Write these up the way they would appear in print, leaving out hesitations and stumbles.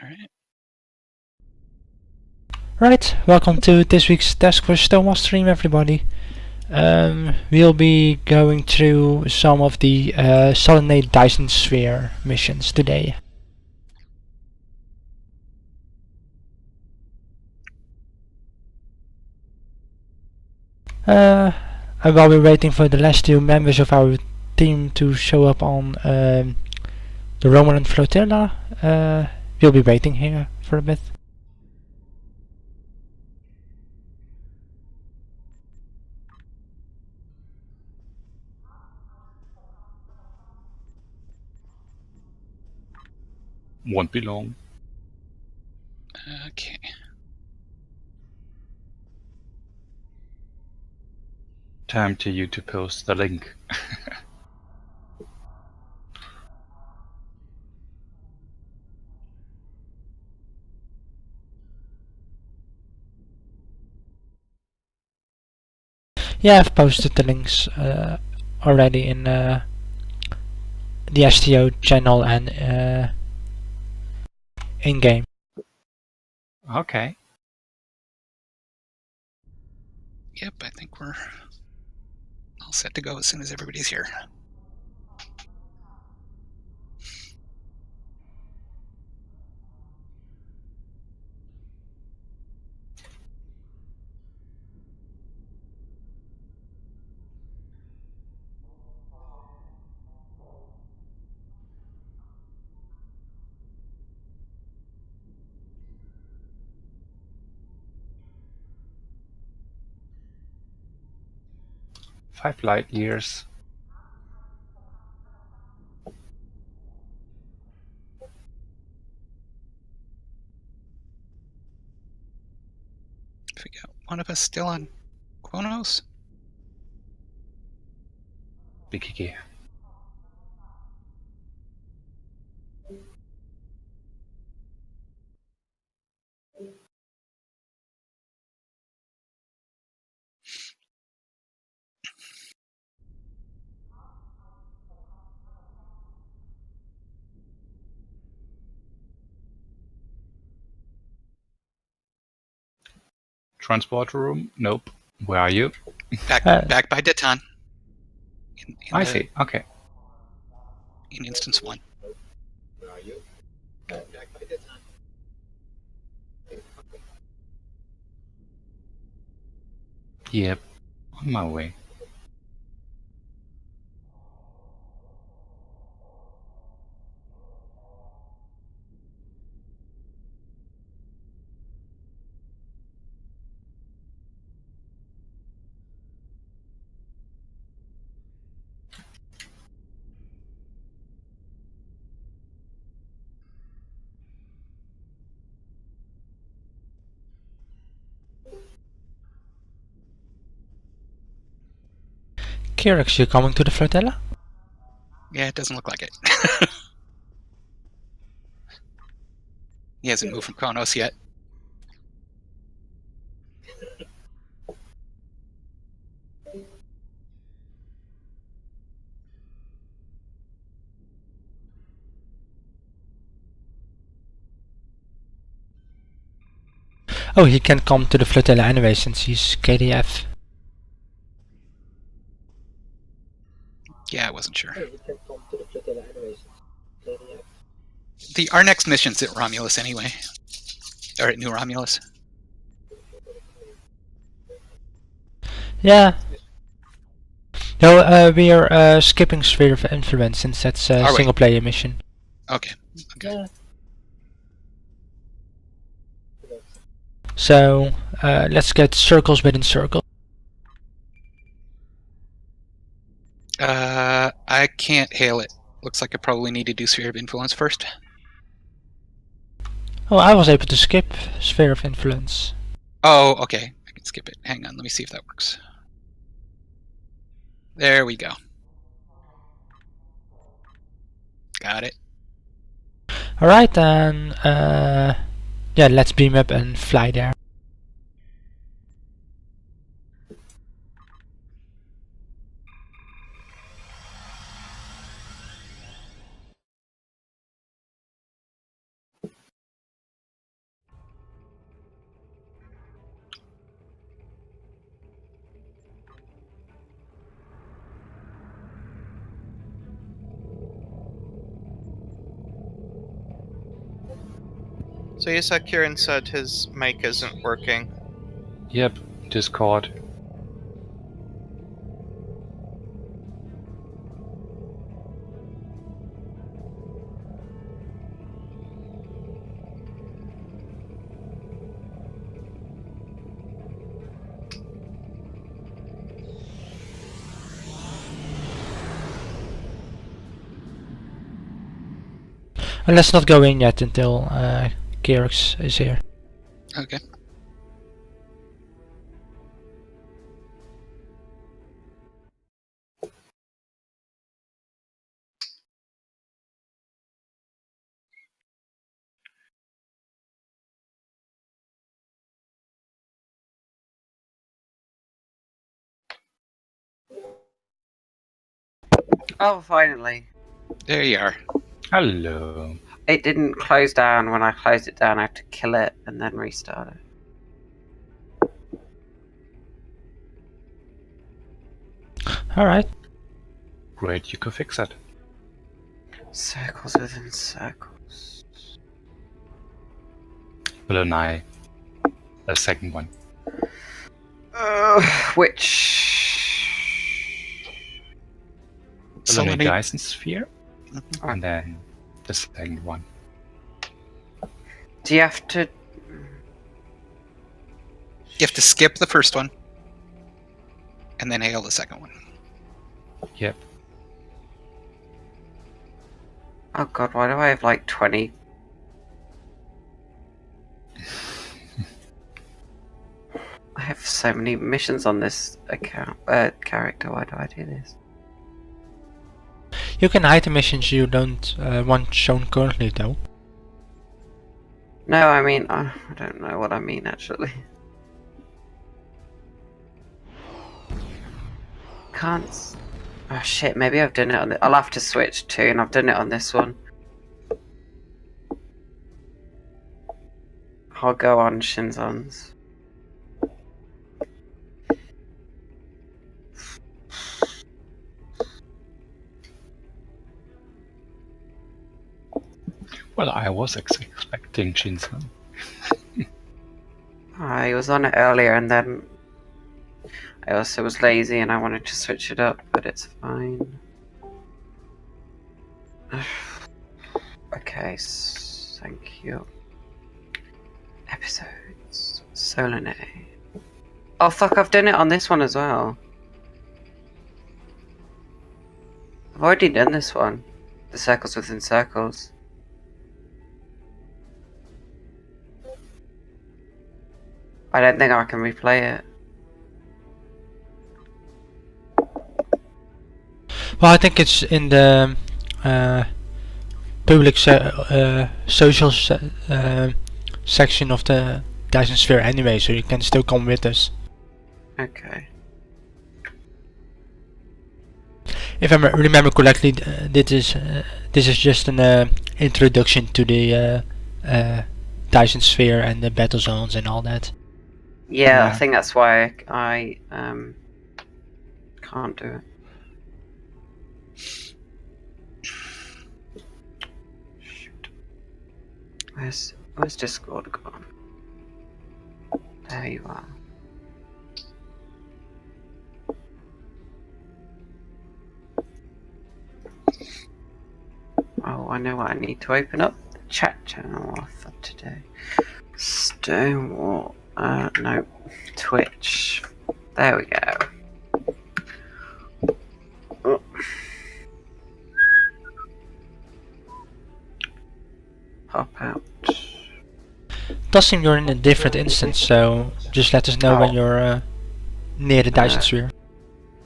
Alright. Right, welcome to this week's Task Force Stonewall stream, everybody. We'll be going through some of the Solid Dyson Sphere missions today. And while we're waiting for the last two members of our team to show up on the Romulan flotilla, we'll be waiting here for a bit. Won't be long. Okay. Time to you to post the link. Yeah, I've posted the links already in the STO channel and in-game. Okay. Yep, I think we're all set to go as soon as everybody's here. Five light years. If we got one of us still on Quonos. Bikiki. Transport room? Nope. Where are you? Back by Deton. I see. Okay. In instance 1. Where are you? Back by the time. Yep. On my way. Kyrix, you coming to the flotilla? Yeah, it doesn't look like it. He hasn't moved from Quonos yet. Oh, he can come to the flotilla anyway since he's KDF. Yeah, I wasn't sure. Hey, you can come to the flotilla anyways. Our next mission's at Romulus anyway. Or at New Romulus. Yeah. No, we are skipping Sphere of Influence since that's a single player mission. Okay. Yeah. So, let's get circles within circles. I can't hail it. Looks like I probably need to do Sphere of Influence first. Oh, I was able to skip Sphere of Influence. Oh, okay. I can skip it. Hang on, let me see if that works. There we go. Got it. Alright, then, yeah, let's beam up and fly there. So you said Kieran said his mic isn't working. Yep, Discord. And let's not go in yet until Kyrix is here. Okay. Oh, finally. There you are. Hello. It didn't close down. When I closed it down, I had to kill it and then restart it. Alright. Great, you can fix that. Circles within circles. Villanai. The second one. Which... Villanai Selenite. Dyson Sphere. Mhm. And then the second one. Do you have to... You have to skip the first one, and then hail the second one. Yep. Oh god, why do I have like 20? I have so many missions on this account, character. Why do I do this? You can hide the missions you don't want shown currently though. No, I mean, I don't know what I mean actually. Can't. Oh shit, maybe I've done it on I'll have to switch to, and I've done it on this one. I'll go on Shinzon's. Well, I was expecting Shinzon. I was on it earlier and then I also was lazy and I wanted to switch it up, but it's fine. Okay, thank you. Episodes. Solanay. Oh fuck, I've done it on this one as well. I've already done this one. The circles within circles. I don't think I can replay it. Well, I think it's in the public social section of the Dyson Sphere anyway, so you can still come with us. Okay. If I remember correctly, this is just an introduction to the Dyson Sphere and the battle zones and all that. Yeah, I Yeah. think that's why I can't do it. Shoot. Where's Discord gone? There you are. Oh, I know what I need to open up. The chat channel for today. Stonewall. No. Twitch. There we go. Oh. Pop out. Does seem you're in a different instance, so just let us know when Oh. you're near the Dyson Uh, Sphere.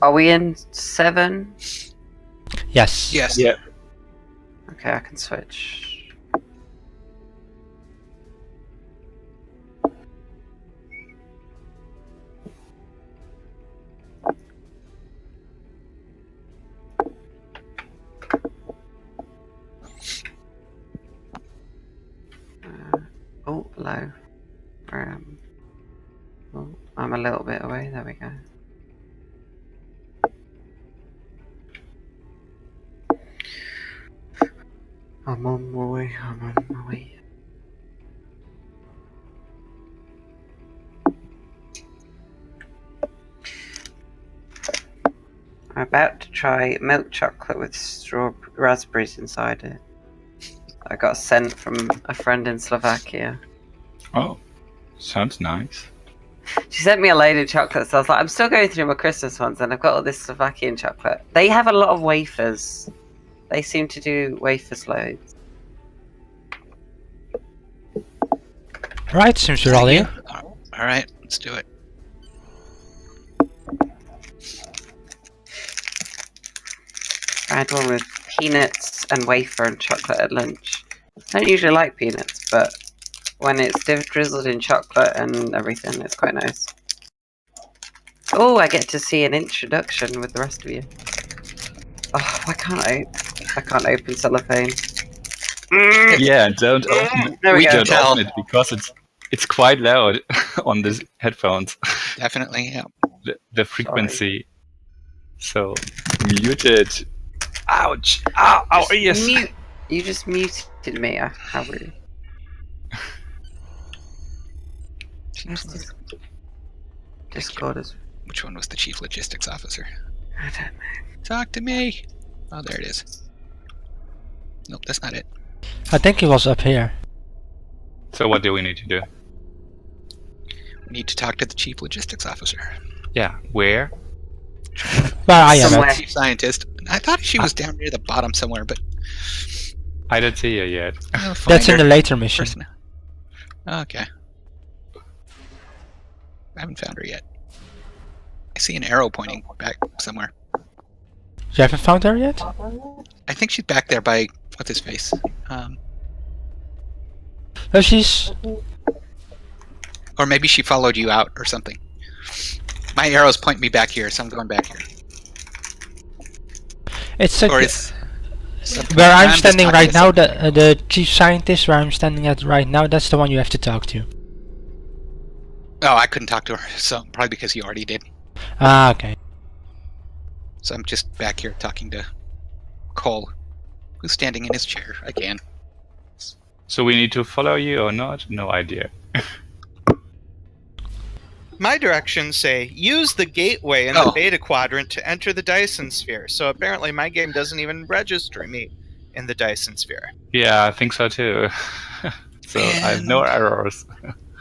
Are we in 7? Yes. Yes. Yeah. Okay, I can switch. Oh, low. Oh, I'm a little bit away. There we go. I'm on my way. I'm on my way. try milk chocolate with raspberries inside it. I got sent from a friend in Slovakia. Oh, sounds nice. She sent me a load of chocolates. So I was like, I'm still going through my Christmas ones, and I've got all this Slovakian chocolate. They have a lot of wafers. They seem to do wafers loads. Right, seems we're all here. All right, let's do it. I had one with peanuts and wafer and chocolate at lunch. I don't usually like peanuts, but when it's drizzled in chocolate and everything, it's quite nice. Oh, I get to see an introduction with the rest of you. Oh, why can't I? I can't open cellophane. Yeah, don't open it. There we go. don't open it because it's quite loud on the headphones. Definitely, yeah. The frequency. So mute it. Ouch! Ow! Ow! Yes. You just muted me. How rude. Discord is. Which one was the chief logistics officer? I don't know. Talk to me! Oh, there it is. Nope, that's not it. I think he was up here. So what do we need to do? We need to talk to the chief logistics officer. Yeah, where? Where I am Somewhere. at. Chief scientist. I thought she was down near the bottom somewhere, but I don't see her yet. I'll find That's in her the later mission. first now. Okay. I haven't found her yet. I see an arrow pointing back somewhere. You haven't found her yet? I think she's back there by what's his face. Oh, she's... Or maybe she followed you out or something. My arrows point me back here, so I'm going back here. It's a... Or it's Where I'm just standing talking right to now, the chief scientist where I'm standing at right now, that's the one you have to talk to. Oh, I couldn't talk to her, so probably because you already did. Ah, okay. So I'm just back here talking to Cole, who's standing in his chair again. So we need to follow you or not? No idea. My directions say use the gateway in the beta quadrant to enter the Dyson Sphere. So apparently my game doesn't even register me in the Dyson Sphere. Yeah, I think so too. So I have no errors.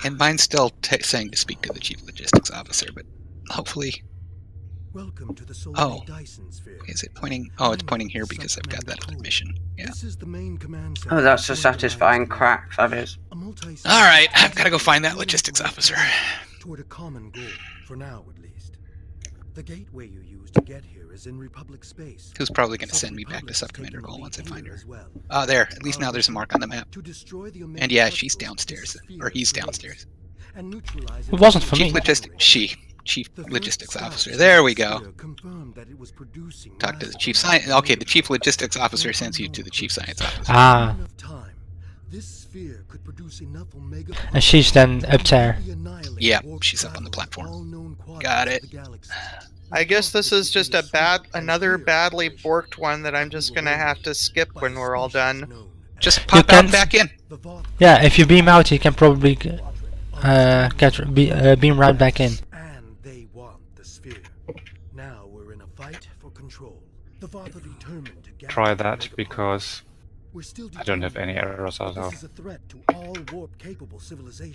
And mine's still saying to speak to the chief logistics officer, but hopefully... Welcome to the Dyson Sphere. Is it pointing? Oh, it's pointing here because I've got that other mission. Yeah. This is the main command Oh, that's a satisfying crack, that is. Alright, I've got to go find that logistics officer. Toward a common goal, for now at least. The gateway you use to get here is in Republic space. Who's probably going to send me back to Sub-Commander Cole once I find her. Oh, there. At least now there's a mark on the map. And yeah, she's downstairs. Or he's downstairs. It wasn't for me. Chief Logistics Officer. There we go. Talk to the Chief Science... Okay, the Chief Logistics Officer sends you to the Chief Science Officer. Ah. And she's then up there. Yeah, she's up on the platform. Got it. I guess this is just another badly borked one that I'm just gonna have to skip when we're all done. Just pop out and back in. Yeah, if you beam out, you can probably beam right back in. And they want the sphere. Now we're in a fight for control. The Father determined to Try that because I don't have any errors also.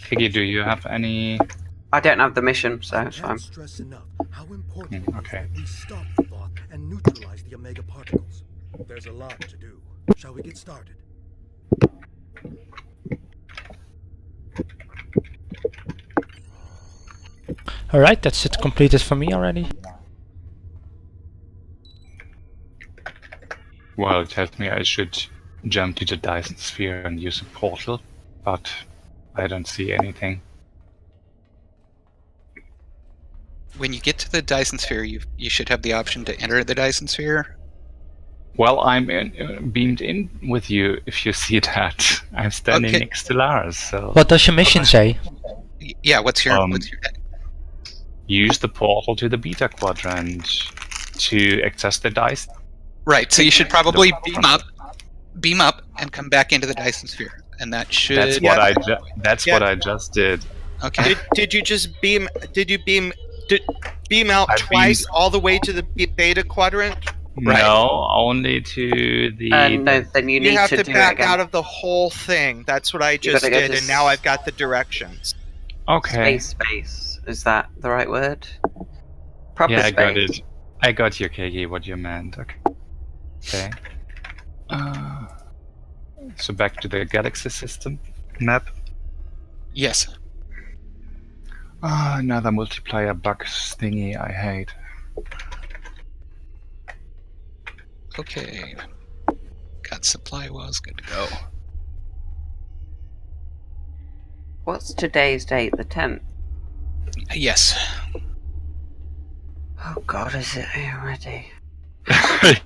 Piggy, do you have any? I don't have the mission, so it's fine. Okay. We stop the bot and neutralize the Omega particles. There's a lot to do. Shall we get started? Alright, that's it completed for me already. Well, it tells me I should jump to the Dyson Sphere and use a portal, but I don't see anything. When you get to the Dyson Sphere, you should have the option to enter the Dyson Sphere. Well, I'm beamed in with you, if you see that. I'm standing Okay. next to Lars, so... What does your mission say? Yeah, what's your... Use the portal to the beta quadrant to access the Dyson. Right, so you should probably beam up, and come back into the Dyson Sphere, and that should... That's what what I just did. Okay. Did you just beam? Did you beam out twice all the way to the beta quadrant? Right. No, only to the. No, then you need have to to do it back again. out of the whole thing. That's what I just gotta go did, to and now I've got the directions. Okay. Space. Is that the right word? Proper Yeah, I space. got it. I got you, KG, what you meant. Okay. So back to the galaxy system map. Yes. Another multiplier bug thingy I hate. Okay. Got supply wells. Good to go. What's today's date? The 10th? Yes. Oh god, is it already? Has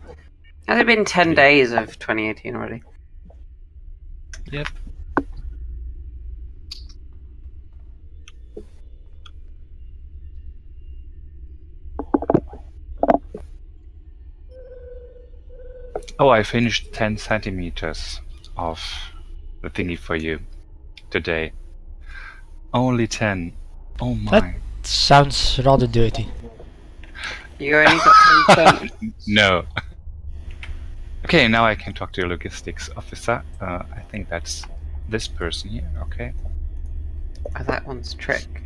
it been 10 days of 2018 already? Yep. Oh, I finished 10 centimeters of the thingy for you today. Only 10. Oh my. Sounds rather dirty. You only got 10 No. Okay, now I can talk to your logistics officer. I think that's this person here. Okay. Oh, that one's Trick.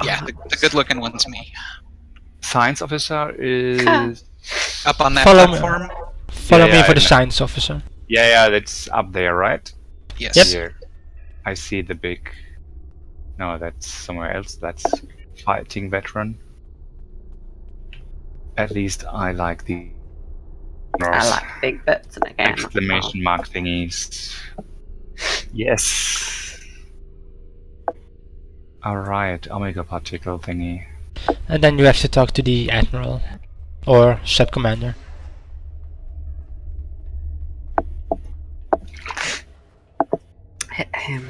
Yeah, the good-looking one's me. Science officer is Up on that Follow me. platform. Follow me yeah, for the I know. science officer. yeah, that's up there, right? Yes. Yep. Here. I see the big. No, that's somewhere else. That's fighting veteran. At least I like the. I like big bits and again. Exclamation mark thingies. Yes. Alright, omega particle thingy. And then you have to talk to the admiral or sub commander. Hit him.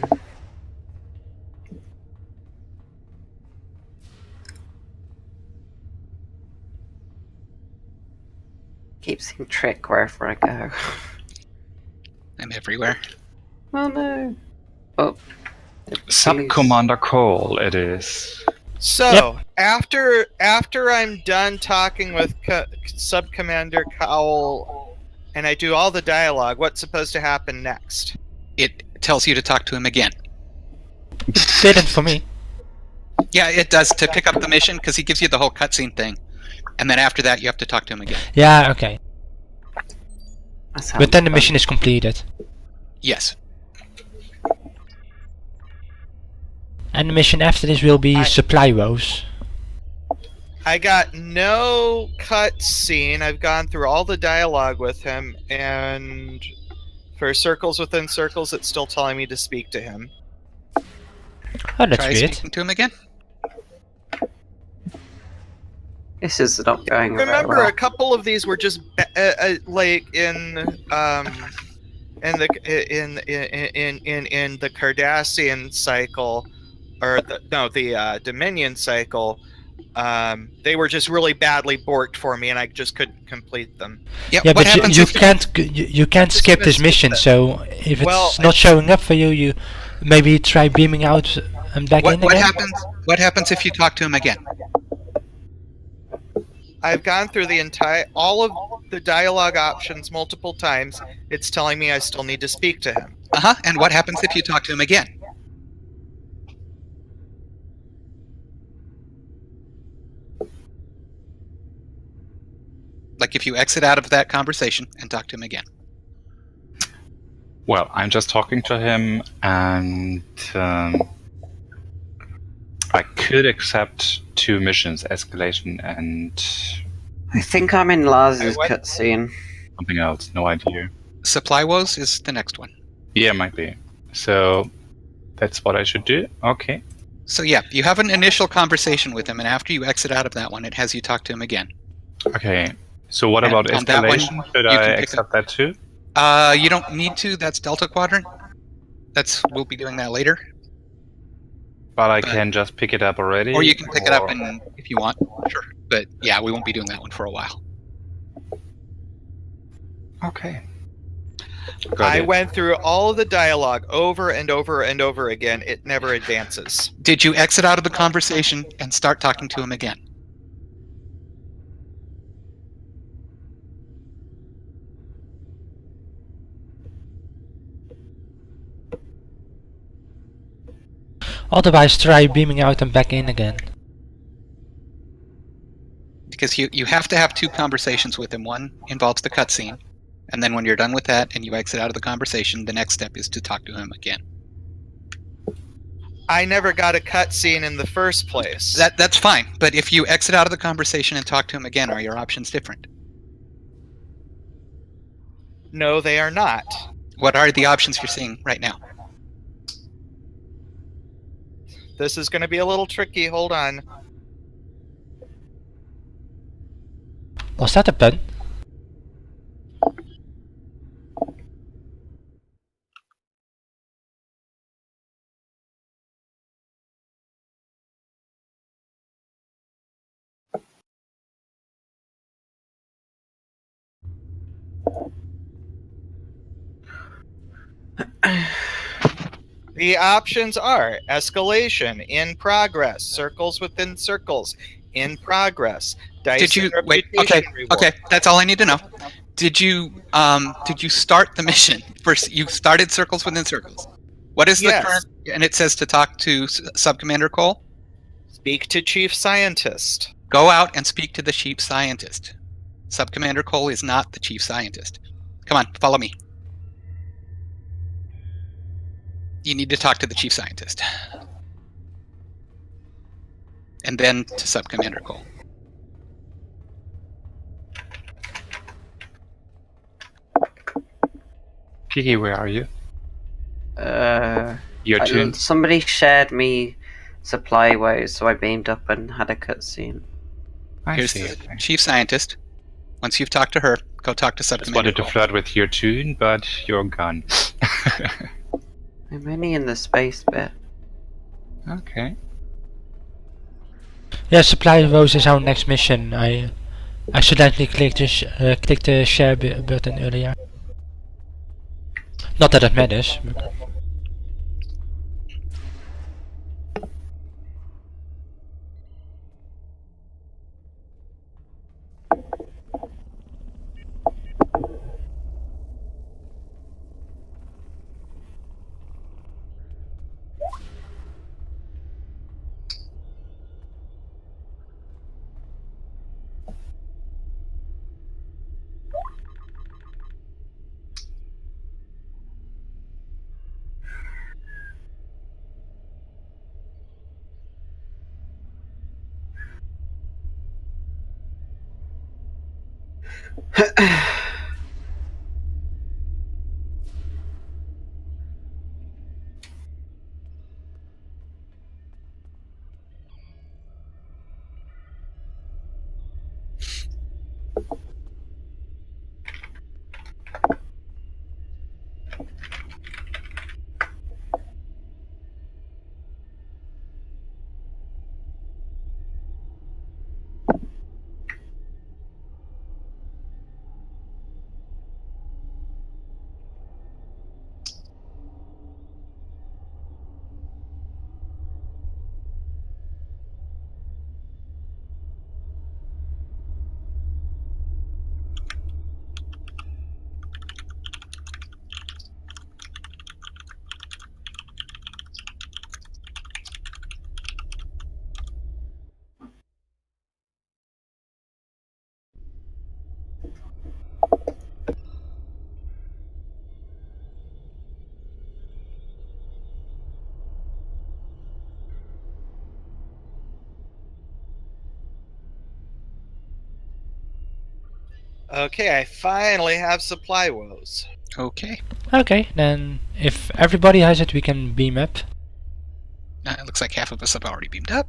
Keep seeing Trick wherever I go. I'm everywhere. Oh no. Oh. Sub Commander Cole, it is. So after I'm done talking with Sub Commander Cowell, and I do all the dialogue, what's supposed to happen next? It tells you to talk to him again. It didn't for me. Yeah, it does to pick up the mission because he gives you the whole cutscene thing, and then after that you have to talk to him again. Yeah, okay. But then the mission is completed. Yes. And the mission after this will be supply woes. I got no cutscene. I've gone through all the dialogue with him, and for circles within circles, it's still telling me to speak to him. Oh, that's Try weird. speaking to him again. This is not going very Remember, well. a couple of these were just like in the Cardassian cycle, or the Dominion cycle. They were just really badly borked for me, and I just couldn't complete them. Yeah, what but happens you if can't you can't skip this mission. So if it's not showing up for you, you maybe try beaming out and back in What again. What happens if you talk to him again? I've gone through all of the dialogue options multiple times. It's telling me I still need to speak to him. And what happens if you talk to him again? Like if you exit out of that conversation and talk to him again. Well, I'm just talking to him, and I could accept 2 missions, escalation and I think I'm in Lars's cutscene. something else. No idea. Supply woes is the next one. Yeah, might be. So that's what I should do. Okay. So yeah, you have an initial conversation with him, and after you exit out of that one, it has you talk to him again. Okay. So what And about on that one, escalation? Should you I can pick accept that too? You don't need to. That's Delta Quadrant. We'll be doing that later. But I can just pick it up already? Or you can pick it up if you want. Sure. But yeah, we won't be doing that one for a while. Okay. I went through all of the dialogue over and over and over again. It never advances. Did you exit out of the conversation and start talking to him again? Otherwise, try beaming out and back in again. Because you have to have 2 conversations with him. One involves the cutscene, and then when you're done with that and you exit out of the conversation, the next step is to talk to him again. I never got a cutscene in the first place. That's fine, but if you exit out of the conversation and talk to him again, are your options different? No, they are not. What are the options you're seeing right now? This is going to be a little tricky. Hold on. Was that a pun? The options are escalation, in progress, circles within circles, in progress, Dyson Did you wait? reputation Okay, reward. okay, that's all I need to know. Did you start the mission? First, you started circles within circles. What is Yes. the current? And it says to talk to Subcommander Cole. Speak to Chief Scientist. Go out and speak to the chief scientist. Subcommander Cole is not the chief scientist. Come on, follow me. You need to talk to the chief scientist. And then to Subcommander Cole. Kiki, where are you? Your turn. Somebody shared me supply woes, so I beamed up and had a cutscene. I Here's see the it. chief scientist. Once you've talked to her, go talk to Just Subcommander wanted to Cole. flirt with your tune, but you're gone. I'm only in the space bit. Okay. Yeah, supply woes is our next mission. I accidentally clicked the share button earlier. Not that it matters. But Okay, I finally have supply woes. Okay. okay, then if everybody has it, we can beam up. It looks like half of us have already beamed up.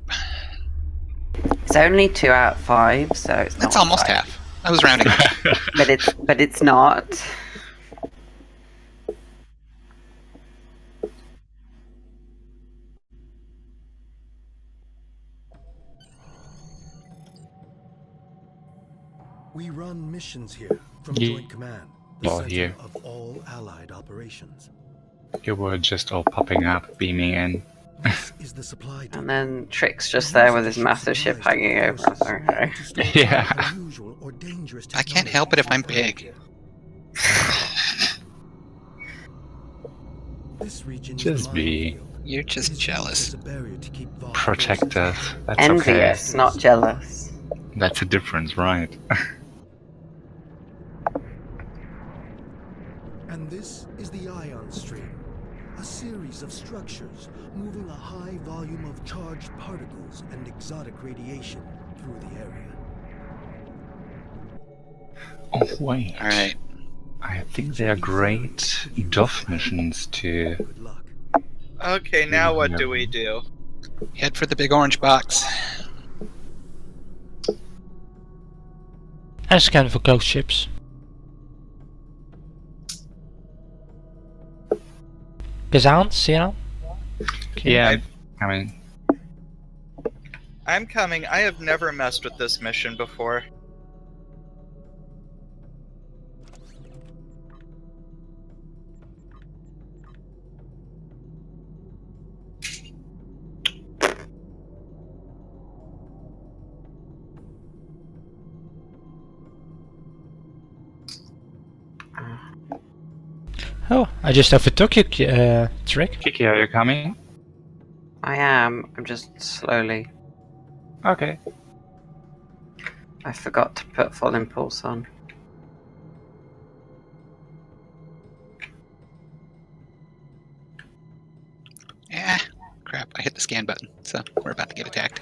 It's only 2 out of 5, so it's That's not almost five. half. I was rounding up. But it's not. We run missions here from Ye- Joint Command, the Oh, center here. of all Allied operations. You were just all popping up, beaming in. This is the supply depot. And then Trick's just there with his massive ship hanging over us. Okay. Yeah. I can't help it if I'm big. This region is Just a be. minefield, You're just jealous. There's a barrier to keep Voth Protect forces us. out. That's Envious, okay. not jealous. That's a difference, right? And this is the ion stream, a series of structures moving a high volume of charged particles and exotic radiation through the area. Oh, wait. Alright. I think they are great DOF missions to... Good luck. Okay, now what do we do? Head for the big orange box. And scan for ghost ships. Gezaan, Sian? Yeah, I mean, I'm coming. I have never messed with this mission before. Oh, I just overtook you, Trick. Kiki, are you coming? I am. I'm just slowly. Okay. I forgot to put full impulse on. Ah, crap, I hit the scan button, so we're about to get attacked.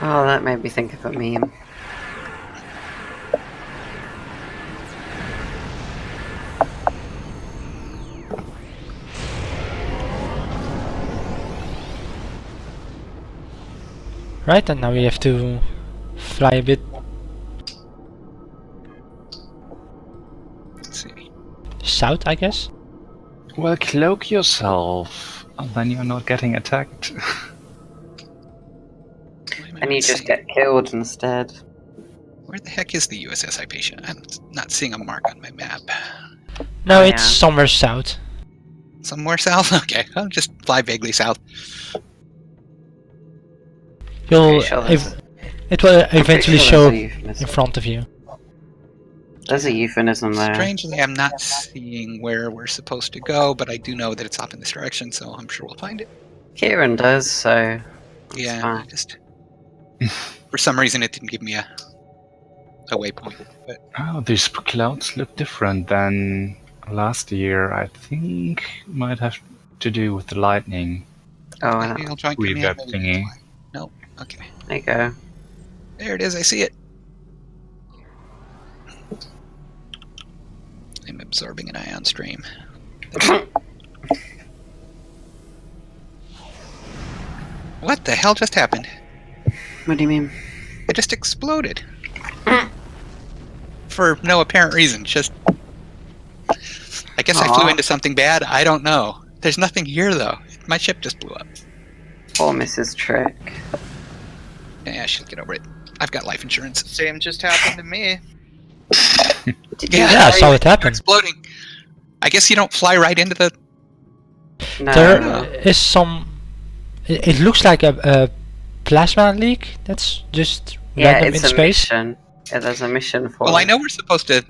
Oh, that made me think of a meme. Right, and now we have to fly a bit Let's see. south, I guess. Well, cloak yourself, and then you're not getting attacked. Why am I And you not just seeing- get killed instead. Where the heck is the USS Hypatia? I'm not seeing a mark on my map. No, Oh, it's yeah. somewhere south. Somewhere south? Okay, I'll just fly vaguely south. You'll, Pretty sure there's it will eventually Pretty show sure there's a in euphemism. front of you. There's a euphemism there. Strangely, I'm not seeing where we're supposed to go, but I do know that it's up in this direction, so I'm sure we'll find it. Kieran does, so Yeah, I fine. just for some reason it didn't give me a waypoint. But Oh, these clouds look different than last year. I think might have to do with the lightning. Oh, maybe I'll join Reverb command. Maybe thingy. that's why. Nope. Okay, there you go. there it is. I see it. I'm absorbing an ion stream. What the hell just happened? What do you mean? It just exploded. For no apparent reason. Just. I guess I flew Aw. into something bad. I don't know. There's nothing here though. My ship just blew up. Poor Mrs. Trick. Yeah, she'll get over it. I've got life insurance. Same just happened to me. Did Yeah. Yeah, I saw it They're happen. exploding. I guess you don't fly right into the. No. There is some. It looks like a plasma leak. That's just Yeah, random it's in a space. mission. Yeah, there's a mission for Well, I it. know we're supposed to,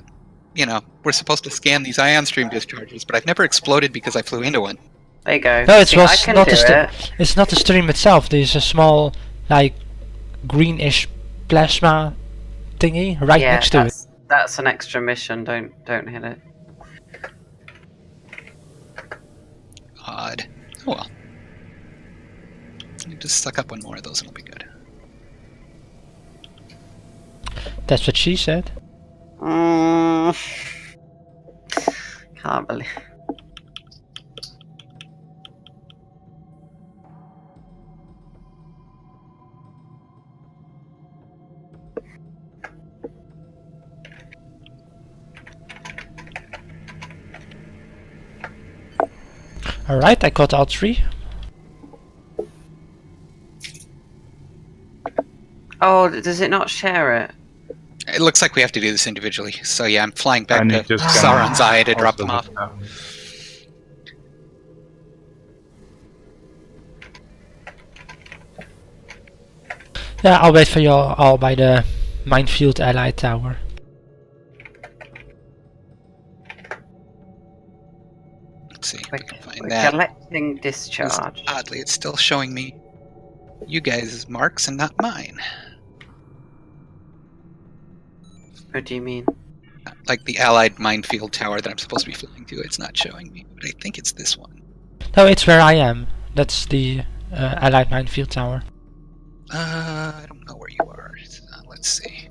we're supposed to scan these ion stream discharges, but I've never exploded because I flew into one. There you go. No, it See, I was can not do a it. It's not the stream itself. There's a small, like, greenish plasma thingy right Yeah, next to it. that's an extra mission. Don't hit it. Odd. Oh well. You just suck up one more of those and it'll be good. That's what she said. Can't believe. Alright, I got all three. Oh, does it not share it? It looks like we have to do this individually. So yeah, I'm flying back And to it just Sauron's Eye to drop also them off. Yeah, I'll wait for you all by the minefield ally tower. Let's see if We're, I can find we're that. collecting discharge. Oddly, it's still showing me you guys' marks and not mine. What do you mean? Like the Allied minefield tower that I'm supposed to be flying to, it's not showing me. But I think it's this one. No, it's where I am. That's the Allied minefield tower. I don't know where you are. Let's see.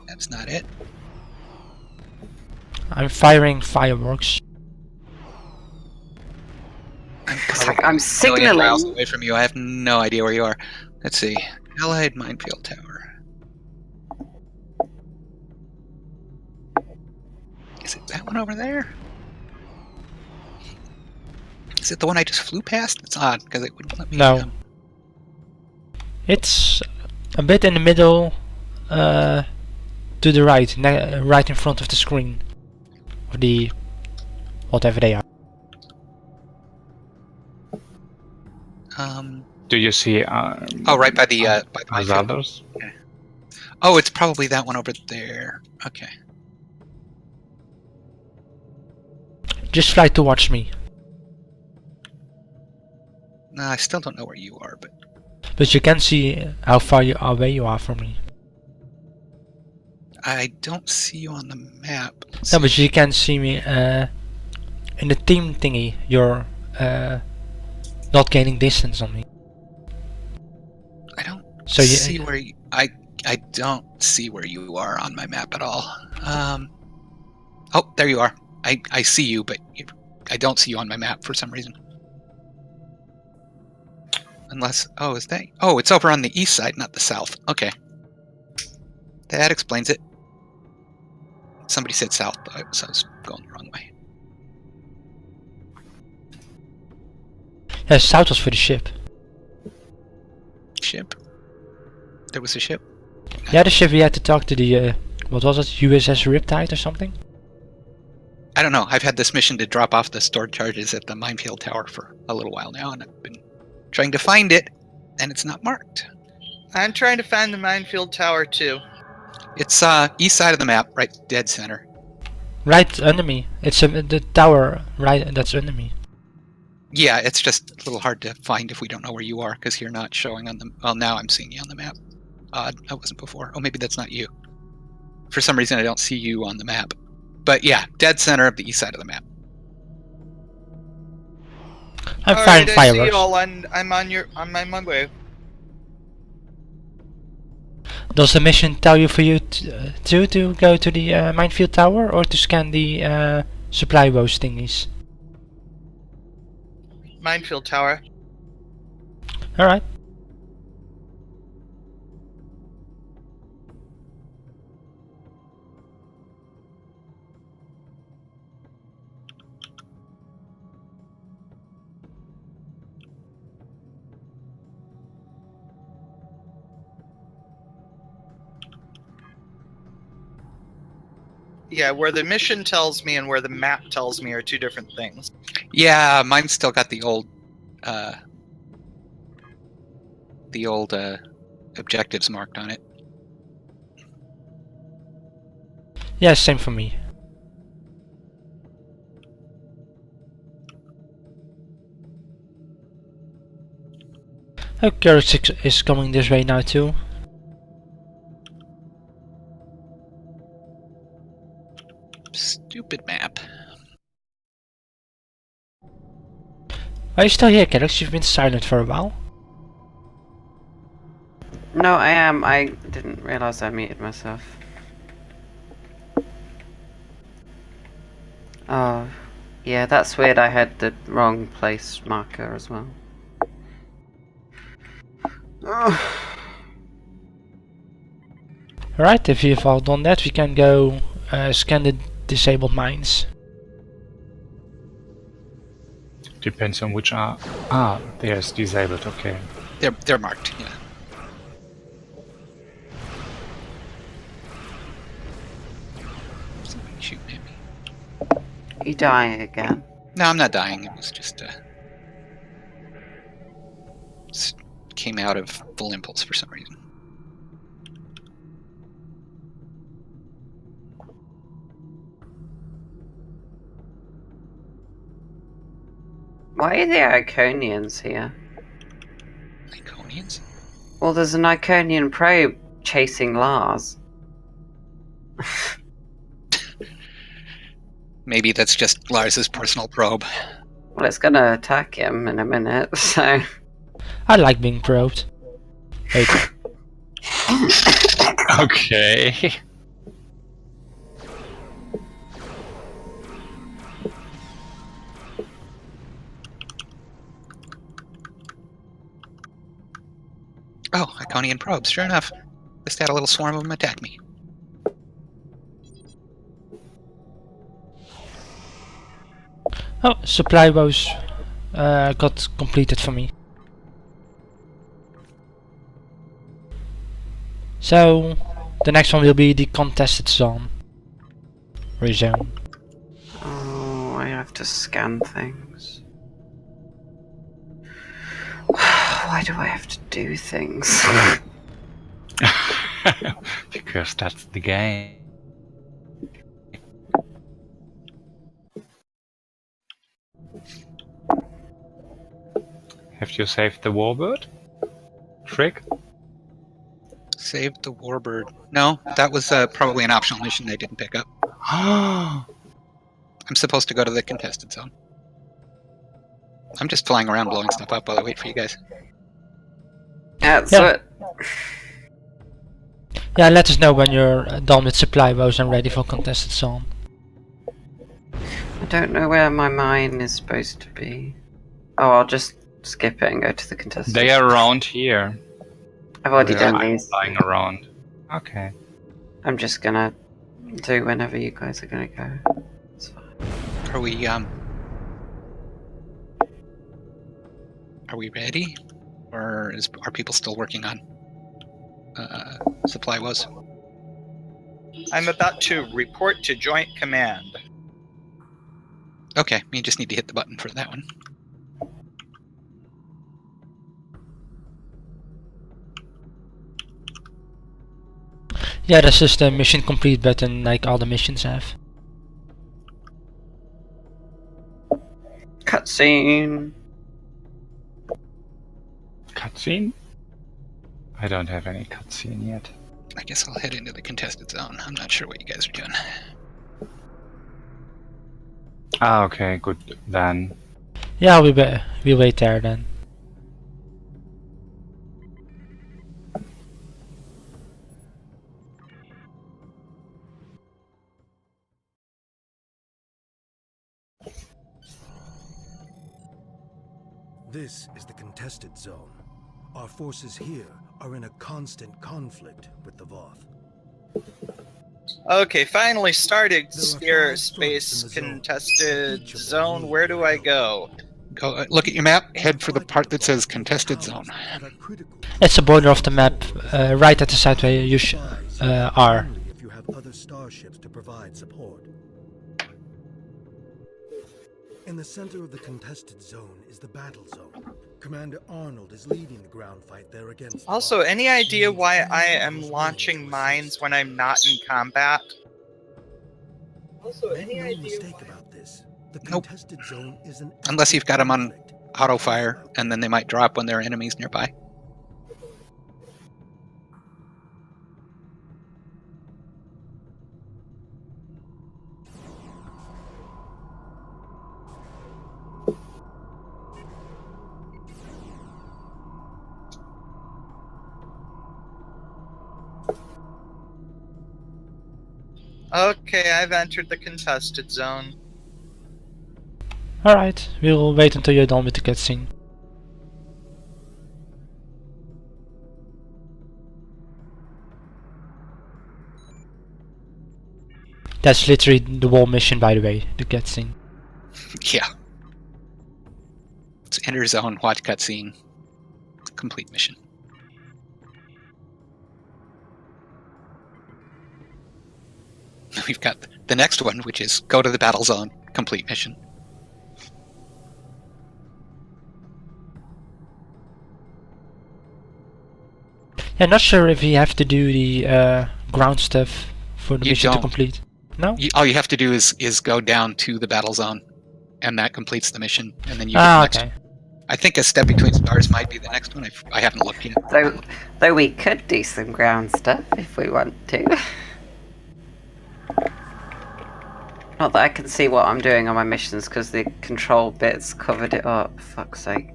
That's not it. I'm firing fireworks. It's like I'm a million miles signaling. away from you. I have no idea where you are. Let's see. Allied minefield tower. Is it that one over there? Is it the one I just flew past? That's odd because it wouldn't let me. No. It's a bit in the middle, to the right, right in front of the screen. Of the whatever they are. Do you see? Oh, right by the minefield. others? Okay. Oh, it's probably that one over there. Okay. Just fly towards me. No, I still don't know where you are, but But you can see how far away you are from me. I don't see you on the map. Let's No, see. but you can see me in the team thingy. You're not gaining distance on me. I don't So you see where you, I don't see where you are on my map at all. Oh, there you are. I see you, but I don't see you on my map for some reason. Unless, oh, is that? Oh, it's over on the east side, not the south. Okay, that explains it. Somebody said south, but I was going the wrong way. yeah, south was for the ship. Ship. There was a ship. Yeah, the ship we had to talk to the what was it, USS Riptide or something? I don't know. I've had this mission to drop off the stored charges at the minefield tower for a little while now, and I've been trying to find it, and it's not marked. I'm trying to find the minefield tower too. It's east side of the map, right dead center. Right under me. It's the tower right that's under me. Yeah, it's just a little hard to find if we don't know where you are, because you're not showing on the... Well, now I'm seeing you on the map. Odd, I wasn't before. Oh, maybe that's not you. For some reason, I don't see you on the map. But yeah, dead center of the east side of the map. I'm All firing right, I see fireworks. you all. I'm on my way. Does the mission tell you for you to go to the minefield tower or to scan the supply box thingies? Minefield tower. Alright. Yeah, where the mission tells me and where the map tells me are two different things. Yeah, mine's still got the old objectives marked on it. Yeah, same for me. Okay, 6 is coming this way now too. Stupid map. Are you still here, Kerox? You've been silent for a while. No, I am. I didn't realize I muted myself. Oh, yeah, that's weird. I had the wrong place marker as well. Alright, if you've all done that, we can go scan the disabled mines. Depends on which are. There's disabled. Okay. They're marked. Yeah. Somebody shooting at me. You dying again? No, I'm not dying. It was just came out of full impulse for some reason. Why are the Iconians here? Iconians? Well, there's an Iconian probe chasing Lars. Maybe that's just Lars's personal probe. Well, it's gonna attack him in a minute, so... I like being probed. Wait. Okay. Oh, Iconian probes, sure enough. Just had a little swarm of them attack me. Oh, supply woes got completed for me. So, the next one will be the contested zone. Or zone. Oh, I have to scan things. Why do I have to do things? Because that's the game. Have you saved the warbird? Trick? Saved the warbird. No, that was probably an optional mission I didn't pick up. I'm supposed to go to the contested zone. I'm just flying around blowing stuff up while I wait for you guys. That's Yeah. what... Yeah, let us know when you're done with supply woes and ready for contested zone. I don't know where my mine is supposed to be. Oh, I'll just skip it and go to the contestant. They are around here. I've already They're done these. flying around. Okay. I'm just gonna do whenever you guys are gonna go. It's fine. Are we ready? Or are people still working on supply woes? I'm about to report to Joint Command. Okay, you just need to hit the button for that one. Yeah, that's just the mission complete button like all the missions have. Cutscene. Cutscene? I don't have any cutscene yet. I guess I'll head into the contested zone. I'm not sure what you guys are doing. Ah, okay, good then. Yeah, we'll wait there then. This is the contested zone. Our forces here are in a constant conflict with the Voth. Okay, finally started There are Sphere 5 Space strikes in the zone. Contested Each of them Zone. need Where do I help. go? Go look at your map, head for the part that says contested zone. That are critical. It's the border of the map, right at the side where you Supplies are. only if you have other starships to provide support. In the center of the contested zone is the battle zone. Commander Arnold is leading the ground fight there against the Also, Voth. any idea why I am launching mines when I'm not in combat? Also, Make no mistake about this. The Nope. contested zone is an Unless you've got 'em on conflict. Auto fire, and then they might drop when there are enemies nearby. Okay, I've entered the contested zone. Alright, we'll wait until you're done with the cutscene. That's literally the whole mission, by the way, the cutscene. Yeah. Let's enter zone, watch cutscene. Complete mission. We've got the next one, which is go to the battle zone, complete mission. Yeah, not sure if you have to do the ground stuff for the You mission to don't. complete. No? All you have to do is go down to the battle zone and that completes the mission. And then you get the next. okay. I think a step between stars might be the next one. I haven't looked yet. Though we could do some ground stuff if we want to. Not that I can see what I'm doing on my missions because the control bits covered it up, for fuck's sake.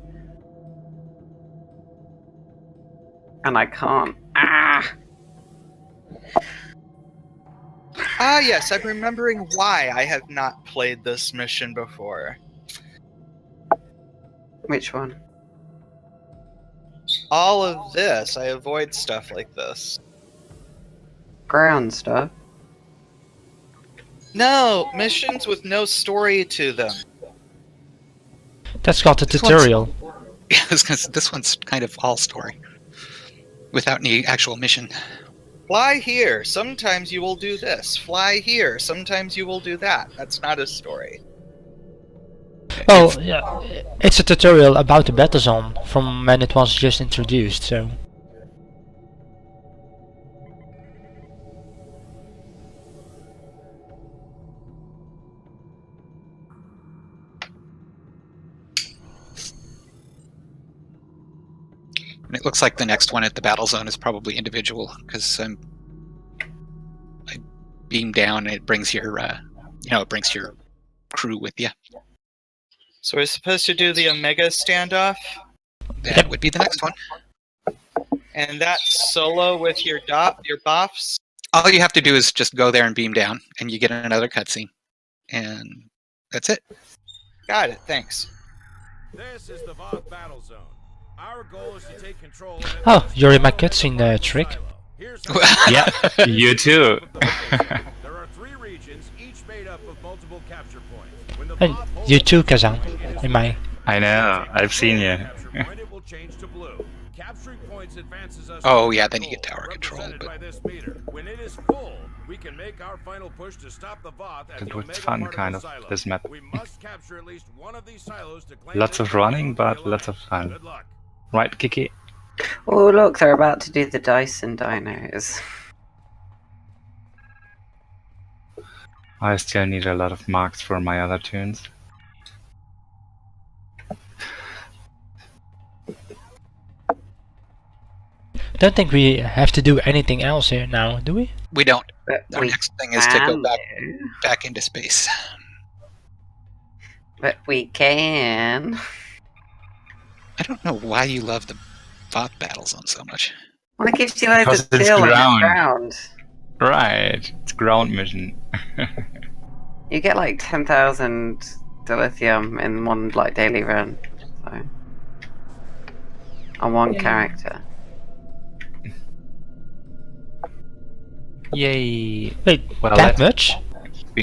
And I can't. Ah, yes, I'm remembering why I have not played this mission before. Which one? All of this, I avoid stuff like this. Ground stuff? No, missions with no story to them. That's got the This tutorial. Yeah, I was gonna say, this one's kind of all story, without any actual mission. Fly here, sometimes you will do this. Fly here, sometimes you will do that. That's not a story. Well, yeah, it's a tutorial about the battle zone from when it was just introduced, so... And it looks like the next one at the battle zone is probably individual, because I beam down and it brings your, it brings your crew with you. So we're supposed to do the Omega standoff, That would be the next one. and that's solo with your buffs. All you have to do is just go there and beam down, and you get another cutscene, and that's it. Got it, thanks. This is the Voth battle zone. Our goal is to take control of Oh, you're in my cutscene, Trick. Yeah, you too. There are 3 regions, each made up of multiple capture points. When the And Voth holds you too, the Kazan, in my... I know, I've seen you. capture point, it will change to blue. Capturing points advances us Oh, to yeah, the then you goal, get tower control, represented but- by this meter. When it is full, we can make our final push to stop the Voth at It the was Omega fun, particle kind of, silo. this map. We must capture at least one of these silos to claim Lots of victory running, over the but lots of Alliance. fun. Good luck. Right, Kiki? Oh look, they're about to do the Dyson dinos. I still need a lot of marks for my other tunes. Don't think we have to do anything else here now, do we? We don't. But Our we next thing is to go can back into space. But we can. I don't know why you love the Voth battle zone so much. Well, it gives you loads Because of it's steel on the ground. ground. Right, it's ground mission. You get like 10,000 dilithium in one like daily run. So. On one character. Yay! Wait, Well, that let's much?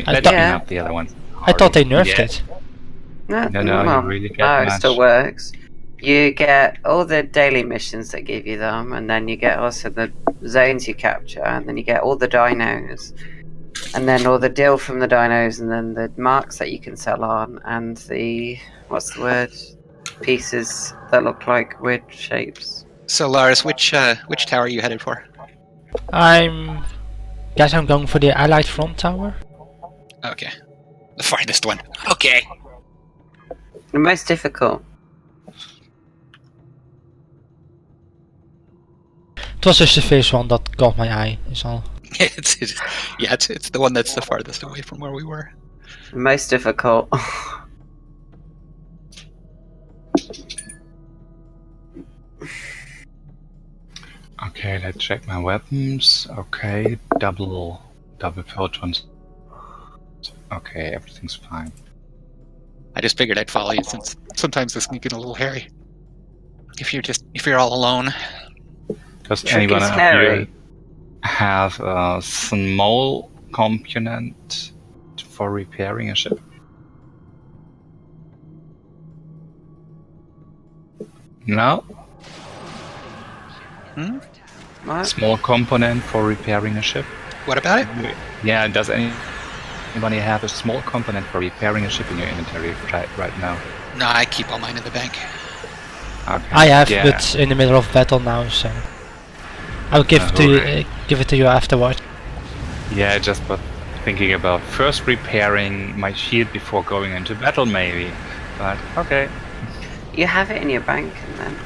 I let's thought- clean up the other ones. I thought they nerfed Yeah. it. No, No, well, you really get no, it much. still works. You get all the daily missions that give you them, and then you get also the zones you capture, and then you get all the dinos, and then all the deal from the dinos, and then the marks that you can sell on, and the what's the word? Pieces that look like weird shapes. So, Lars, which tower are you headed for? Guess I'm going for the Allied front tower. Okay. The farthest one. Okay. The most difficult. It was just the first one that caught my eye, is all. it's the one that's the farthest away from where we were. The most difficult. Okay, let's check my weapons. Okay, double photons. Okay, everything's fine. I just figured I'd follow you since sometimes this can get a little hairy. If you're all alone. Does Trick anyone is of hairy. you have a small component for repairing a ship? No? Hmm? What? Small component for repairing a ship? What about it? Yeah, does anybody have a small component for repairing a ship in your inventory right now? No, I keep all mine in the bank. Okay. I have, yeah. but in the middle of battle now, so I'll give it to you afterward. Yeah, just but thinking about first repairing my shield before going into battle, maybe. But okay. You have it in your bank, and then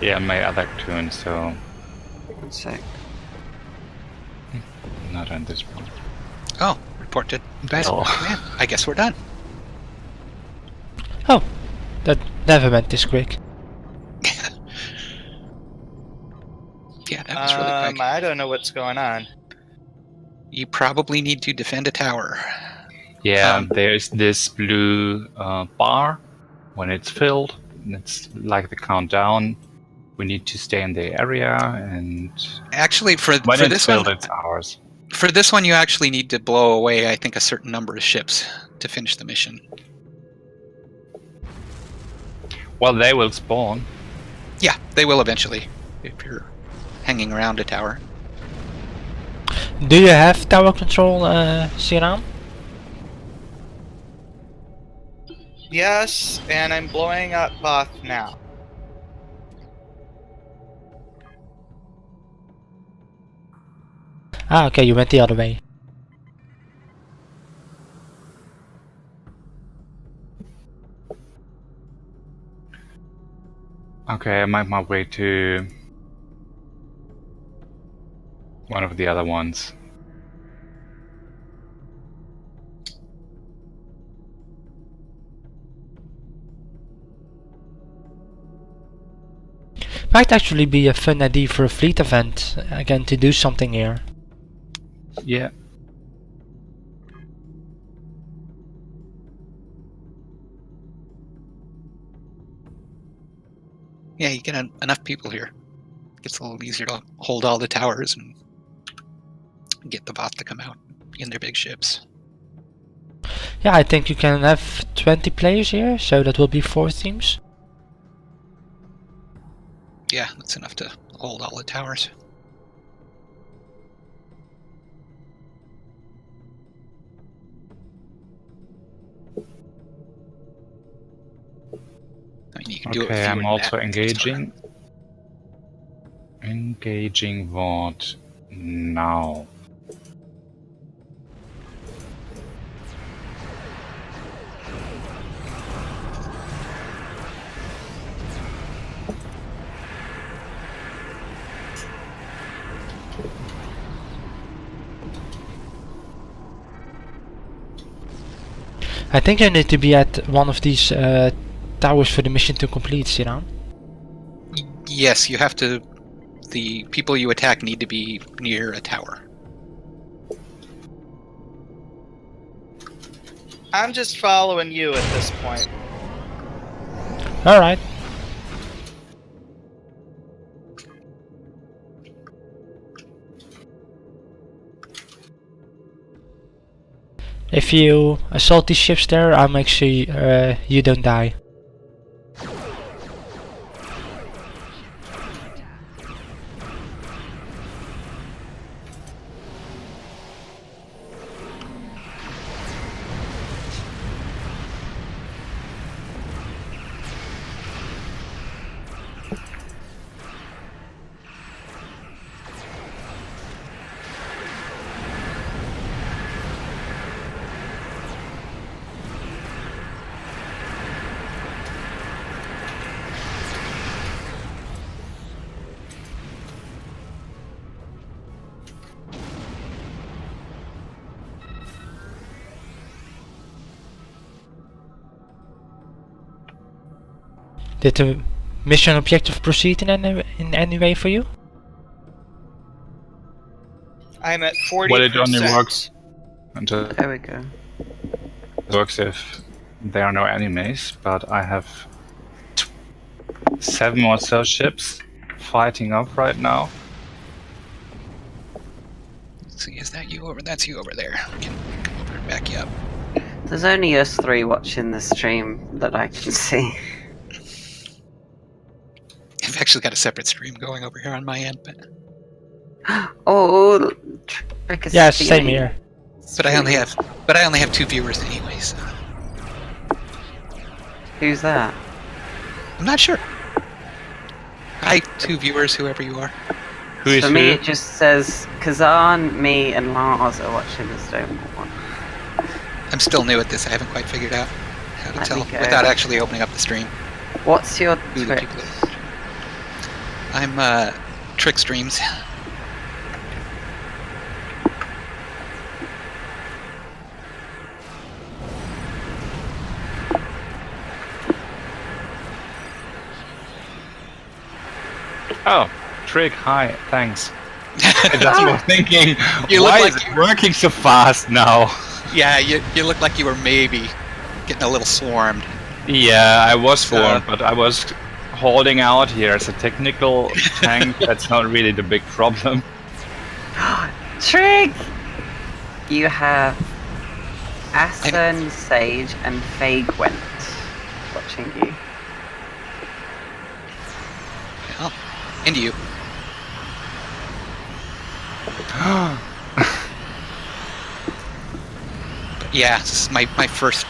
Yeah, my other turn, so one sec. not on this one. Oh, report to Basil. Oh. Man, I guess we're done. Oh, that never went this quick. Yeah, that was really quick. I don't know what's going on. You probably need to defend a tower. Yeah, Um, there's this blue bar. When it's filled, it's like the countdown. We need to stay in the area, and Actually, for when it's this filled, one, it's ours. for this one, you actually need to blow away, I think, a certain number of ships to finish the mission. Well, they will spawn. Yeah, they will eventually, if you're hanging around a tower. Do you have tower control, Siran? Yes, and I'm blowing up Both now. Ah, okay, you went the other way. Okay, I might my way to one of the other ones. Might actually be a fun idea for a fleet event, again, to do something here. Yeah. Yeah, you get enough people here. It's a little easier to hold all the towers and get the bot to come out in their big ships. Yeah, I think you can have 20 players here, so that will be 4 teams. Yeah, that's enough to hold all the towers. I mean, you can do it with Okay, fewer I'm than also that. engaging. Engaging what now? I think you need to be at one of these towers for the mission to complete, Siran. Yes, you have to. The people you attack need to be near a tower. I'm just following you at this point. Alright. If you assault these ships there, I'll make sure you don't die. Did the mission objective proceed in any way for you? I'm at 40%. Well, it only works until There we go. it works if there are no enemies, but I have 7 more cell ships fighting up right now. Let's see, is that you over? That's you over there. We can come over and back you up. There's only us 3 watching the stream that I can see. I've actually got a separate stream going over here on my end, but Oh, Trick is Yeah, stealing. same here. I only have 2 viewers anyway, so Who's that? I'm not sure. Hi, 2 viewers, whoever you are. Who is For me, who? it just says Kazan, me, and Lars are watching the Stonewall one. I'm still new at this. I haven't quite figured out how to Let me tell go. without actually opening up the stream. What's your Who the Twitch? people are. I'm Trick Streams. Oh, Trick, hi, thanks. I just was thinking, You look why like is it working so fast now? Yeah, you look like you were maybe getting a little swarmed. Yeah, I was swarmed, but I was holding out here as a technical tank. That's not really the big problem. Trig! You have Assen, Sage, and Fagwent watching you. Well, into you. But yeah, this is my first.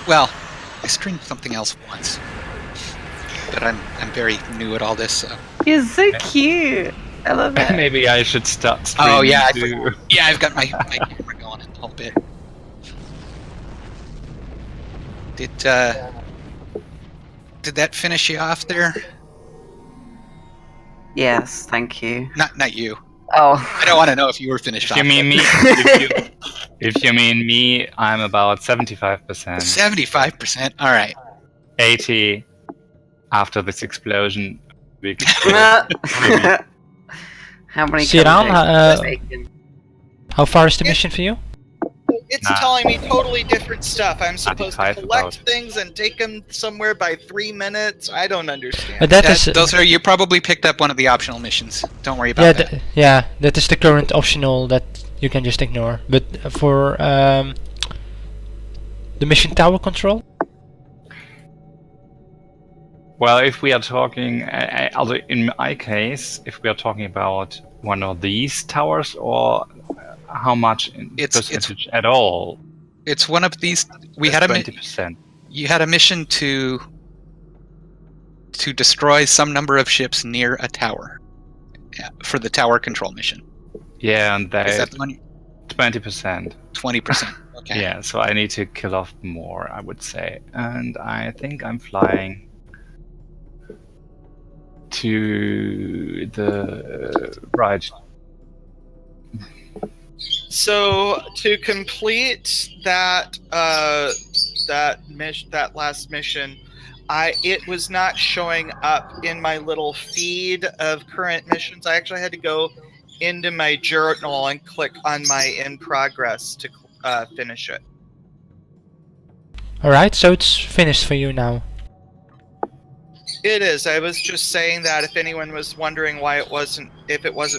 Well, I streamed something else once, but I'm very new at all this. So. You're so cute. I love it. Maybe I should start streaming Oh yeah, too. yeah, I've got my camera going a little bit. Did that finish you off there? Yes, thank you. Not you. Oh. I don't want to know if you were finished If off. you mean me, if you mean me, I'm about 75%, 75%. All right. 80 after this explosion. How many Siran, conversations have you taken? How far is the mission for you? It's Nah. telling me totally different stuff. I'm supposed to 95 collect about. things and take them somewhere by 3 minutes. I don't understand. But that is Those are, you probably picked up one of the optional missions. Don't worry yeah, about that. yeah, that is the current optional that you can just ignore. But for the mission tower control, Well, if we are talking, also in my case, if we are talking about one of these towers, or how much in percentage at all? It's one of these. We had a 20%. you had a mission to destroy some number of ships near a tower. Yeah, for the tower control mission. Yeah, and Is that that the one? 20%. 20%. Okay. Yeah, so I need to kill off more, I would say. And I think I'm flying to the right. So to complete that that last mission, it was not showing up in my little feed of current missions. I actually had to go into my journal and click on my in progress to finish it. alright, so it's finished for you now. It is. I was just saying that if anyone was wondering why it wasn't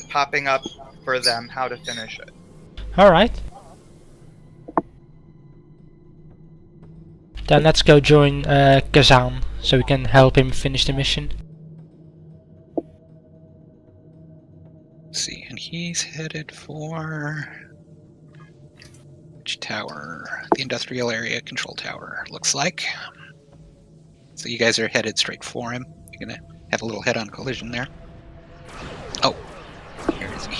popping up for them, how to finish it. Alright. Then let's go join Kazan, so we can help him finish the mission. Let's see, and he's headed for which tower? The industrial area control tower. Looks like. So you guys are headed straight for him. You're gonna have a little head-on collision there. Oh, here is he.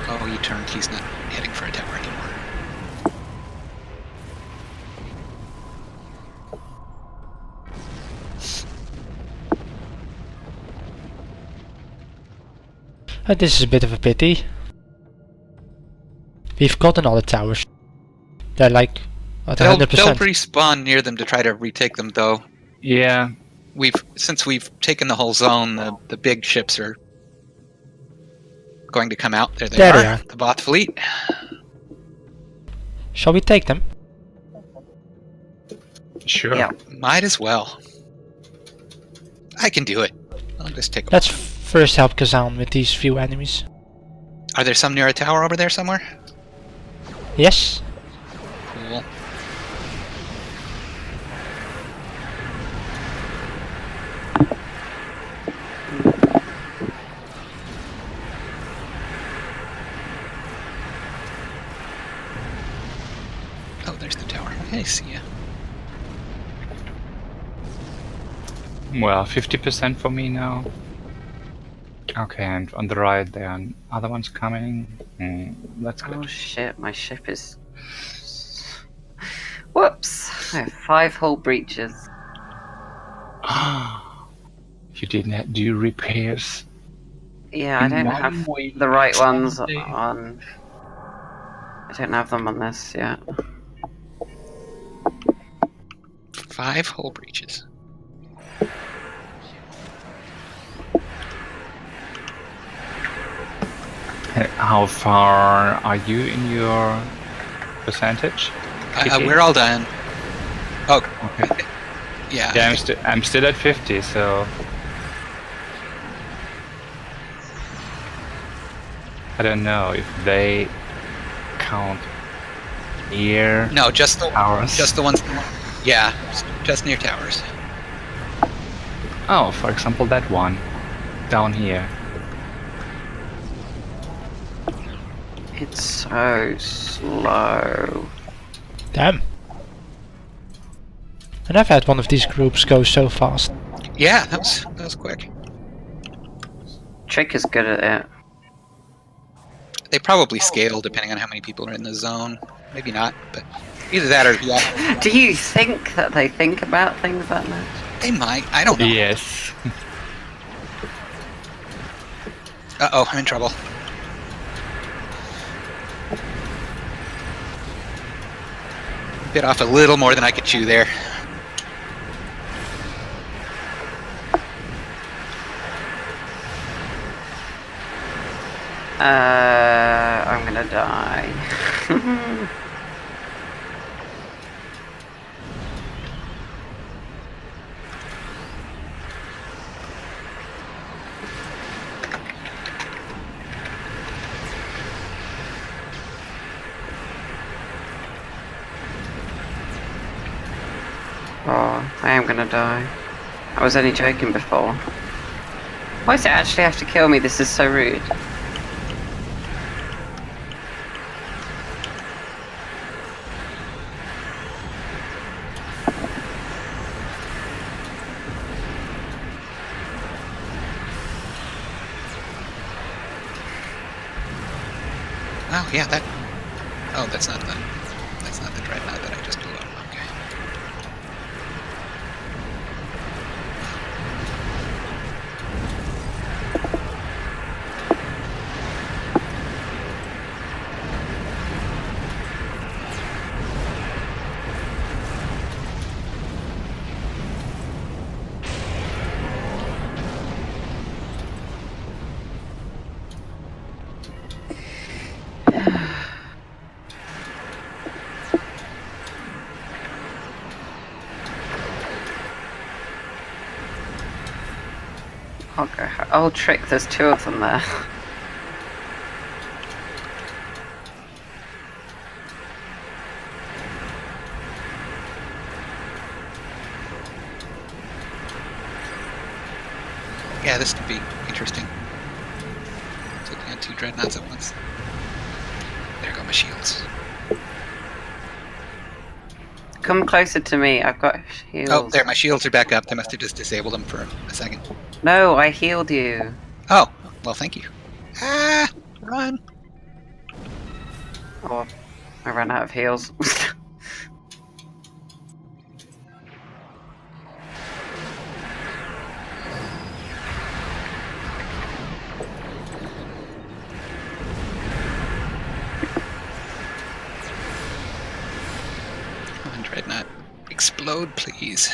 Oh, he turned. He's not heading for a tower anymore. This is a bit of a pity. We've got another towers. They're like at They'll 100%. respawn near them to try to retake them, though. Yeah, Since we've taken the whole zone, the big ships are going to come out. There There they they are. are. The bot fleet. Shall we take them? sure. Yeah. Might as well. I can do it. I'll just take a Let's first help Kazan with these few enemies. Are there some near a tower over there somewhere? Yes? Cool. Oh, there's the tower. I see ya. Well, 50% for me now. Okay, and on the right there are other ones coming. That's good. Oh shit, my ship is... Whoops! I have 5 hull breaches. You didn't do repairs. Yeah, I In don't one have week, the right ones Sunday. on... I don't have them on this yet. 5 hull breaches. How far are you in your percentage? We're all done. Oh, Okay. yeah. Yeah, I'm still at 50, so I don't know if they count near No, just the towers. ones. Yeah, just near towers. Oh, for example, that one down here. It's so slow. Damn. And I've had one of these groups go so fast. Yeah, that was quick. Trick is good at it. They probably scale depending on how many people are in the zone. Maybe not, but either that or yeah, Do you think that they think about things that much? they might. I don't know. Yes. Uh-oh, I'm in trouble. Bit off a little more than I could chew there. I'm gonna die. Oh, I am gonna die. I was only joking before. Why does it actually have to kill me? This is so rude. Oh yeah, that. Oh, that's not the dreadnought that I just blew up. Okay. Okay. Oh, Trick, there's 2 of them there. Yeah, this could be interesting. Taking on 2 dreadnoughts at once. There go my shields. Come closer to me, I've got heals. Oh, there, my shields are back up. They must have just disabled them for a second. No, I healed you. Oh, well, thank you. Ah, run. Oh, I ran out of heals. Come on, dreadnought. Explode, please.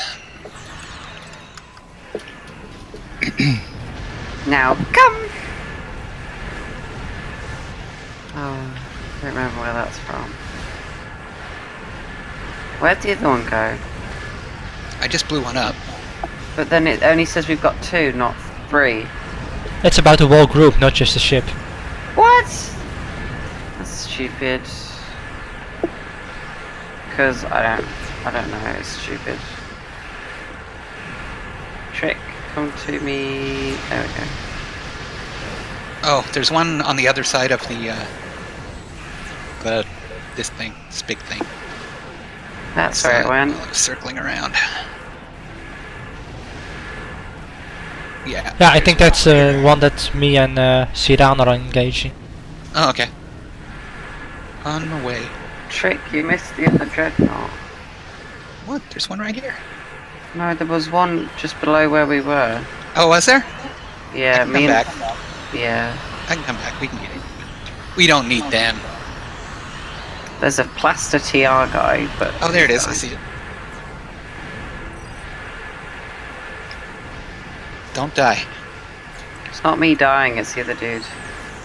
Now, come! Oh, I don't remember where that's from. Where'd the other one go? I just blew one up. But then it only says we've got 2, not 3. It's about the whole group, not just the ship. What? That's stupid. Because I don't know, it's stupid. Trick, come to me. There we go. Oh, there's one on the other side of this thing, this big thing. That's where it went. While I was circling around. Yeah. Yeah, I think that's one that me and Siran are engaging. Oh, okay. On my way. Trick, you missed the other dreadnought. What? There's one right here. No, there was one just below where we were. Oh, was there? Yeah, Come back. Yeah. I can come back. We can get it. We don't need them. There's a plaster TR guy, but... Oh, there it is. I see it. Don't die. It's not me dying, it's the other dude.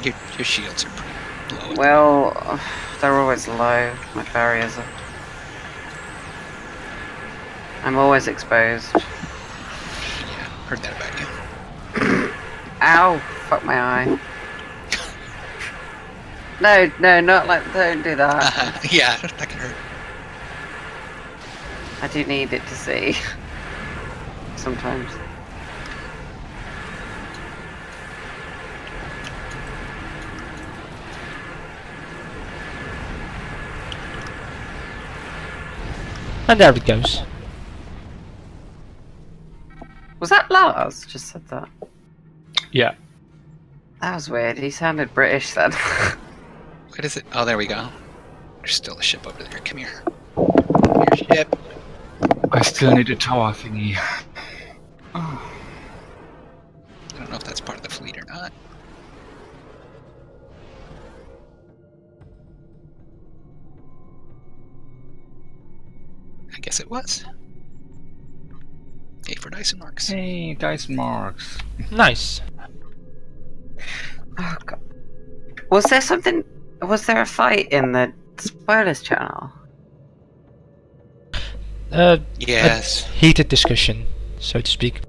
Your shields are pretty low. Well, they're always low. My barriers are... I'm always exposed. Yeah, heard that about you. Ow! Fuck my eye. No, not like... Don't do that. Yeah, that can hurt. I do need it to see. Sometimes. And there it goes. Was that Lars? Just said that. Yeah. That was weird. He sounded British then. What is it? Oh, there we go. There's still a ship over there. Come here. Your ship. I still need a tower thingy. I don't know if that's part of the fleet or not. I guess it was. A for Dyson marks. Hey, Dyson marks. Nice. Oh, God. Was there something... Was there a fight in the spoilers channel? Yes. A heated discussion, so to speak.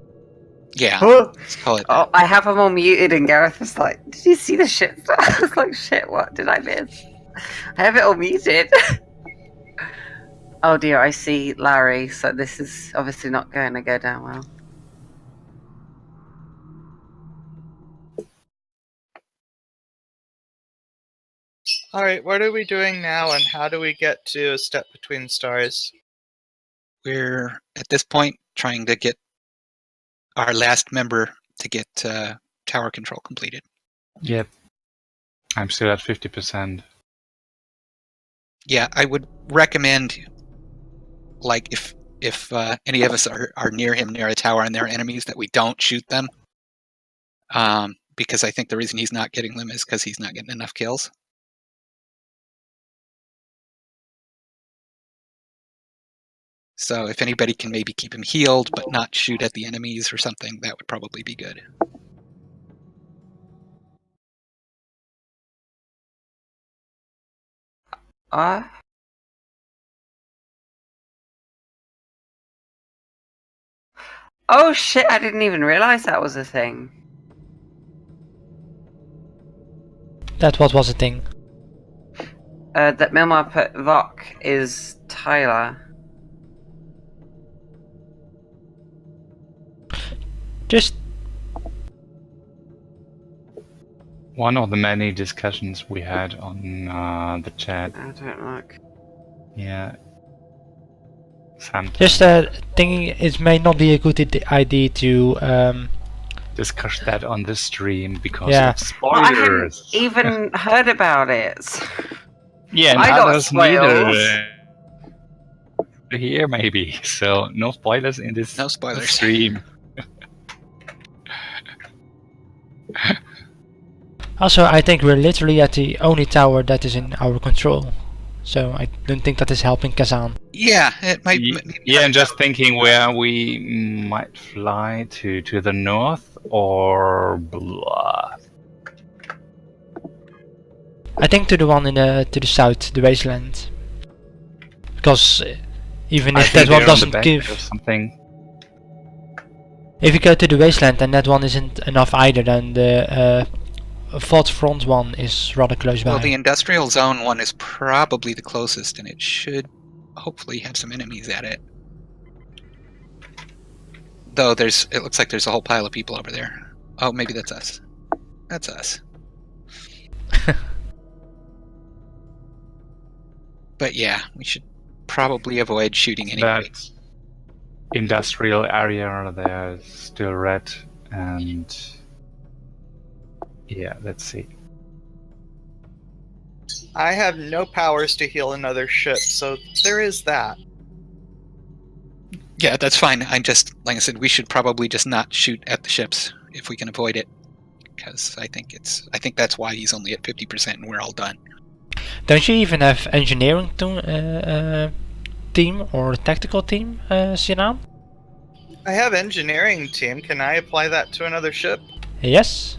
Yeah. Oh, Let's call it. oh, I have them all muted and Gareth was like, did you see the shit? I was like, shit, what did I miss? I have it all muted. Oh dear, I see Larry, so this is obviously not going to go down well. Alright, what are we doing now and how do we get to a step between stars? We're at this point trying to get our last member to get tower control completed. Yep. I'm still at 50%. Yeah, I would recommend, like, if any of us are near him, near a tower, and there are enemies, that we don't shoot them. Because I think the reason he's not getting them is because he's not getting enough kills. So if anybody can maybe keep him healed, but not shoot at the enemies or something, that would probably be good. Oh shit, I didn't even realize that was a thing. That what was a thing. That Milmar put Vok is Tyler. Just One of the many discussions we had on the chat. I don't look. Yeah. Sometimes. just thinking it may not be a good idea to Discuss that on this stream because Yeah. of Well, I hadn't spoilers. even heard about it. Yeah, and I got others neither. spoils. Here maybe. So no spoilers in this No spoilers. stream. Also, I think we're literally at the only tower that is in our control. So I don't think that is helping Kazan. Yeah, it might. Yeah, I'm just thinking where we might fly to the north or blah. I think to the one in to the south, the wasteland. Because even I if think that one they're on the doesn't back give... or something. If you go to the wasteland and that one isn't enough either, then the fourth front one is rather close by. Well, the industrial zone one is probably the closest, and it should hopefully have some enemies at it. Though it looks like there's a whole pile of people over there. Oh, maybe that's us. That's us. But yeah, we should probably avoid shooting anyway. That industrial area there is still red, And yeah, let's see. I have no powers to heal another ship, so there is that. Yeah, that's fine. I'm just, like I said, we should probably just not shoot at the ships if we can avoid it, because I think that's why he's only at 50% and we're all done. Don't you even have engineering team or tactical team, Sinan? I have engineering team. Can I apply that to another ship? Yes.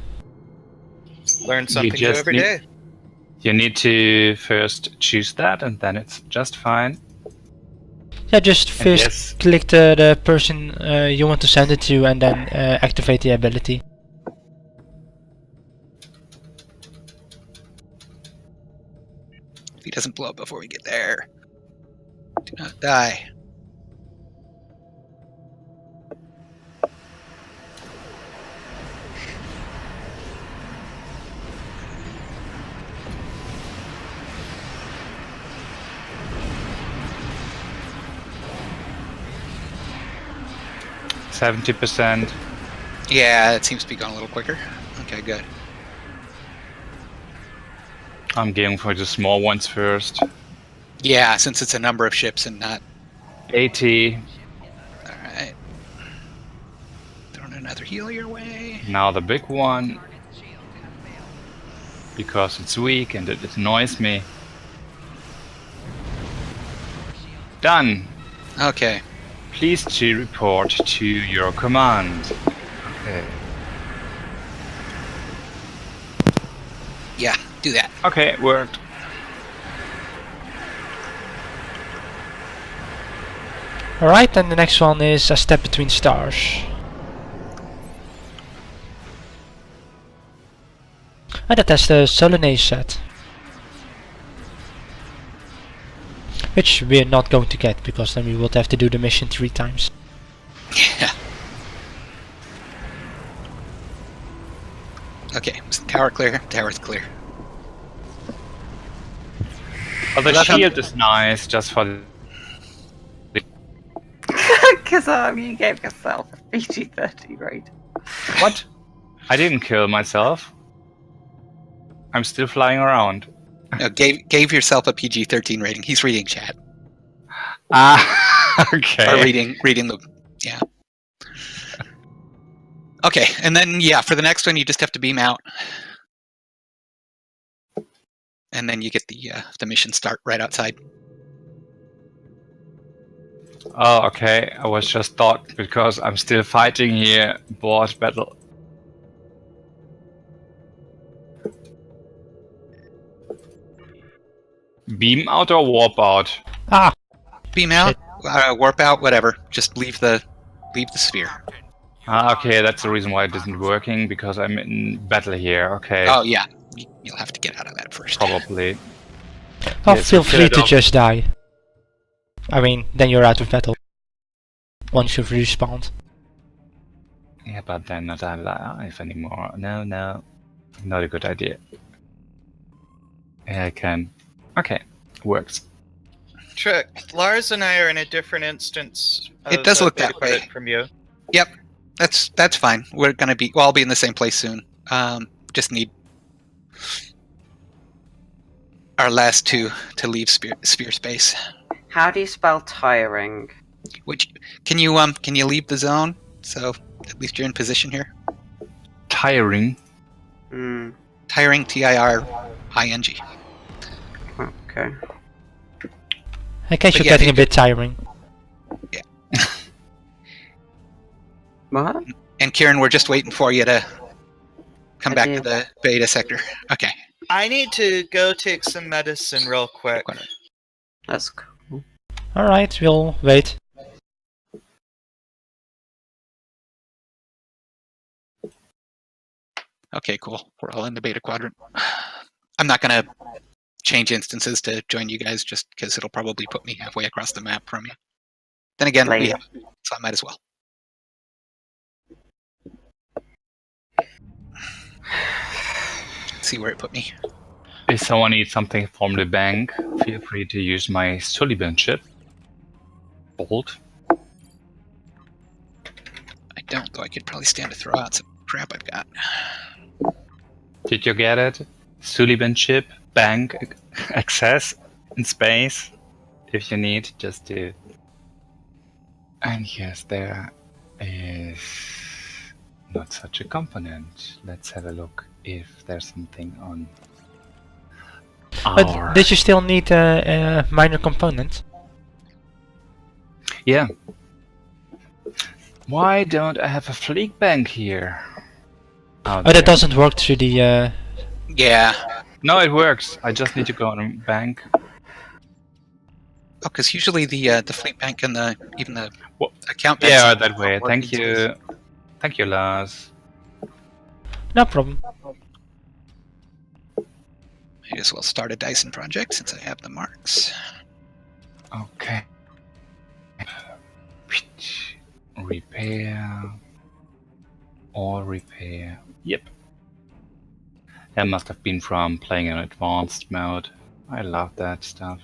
Learn something new just every need- day. You need to first choose that, and then it's just fine. Yeah, just first yes. click the person you want to send it to and then activate the ability. If he doesn't blow up before we get there, do not die. %70%. Yeah, it seems to be going a little quicker. Okay, good. I'm going for the small ones first. Yeah, since it's a number of ships and not... 80. Alright. Throwing another heal your way. Now the big one. Because it's weak and it annoys me. Done. Okay. Please to report to your command. Okay. Yeah, do that. Okay, it worked. Alright, and the next one is A Step Between Stars. And that has the Solanae set. Which we're not going to get, because then we would have to do the mission 3 times. Yeah. Okay, was the tower clear? Tower's clear. Well, the shield is nice, just for the... Because you gave yourself a PG-30 rating. What? I didn't kill myself. I'm still flying around. No, gave yourself a PG-13 rating. He's reading chat. Ah, okay. Or reading the... Yeah. Okay, and then, yeah, for the next one, you just have to beam out. And then you get the mission start right outside. Oh, okay. I was just thought because I'm still fighting here. Board battle. Beam out or warp out? Ah! Beam out, warp out, whatever. Just leave the sphere. Ah, okay, that's the reason why it isn't working, because I'm in battle here. Okay. Oh, yeah. You'll have to get out of that first. Probably. Oh, Yes, feel kill free it to off. just die. I mean, then you're out of battle. Once you've respawned. Yeah, but then not alive anymore. No, not a good idea. Yeah, I can. Okay, works. Trick. Lars and I are in a different instance. It does look beta that way. credit from you. Yep, that's fine. We're gonna be. Well, I'll be in the same place soon. Just need our last two to leave sphere space. How do you spell tiring? Which can you leave the zone? So at least you're in position here. Tiring. Hmm. Tiring, TIRING. Okay. In case But you're yeah, getting a bit tiring. What? And Kieran, we're just waiting for you to come I back do. to the beta sector. Okay. I need to go take some medicine real quick. That's cool. Alright, we'll wait. Okay, cool. We're all in the beta quadrant. I'm not gonna change instances to join you guys just because it'll probably put me halfway across the map from you. Then again, we Later. have, so I might as well. See where it put me. If someone needs something from the bank, feel free to use my Sullivan chip. Bolt. I don't, though I could probably stand to throw out some crap I've got. Did you get it? Sullivan chip, bank, access in space. If you need, just do. And yes, there is not such a component. Let's have a look if there's something on But our... did you still need a minor component? Yeah. Why don't I have a fleet bank here? Oh, that doesn't work through the... Yeah. No, it works. I just need to go on a bank. Oh, because usually the fleet bank and even the account banks... Yeah, that way. Thank you. Thank you, Lars. No problem. May as well start a Dyson project since I have the marks. Okay. Repair. All repair. Yep. That must have been from playing in advanced mode. I love that stuff.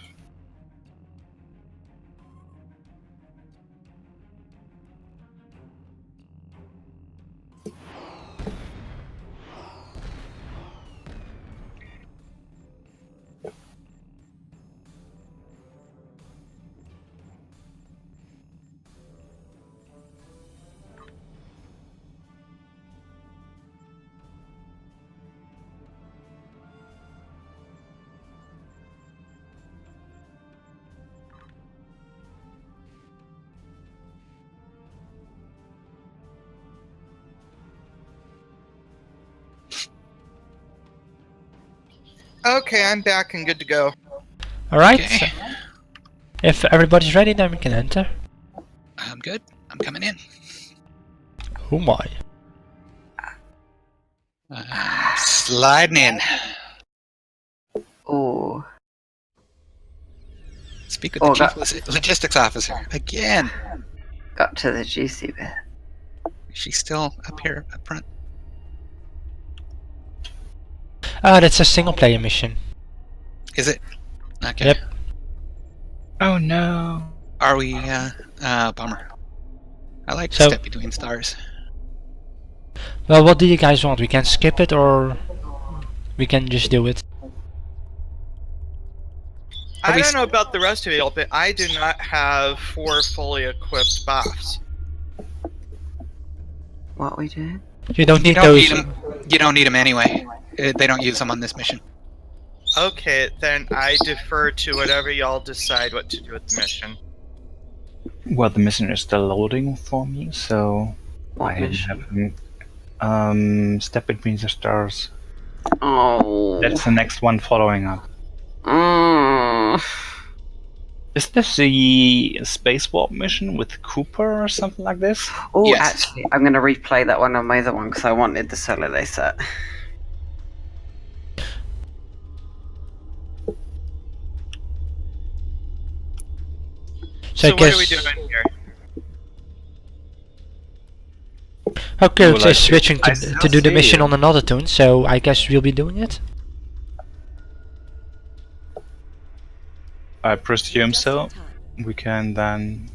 Okay, I'm back and good to go. Alright. Okay. So if everybody's ready, then we can enter. I'm good. I'm coming in. Oh my. Sliding in. Ooh. Speak with the chief logistics officer. Again. Got to the juicy bit. She's still up here up front. Ah, that's a single player mission. Is it? Okay. Yep. Oh no. Are we, bummer. I like to So- step between stars. Well, what do you guys want? We can skip it or we can just do it. I don't know about the rest of you, but I do not have 4 fully equipped buffs. What we doing? You don't need You don't those. need 'em. You don't need them anyway. They don't use them on this mission. Okay, then I defer to whatever y'all decide what to do with the mission. Well, the mission is still loading for me, so What I mission? haven't step between the stars. Oh. That's the next one following up. Mm. Is this the space warp mission with Cooper or something like this? Oh, Yes. actually, I'm going to replay that one on my other one because I wanted the solar day set. So I what guess. are we doing here? Okay, Well, it's I switching I to still do the see mission you. on another tune, so I guess we'll be doing it. I presume so. We can then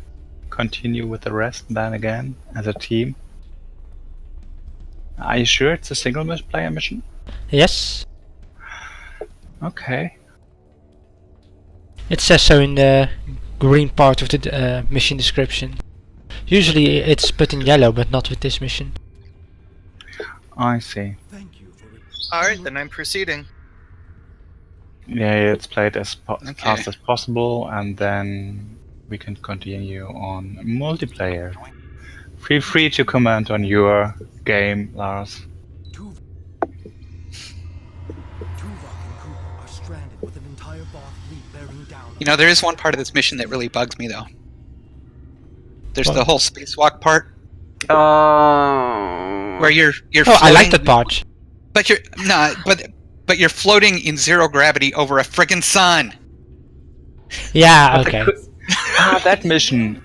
continue with the rest then again as a team. Are you sure it's a single player mission? Yes. Okay. It says so in the green part of the mission description. Usually it's put in yellow, but not with this mission. I see. Thank you for Alright, then I'm proceeding. Yeah, it's played as Okay. fast as possible, and then we can continue on multiplayer. Feel free to comment on your game, Lars. Tuvok and Cooper are stranded with an entire Voth fleet bearing down. You know, there is one part of this mission that really bugs me, though. There's What? the whole spacewalk part Oh. where you're Oh, floating, I like that part. but you're not. But you're floating in 0 gravity over a friggin' sun. Yeah, But the okay. that mission.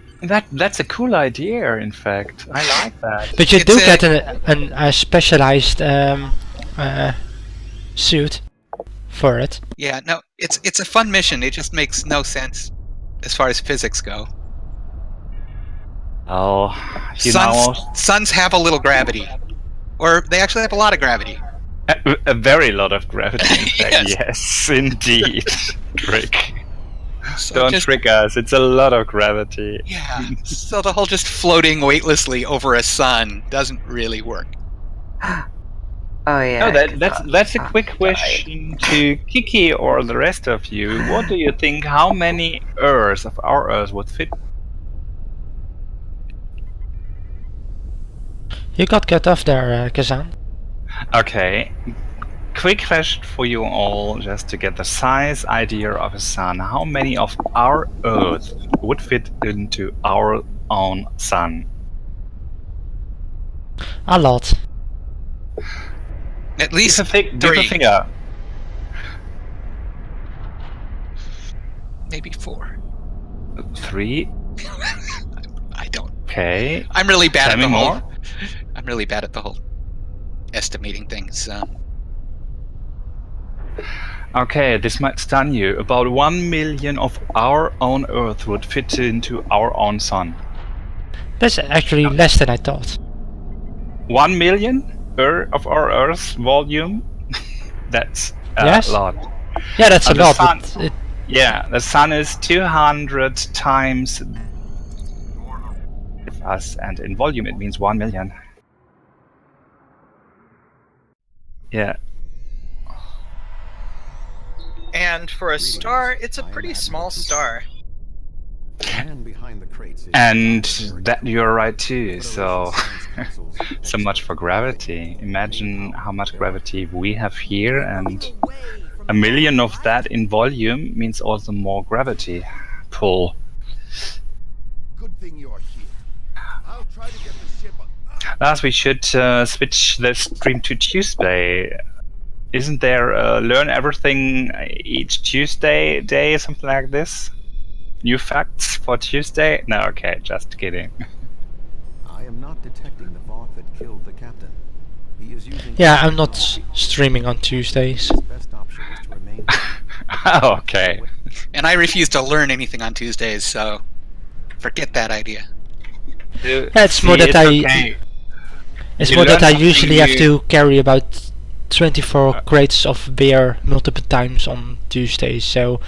That's a cool idea, in fact. I like that. But you It's do a- get a specialized suit for it. Yeah, no, it's a fun mission. It just makes no sense as far as physics go. Oh, you know, Suns have a little gravity. Or they actually have a lot of gravity. a very lot of gravity. In fact. Yes. Yes, indeed. Trick. So Don't just, trick us. It's a lot of gravity. yeah. So the whole just floating weightlessly over a sun doesn't really work. Oh yeah. Oh, 'cause that's a I quick died. question to Kiki or the rest of you. What do you think? How many Earths of our Earth would fit? You got cut off there, Kazan. Okay. Quick question for you all, just to get the size idea of a sun. How many of our Earth would fit into our own sun? A lot. At least Give a three. figure. Maybe 4. 3. I don't. Okay. I'm really bad Tell at me the whole. more. I'm really bad at the whole estimating things. Okay, this might stun you. About 1 million of our own Earth would fit into our own sun. That's actually less than I thought. 1 million of our Earth's volume? That's a Yes? lot. Yeah, that's a the lot. sun- But Yeah, the sun is 200 times us, and in volume it means 1 million. Yeah. And for a star, it's a pretty small star. And that you're right too, so so much for gravity. Imagine how much gravity we have here, and 1 million of that in volume means also more gravity pull. Good thing you're here. I'll try to get the ship. Last, we should switch the stream to Tuesday. Isn't there learn everything each Tuesday day, something like this? New facts for Tuesday? No, okay, just kidding. I am not detecting the Voth that killed the captain. He is using yeah, I'm not streaming on Tuesdays. his best option is to remain. Okay. And I refuse to learn anything on Tuesdays, so forget that idea. It's more that It's You more that learn I usually something have to carry about 24 crates of beer multiple times on Tuesdays, so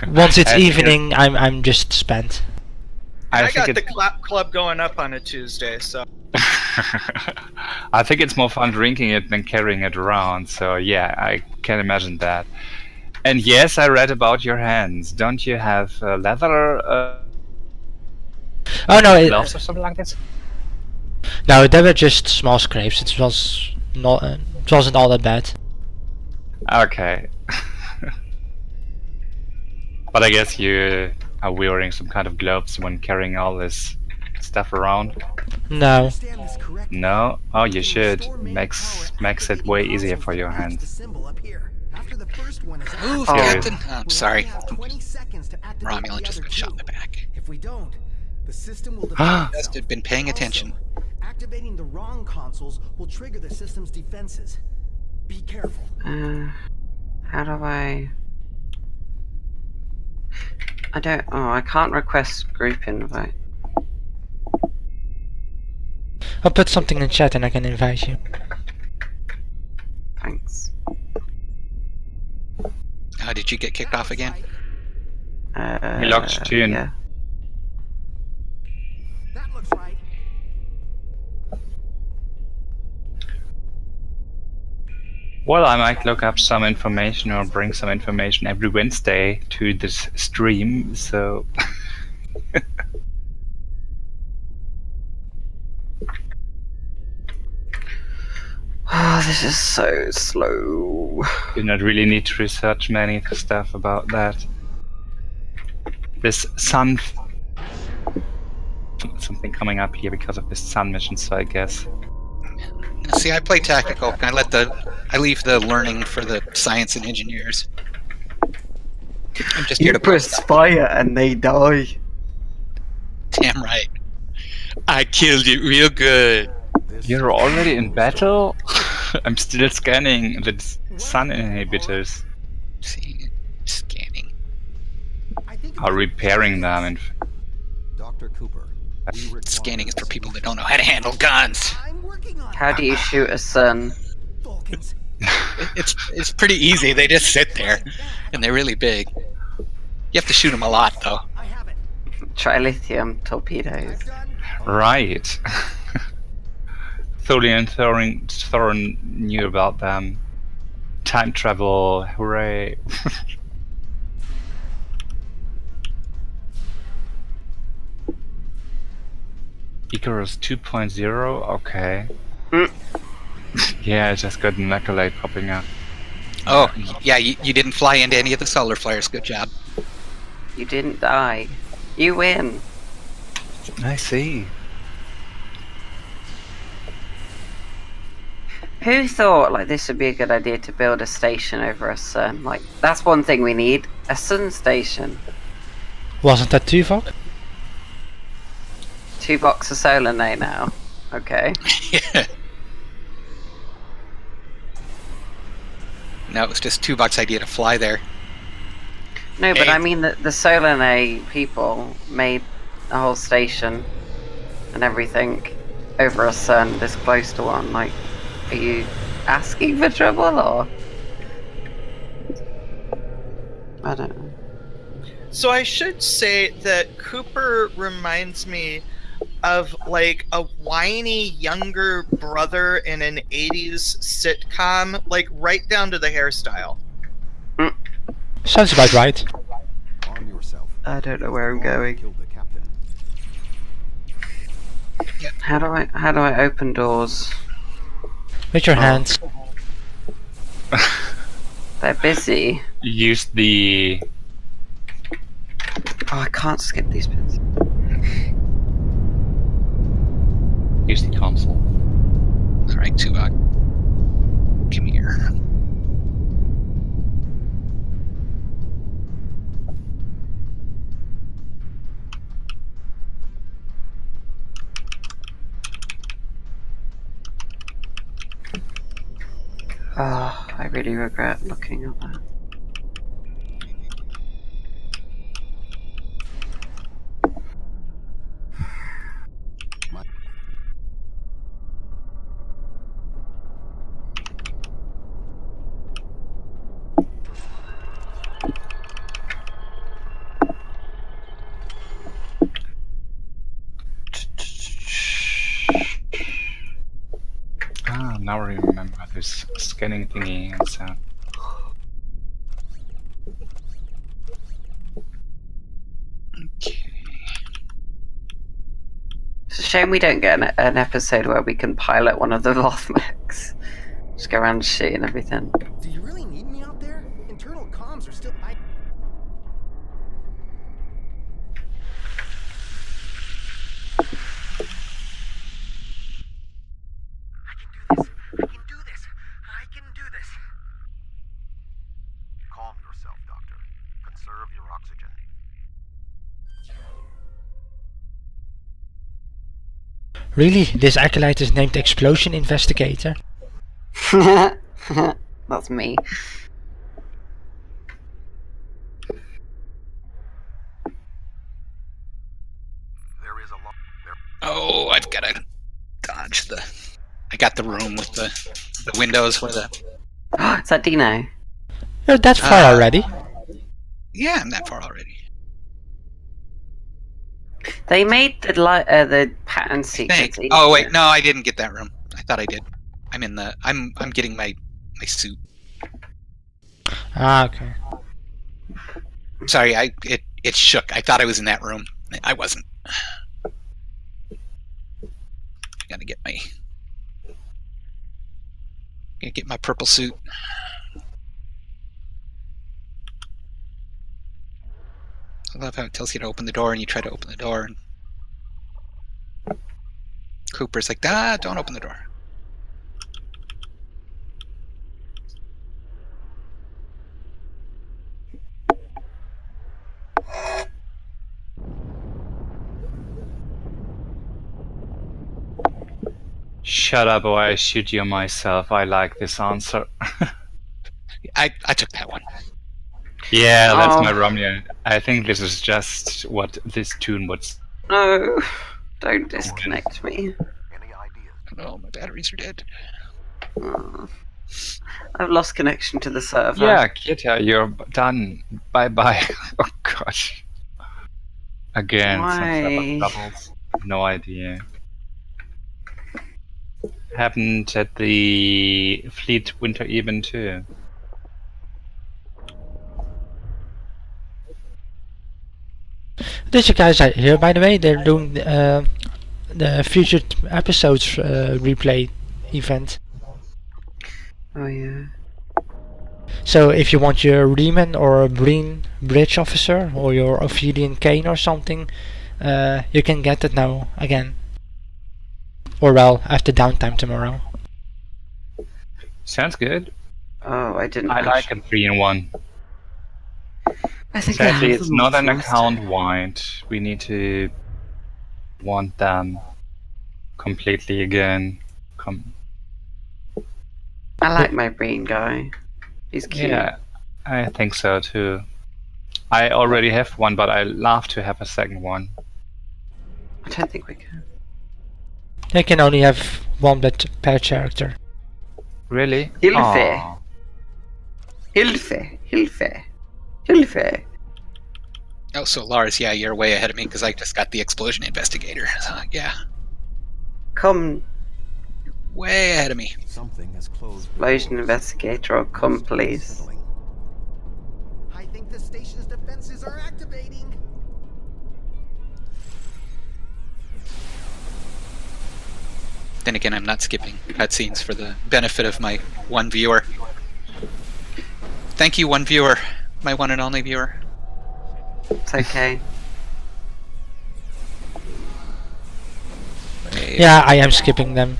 once it's I think evening, I'm just spent. I think got the it- club going up on a Tuesday, so I think it's more fun drinking it than carrying it around, so yeah, I can imagine that. And yes, I read about your hands. Don't you have leather Oh no, gloves or something like this? no, they were just small scrapes. It was not, it wasn't all that bad. Okay. But I guess you are wearing some kind of gloves when carrying all this stuff around. No, Understand this correctly. No? Oh, you should. Restore main Makes power, it activating way the easier console for your to reach hands. the symbol up here. After the first one is Move, activated, Captain! Oh, I'm we'll sorry. only have 20 seconds to activate Romulan the just other got shot in two. the back. If we don't, the system will defend Just itself. had been paying attention. Also, activating the wrong consoles will trigger the system's defenses. Be careful. How do I don't. Oh, I can't request group invite. I'll put something in chat and I can invite you. Thanks. Did you get kicked off again? He locked you in. Yeah. That looks right. Well, I might look up some information or bring some information every Wednesday to this stream, so... Oh, this is so slow. You not really need to research many stuff about that. This sun... Something coming up here because of this sun mission, so I guess. See, I play tactical. I leave the learning for the science and engineers. I'm just here to play stuff. fire and they die. Damn right. I killed it real good. You're already in battle? I'm still scanning the sun inhibitors. See, scanning. I think Or repairing them. Dr. Cooper. We require Scanning is for people that don't know solution. how to handle guns. I'm working on How do you shoot a sun? Vulcans. It's pretty easy. They just sit there, and they're really big. You have to shoot them a lot, though. I have it. Trilithium torpedoes. I'm done. Right. Tholian and Thorin knew about them. Time travel, hooray. Icarus 2.0, okay. Mm. Yeah, I just got an accolade popping up. Oh, yeah, you didn't fly into any of the solar flares. Good job. You didn't die. You win. I see. Who thought like this would be a good idea to build a station over a sun? Like that's one thing we need. A sun station. Wasn't that Tuvok? 2 boxes of solar now. Okay. Yeah. No, it was just Tuvok's idea to fly there. No, but Hey. I mean the Solarnay people made a whole station and everything over a sun this close to one. Like, are you asking for trouble or? I don't know. So I should say that Cooper reminds me of like a whiny younger brother in an 80s sitcom, like right down to the hairstyle. Sounds about right. Arm yourself. I don't know where I'm going. Killed the captain. How do I open doors? With your hands. They're busy. Use the... Oh, I can't skip these bits. Use the console. All right, Tuvok. Come here. Oh, I really regret looking at that. Ah, now I remember this scanning thingy and so. Okay. It's a shame we don't get an episode where we can pilot one of the Lothmechs. Just go around shooting everything. Do you really need me out there? Internal comms are still. I can do this. Calm yourself, Doctor. Conserve your oxygen. Really? This acolyte is named Explosion Investigator? That's me. There is a lot. Oh, I've got to dodge the... I got the room with the windows where the... Is that Dino? You're that far already. Yeah, I'm that far already. They made the pattern sequence. Thanks. Oh wait, no, I didn't get that room. I thought I did. I'm in the... I'm getting my suit. Ah, okay. Sorry, it shook. I thought I was in that room. I wasn't. Gotta get my purple suit. I love how it tells you to open the door and you try to open the door and Cooper's like, don't open the door. Shut up or I shoot you myself. I like this answer. I took that one. Yeah, that's Oh. my Romulan. I think this is just what this tune would No, don't disconnect me. Any ideas? Oh, my batteries are dead. Oh, I've lost connection to the server. Yeah, Kita, you're done. Bye bye. Oh gosh. Again, some Why? server troubles. No idea. Happened at the Fleet Winter event too. Did you guys hear, by the way, they're doing the future episodes replay event. Oh yeah. So if you want your Riemann or a Breen bridge officer or your Ophidian Kane or something, you can get it now again. Or well, after downtime tomorrow. Sounds good. Oh, I didn't. I like a 3-in-1. I think I Sadly, have it's them not an first. account wide. We need to want them completely again. I like my Breen guy. He's cute. Yeah, I think so too. I already have one, but I love to have a second one. I don't think we can. You can only have one per character. Really? Hilfe. Aw. Hilfe. Oh, so Lars, yeah, you're way ahead of me because I just got the explosion investigator. So, yeah, Come, way ahead of me. Something has closed. explosion investigator, or come please. Settling. I think the station's defenses are activating. Then again, I'm not skipping cutscenes for the benefit of my one viewer. Thank you, one viewer, my one and only viewer. It's okay. Way- Yeah, I am skipping them.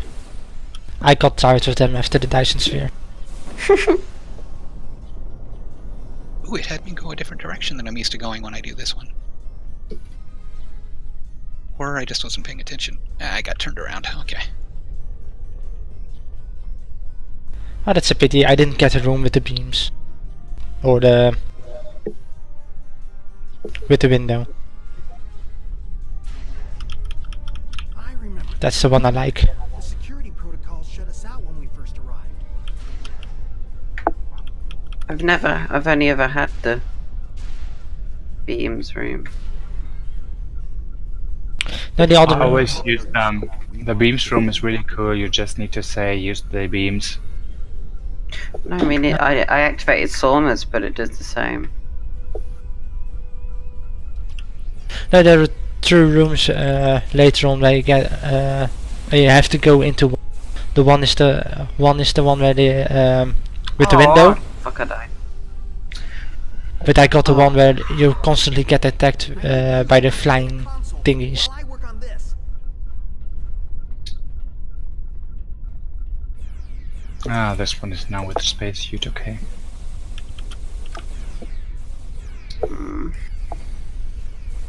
I got tired of them after the Dyson Sphere. Ooh, it had me go a different direction than I'm used to going when I do this one. Or I just wasn't paying attention. I got turned around. Okay. Oh, that's a pity. I didn't get a room with the beams. Or the... with the window. I remember That's the one I like. the security protocols shut us out when we first arrived. I've only ever had the beams room. No, the other I always use them. The beams room is really cool. You just need to say use the beams. No, I mean, I activated Saunas, but it does the same. No, there are 2 rooms later on where you get you have to go into one. The one is the one where the with the window. Fuck, I died. But I got the one where you constantly get attacked by the flying Console, thingies. while I work on this. Ah, this one is now with the spacesuit, okay.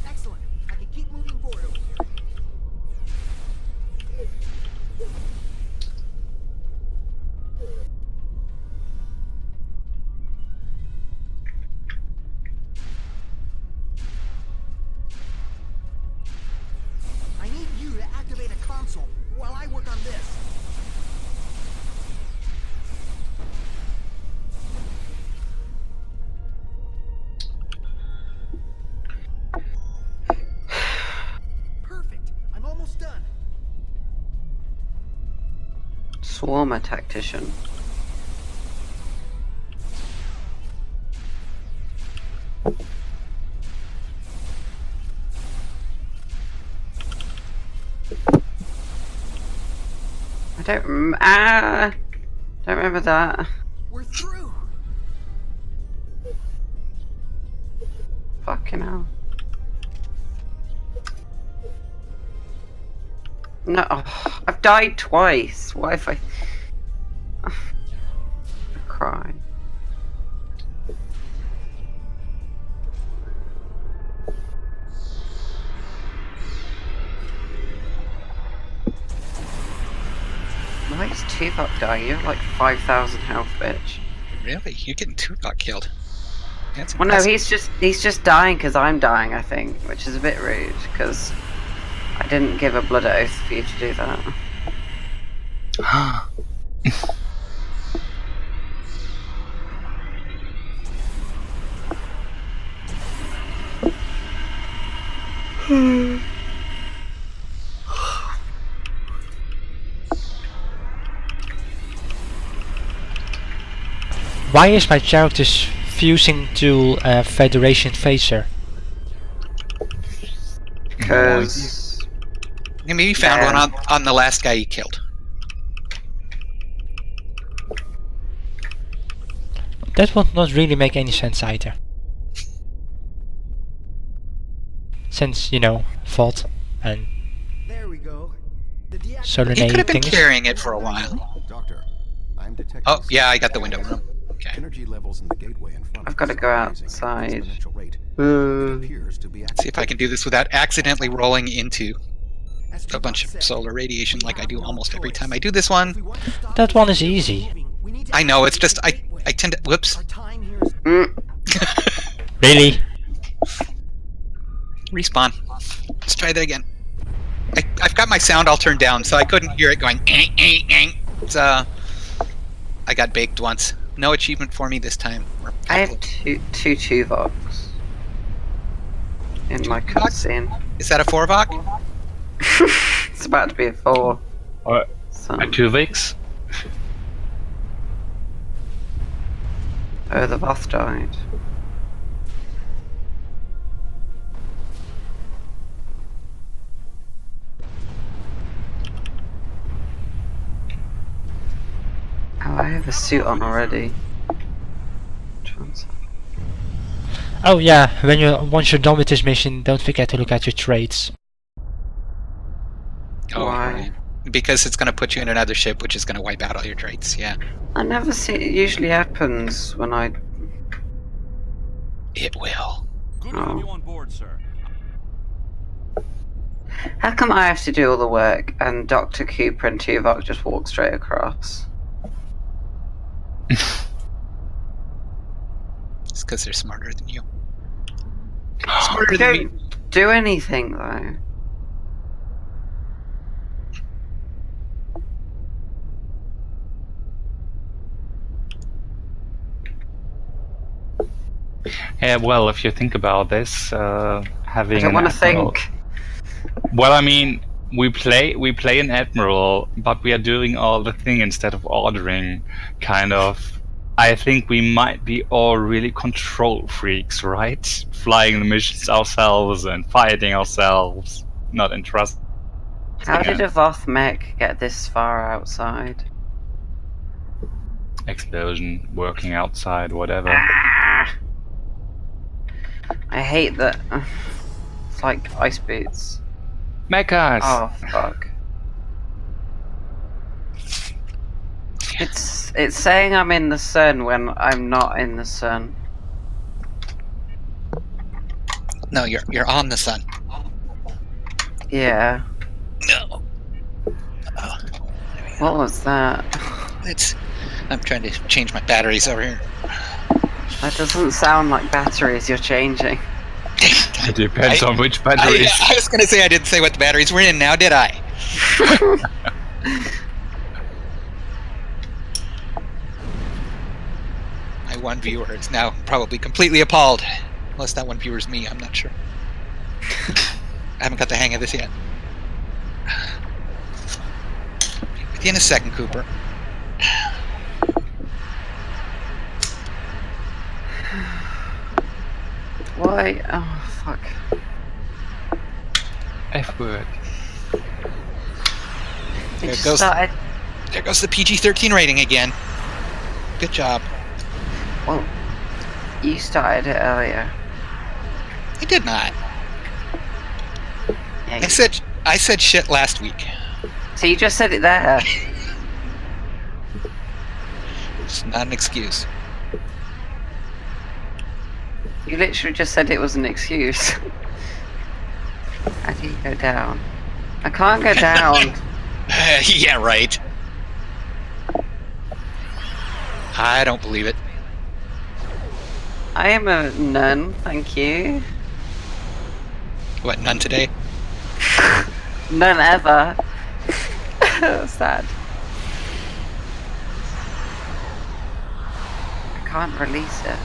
Excellent. I can keep moving forward over here. I need you to activate a console while I work on this. Perfect. I'm almost done. Swarmer tactician. I don't remember that. We're through. Fucking hell. No, I've died twice. Why if I cry? Why is Tupac dying? You have like 5,000 health, bitch. Really? You're getting Tupac killed. That's Well, no, impressive. he's just dying because I'm dying, I think, which is a bit rude. Because I didn't give a blood oath for you to do that. Why is my character fusing to a Federation phaser? Because Maybe you found one on the last guy you killed. That would not really make any sense either. Since, you know, fault and There we go. The solar He could have been things. carrying it for a while. Doctor, I'm detecting. Oh, yeah, I got the window room. Okay. Energy levels in the gateway in front. I've got to go outside. See if I can do this without accidentally rolling into a bunch of solar radiation like I do almost every time I do this one. That one is easy. I know, it's just I tend to... Whoops. Really? Respawn. Let's try that again. I've got my sound all turned down, so I couldn't hear it going. It's, I got baked once. No achievement for me this time. I have two Tuvoks in my cutscene. Is that a 4-Vok? It's about to be a 4. Or So. a 2 Vix? Oh, the boss died. Oh, I have a suit on already. Oh yeah, once you're done with this mission, don't forget to look at your traits. Oh, Why? right. Because it's going to put you in another ship, which is going to wipe out all your traits, yeah. I never see it usually happens when I... It will. Good to have you on board, sir. How come I have to do all the work and Dr. Cooper and Tuvok just walk straight across? It's because they're smarter than you. They Smarter than me. don't do anything though. Yeah, well, if you think about this, having I don't an want to admiral- think. Well, I mean, we play an admiral, but we are doing all the thing instead of ordering. Kind of. I think we might be all really control freaks, right? Flying the missions ourselves and fighting ourselves, not entrusting. How did a Voth mech get this far outside? Explosion, working outside, whatever. I hate that. It's like ice boots. Mechas! Oh fuck. It's saying I'm in the sun when I'm not in the sun. No, you're on the sun. Yeah. No. What was that? I'm trying to change my batteries over here. That doesn't sound like batteries you're changing. It depends on which batteries. I was going to say I didn't say what the batteries were in now, did I? My one viewer is now probably completely appalled. Unless that one viewer's me, I'm not sure. I haven't got the hang of this yet. With you in a second, Cooper. Why? Oh fuck. F word. It There just goes- started. There goes the PG-13 rating again. Good job. Well, you started it earlier. I did not. Yeah, I said shit last week. so you just said it there. It's not an excuse. You literally just said it was an excuse. How do you go down? I can't go down. Yeah, right. I don't believe it. I am a nun, thank you. What, none today? None ever. Sad. I can't release it.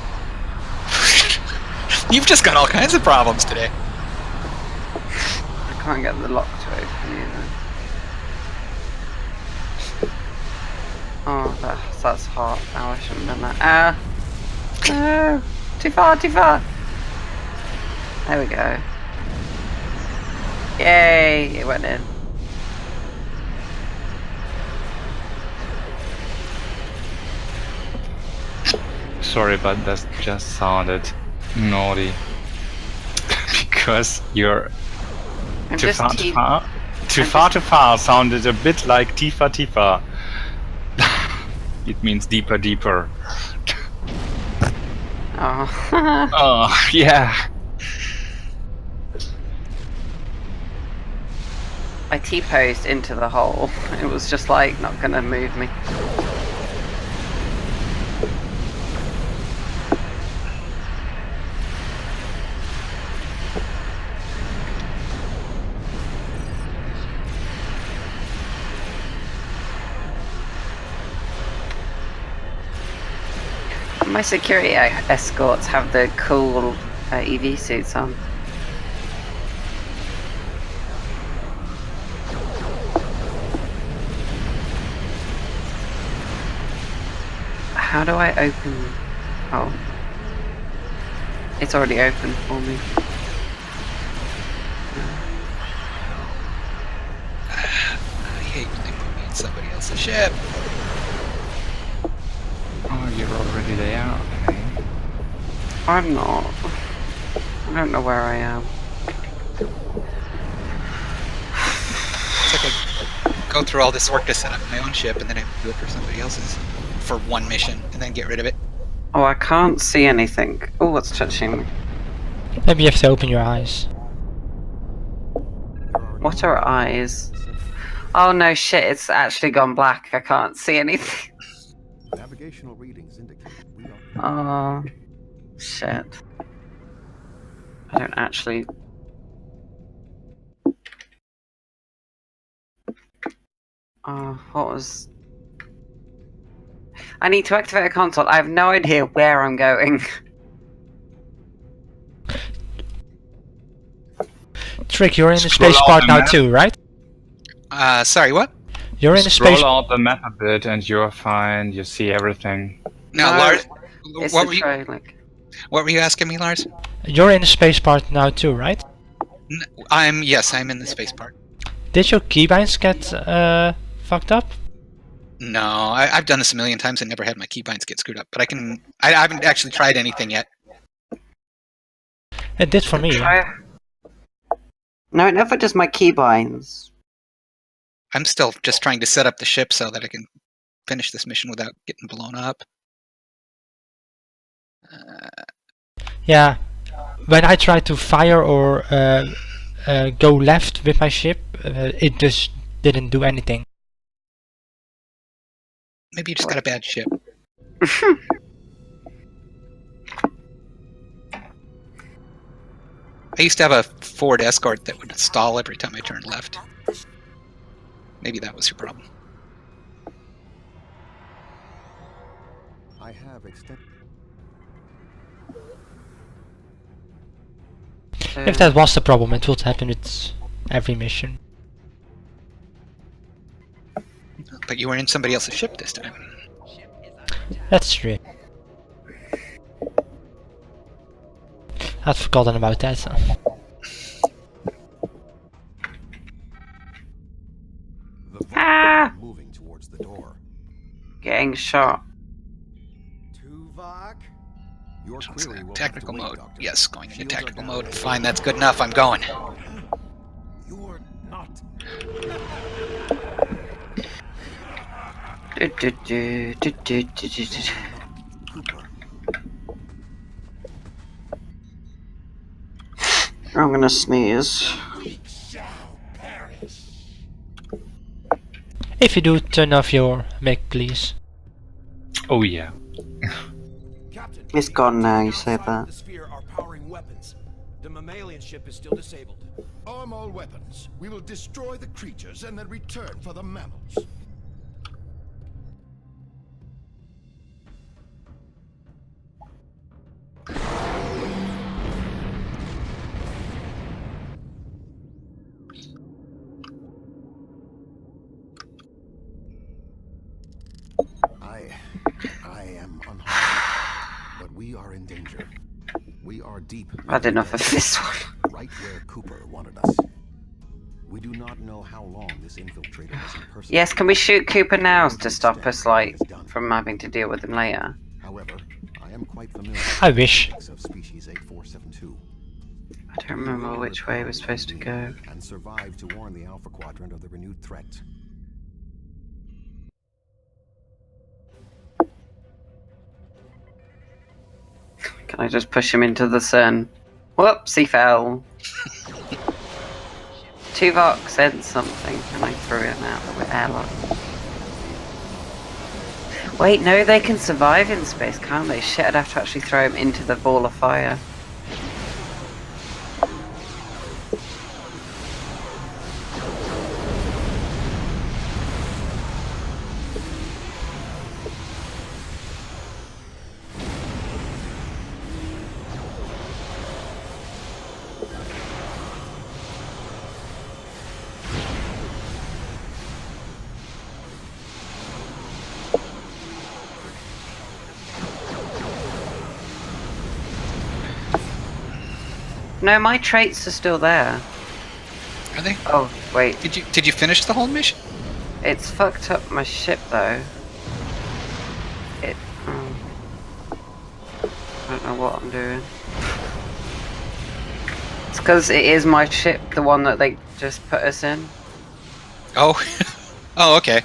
You've just got all kinds of problems today. I can't get the lock to open either. Oh, that's hot. Oh, I shouldn't have done that. No! Too far, too far! There we go. Yay! It went in. Sorry, but that just sounded naughty. Because you're I'm too just far, too far sounded a bit like Tifa Tifa. It means deeper, deeper. Oh. Oh, yeah. I T-posed into the hole. It was just like not gonna move me. My security escorts have the cool EV suits on. How do I open? Oh. It's already open for me. I hate when they put me in somebody else's ship. Oh, you're already there. Okay. I'm not. I don't know where I am. It's like I go through all this work to set up my own ship, and then I do it for somebody else's for one mission, and then get rid of it. Oh, I can't see anything. Oh, what's touching me? Maybe you have to open your eyes. What are eyes? Oh no, shit! It's actually gone black. I can't see anything. Navigational readings indicate we are. Oh, shit. I don't actually... Oh, what was... I need to activate a console. I have no idea where I'm going. Trick, you're in the Scroll space out part the now map. too, right? Sorry, what? You're in the Scroll space. out the map a bit and you're fine. You see everything. Now, No, Lars, It's what the were, you, trailing. what were you asking me, Lars? You're in the space part now too, right? Yes, I'm in the space part. Did your keybinds get fucked up? No, I've done this a million times and never had my keybinds get screwed up. But I haven't actually tried anything yet. It did for me. No, it never does my keybinds. I'm still just trying to set up the ship so that I can finish this mission without getting blown up. Yeah. When I tried to fire or go left with my ship, it just didn't do anything. Maybe you just got a bad ship. I used to have a Ford Escort that would stall every time I turned left. Maybe that was your problem. I have extended. If that was the problem, it would happen with every mission. But you were in somebody else's ship this time. That's true. I'd forgotten about that. So. The vault moving towards the door. Getting shot. Tuvok? Your Johnson, query will have technical to wait, mode. Doctor. Yes, going into Shields are technical down. mode. Fine, that's good enough. I'm going. You're not. Cooper. I'm gonna sneeze. If you do, turn off your mic, please. Oh yeah. Captain, It's gone now, you say that. the sphere are powering weapons. mammalian ship is still disabled. Arm all weapons. We will destroy the creatures and then return for the mammals. I am unharmed, but we are in danger. We are deep. Bad enough of this one. Right where Cooper wanted us. We do not know how long this infiltrator was in person. Yes, can we shoot Cooper now to stop us, like, from having to deal with him later? However, I am quite familiar I wish. with of species 8472. I don't remember which way we're supposed to go. And survived to warn the Alpha Quadrant of the renewed threat. Can I just push him into the sun? Whoops, he fell. Tuvok said something and I threw him out the airlock. Wait, no, they can survive in space, can't they? Shit, I'd have to actually throw him into the ball of fire. No, my traits are still there. Are they? Oh, wait. Did you finish the whole mission? It's fucked up my ship, though. It... I don't know what I'm doing. It's because it is my ship, the one that they just put us in. Oh. Oh, okay.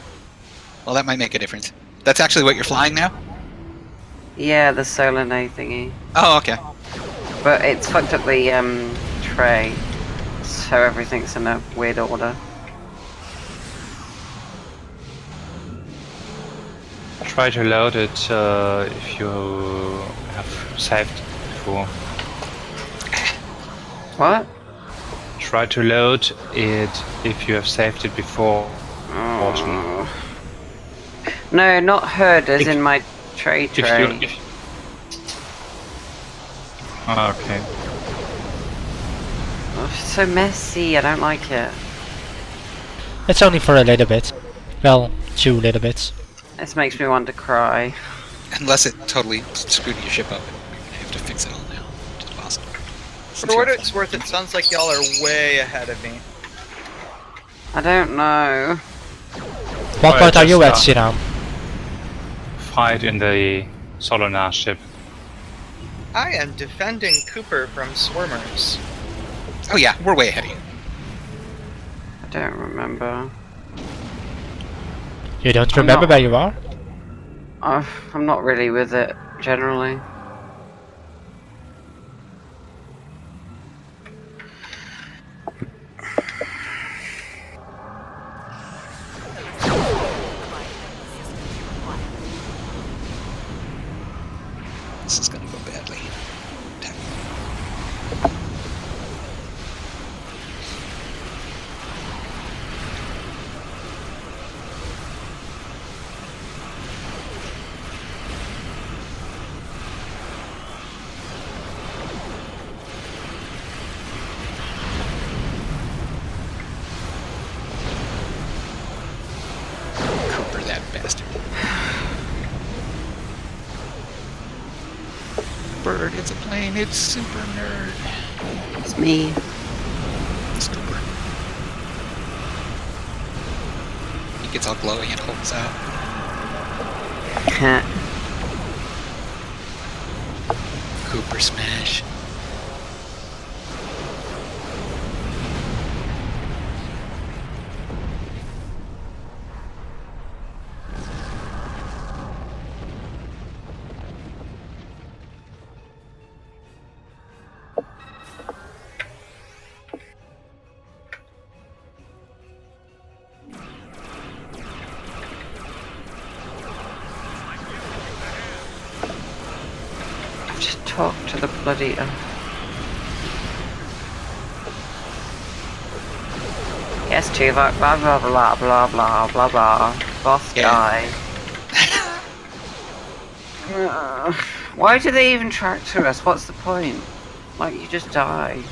Well, that might make a difference. That's actually what you're flying now? Yeah, the solar nay thingy. Oh, okay. But it's fucked up the tray, so everything's in a weird order. Try to load it if you have saved before. What? Try to load it if you have saved it before. Oh. No, not heard as in my tray. Okay. Oh, it's so messy, I don't like it. It's only for a little bit. Well, 2 little bits. This makes me want to cry. Unless it totally screwed your ship up. You have to fix it all now, which is possible. For what it's worth, it sounds like y'all are way ahead of me. I don't know. What part are you at, Siram? Fight in the Solonar ship. I am defending Cooper from swarmers. Oh yeah, we're way ahead of you. I don't remember. You don't remember where you are? I'm not really with it, generally. This is gonna go badly. Cooper, that bastard. Bird, it's a plane, it's super nerd. It's me. It's Cooper. He gets all glowy and holds out. Can't. Cooper smash. I've just talked to the bloody... Yes, Tuvok, blah blah blah blah blah blah blah. Boss guy. Why do they even track to us? What's the point? Like, you just die.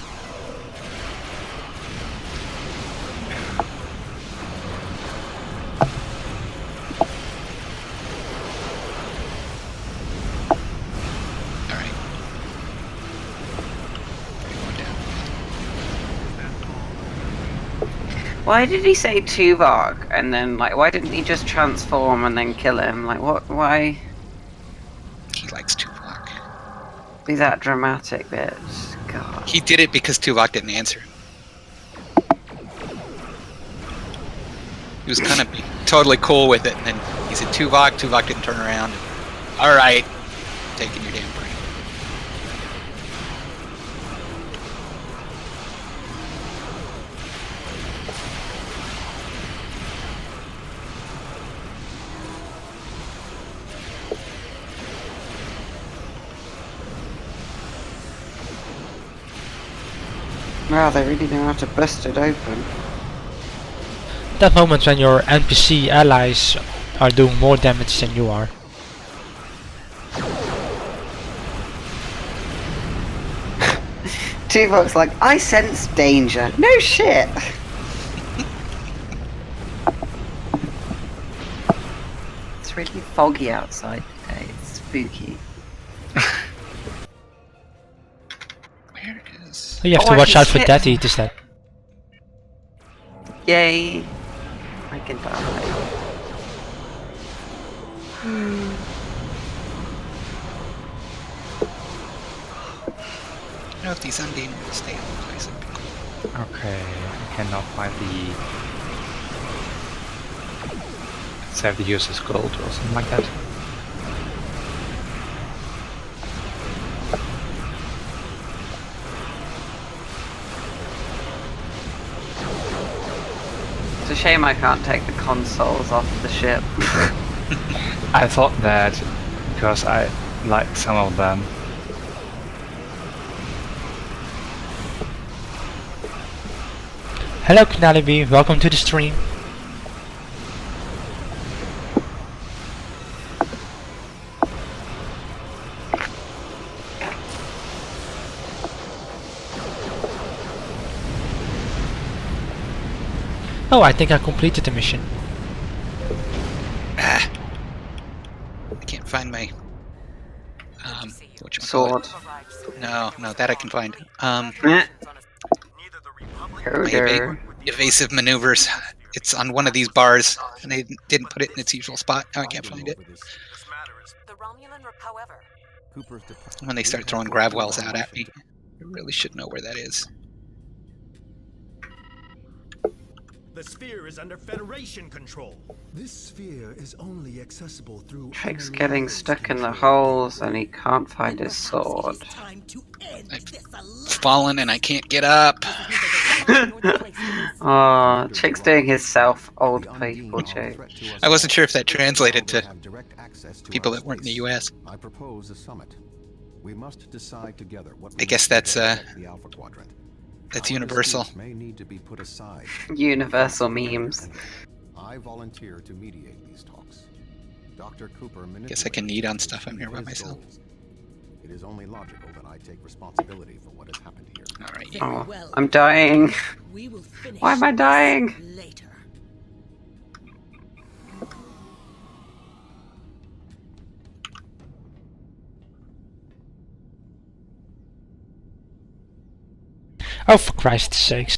Alright. Why did he say Tuvok and then, like, why didn't he just transform and then kill him? Like, what? Why He likes Tuvok. be that dramatic, bitch? God. He did it because Tuvok didn't answer. He was kind of totally cool with it, and then he said Tuvok. Tuvok didn't turn around. All right, taking your damn break. Wow, they really know how to bust it open. That moment when your NPC allies are doing more damage than you are. Tuvok's like, I sense danger. No shit. It's really foggy outside today. It's spooky. Where is? You have Oh, to I watch can out for sit- Death Eaters then. Yay. I can die. I don't know if these Undine will stay in place. It'd be cool. Okay, I cannot find the... Let's have the user's gold or something like that. It's a shame I can't take the consoles off the ship. I thought that because I like some of them. Hello Knalliby, welcome to the stream. Oh, I think I completed the mission. Ah, I can't find my whatchamacallit? Sword. No, that I can find. Meh. My Coder. evasive maneuvers. It's on one of these bars, and they didn't put it in its usual spot. Now I can't find it. The Romulan, however, When they start throwing grav wells out at me, I really should know where that is. The sphere is under Federation control. This sphere is only accessible through Trick's getting stuck in the holes and he can't find his sword. I've fallen and I can't get up. Oh, Chick's doing his self-old people joke. I wasn't sure if that translated to people that weren't in the US. I propose a summit. We must decide together what I guess that's the Alpha Quadrant. That's universal. May need to be put aside. Universal memes. I volunteer to mediate these talks. Dr. Cooper Guess I can knead on stuff I'm here by his myself. goals. It is only logical that I take responsibility for what has happened here. Alright. Oh, I'm dying. Why am I dying? later. Oh, for Christ's sakes.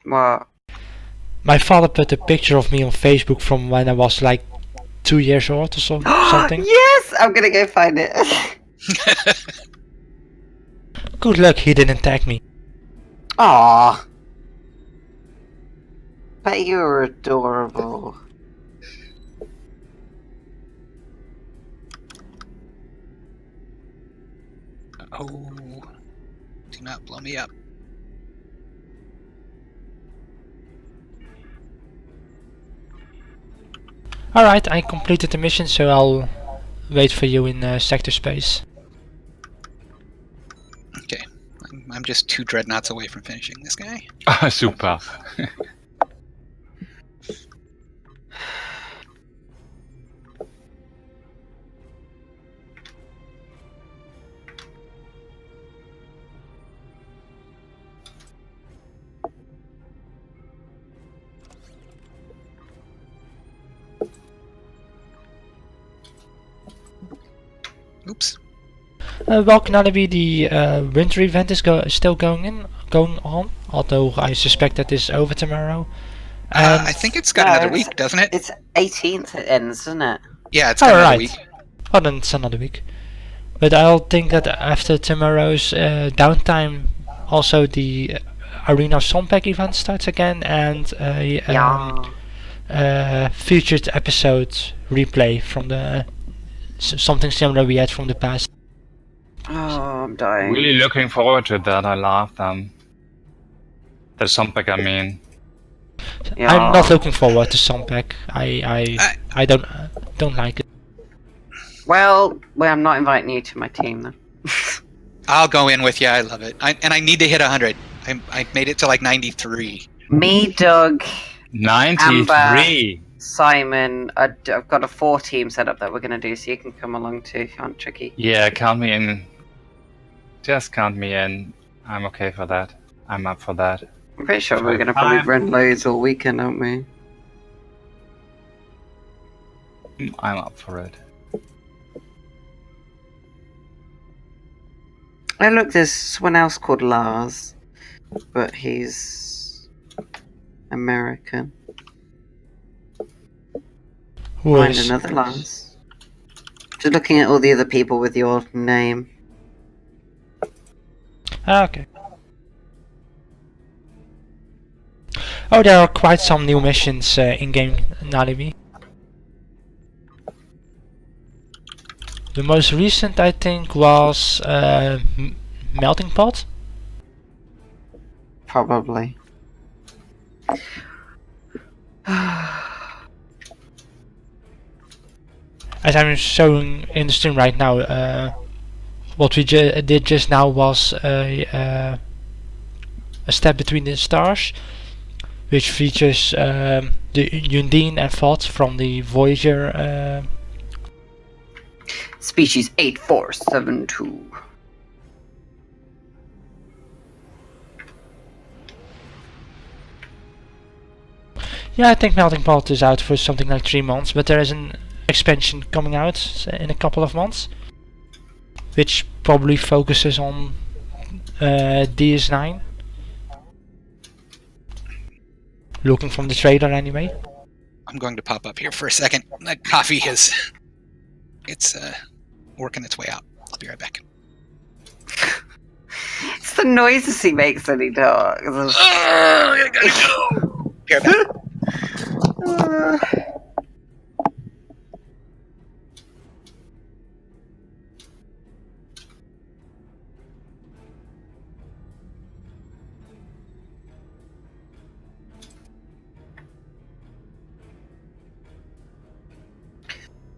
What? My father put a picture of me on Facebook from when I was like 2 years old or something. Yes! I'm gonna go find it. Good luck he didn't tag me. Aww. Bet you were adorable. Oh, do not blow me up. Alright, I completed the mission, so I'll wait for you in sector space. Okay, I'm just 2 dreadnoughts away from finishing this guy. Ah, super. Oops. Well, Knalaby, the winter event is still going on, although I suspect that is over tomorrow. I think it's got another week, doesn't it? It's 18th it ends, isn't it? Yeah, it's got another week. Oh, then it's another week. But I'll think that after tomorrow's downtime, also the Arena Sompack event starts again, and a featured episode replay from the something similar we had from the past. Oh, I'm dying. Really looking forward to that. I love them. The Sompack, I mean. Yeah. I'm not looking forward to Sompack. I don't like it. Well, I'm not inviting you to my team then. I'll go in with you. I love it. And I need to hit 100. I made it to like 93. Me, Doug, 93. Amber, Simon. I've got a 4-team setup that we're gonna do, so you can come along too if you want, Tricky. Yeah, count me in. Just count me in. I'm okay for that. I'm up for that. I'm pretty sure we're gonna probably run loads all weekend, aren't we? I'm up for it. Oh look, there's someone else called Lars, but he's American. Find another Lars. Just looking at all the other people with your name. Okay. Oh, there are quite some new missions in-game, Nalibi. The most recent, I think, was Melting Pot. Probably. As I'm showing in the stream right now, what we did just now was a Step Between the Stars, which features the Undine and Vought from the Voyager. Species 8472. Yeah, I think Melting Pot is out for something like 3 months, but there is an expansion coming out in a couple of months, which probably focuses on DS9. Looking from the trailer anyway. I'm going to pop up here for a second. That coffee it's working its way out. I'll be right back. It's the noises he makes when he talks. I gotta go. Be right back.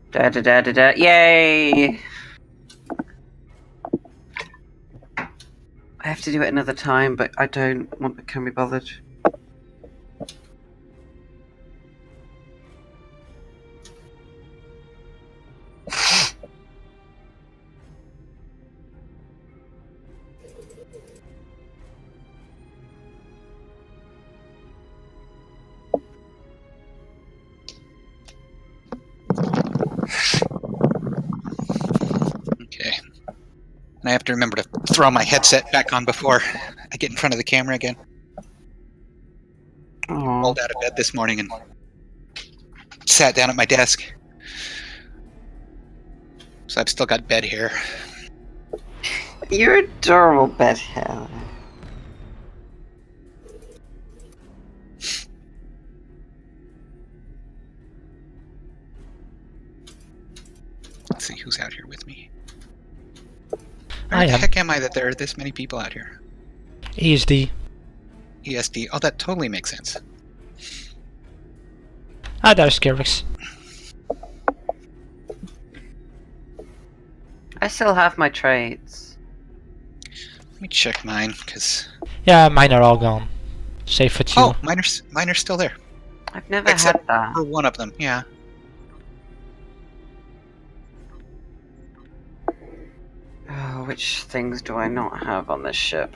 Da da da da da! Yay! I have to do it another time, but I don't want to. Can be bothered. Okay. And I have to remember to throw my headset back on before I get in front of the camera again. Aww. Rolled out of bed this morning and sat down at my desk. So I've still got bed hair. You're adorable, bed hair. Let's see who's out here with me. I Where the am. heck am I that there are this many people out here? ESD. ESD. Oh, that totally makes sense. Ah, there's Kyrix. I still have my trades. Let me check mine, because... Yeah, mine are all gone. Save for 2. Oh, mine are still there. I've never Except had that. for one of them, yeah. Oh, which things do I not have on this ship?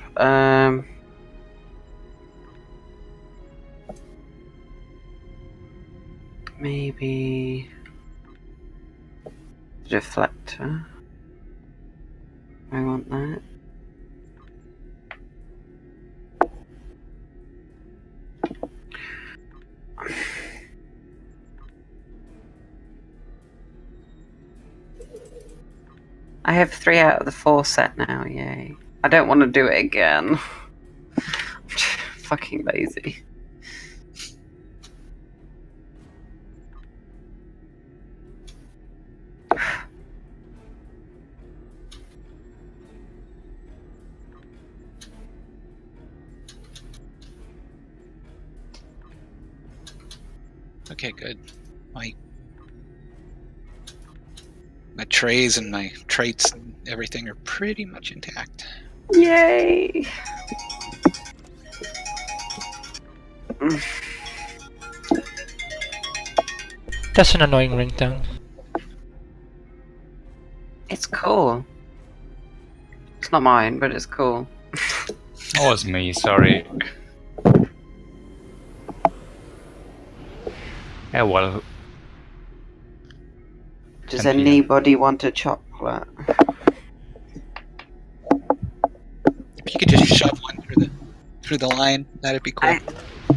Maybe deflector. I want that. I have 3 out of the 4 set now, yay. I don't want to do it again. Fucking lazy. Okay, good. My trays and my traits and everything are pretty much intact. Yay! That's an annoying ringtone. It's cool. It's not mine, but it's cool. Oh, it's me, sorry. Yeah, well, Does Can you- anybody want a chocolate? If you could just shove one through the line, that'd be cool.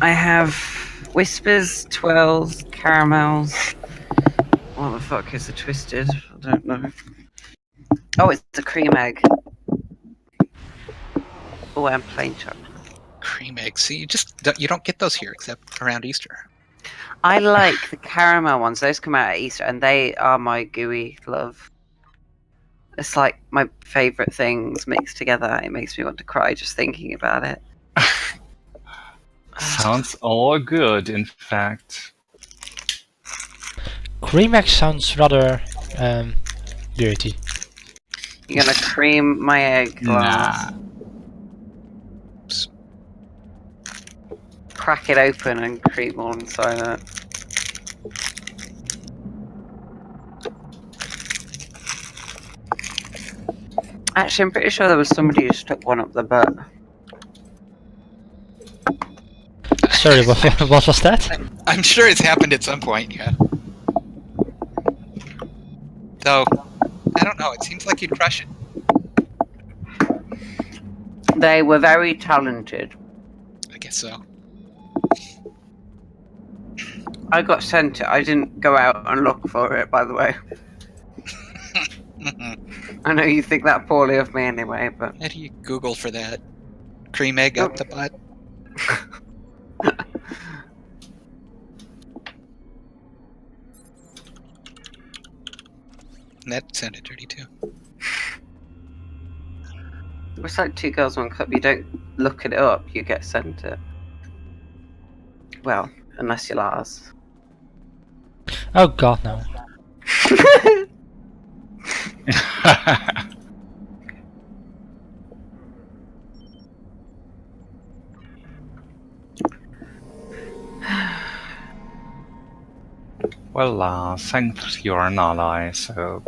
I have whispers, twirls, caramels. What the fuck is a twisted? I don't know. Oh, it's a cream egg. Oh, and plain chocolate. Cream eggs. See, you don't get those here except around Easter. I like the caramel ones. Those come out at Easter, and they are my gooey love. It's like my favourite things mixed together. It makes me want to cry just thinking about it. sounds all good, in fact. Cream egg sounds rather dirty. You're gonna cream my egg glass. Nah. Crack it open and cream all inside it. Actually, I'm pretty sure there was somebody who stuck one up the butt. Sorry, what was that? I'm sure it's happened at some point, yeah. Though, I don't know, it seems like you'd crush it. They were very talented. I guess so. I got sent it. I didn't go out and look for it, by the way. I know you think that poorly of me anyway, but... How do you Google for that? Cream egg up the butt? That sounded dirty too. It's like 2 girls, 1 cup. You don't look it up, you get sent it. Well, unless you're Lars. Oh god, no. Well, thanks you're an ally, so...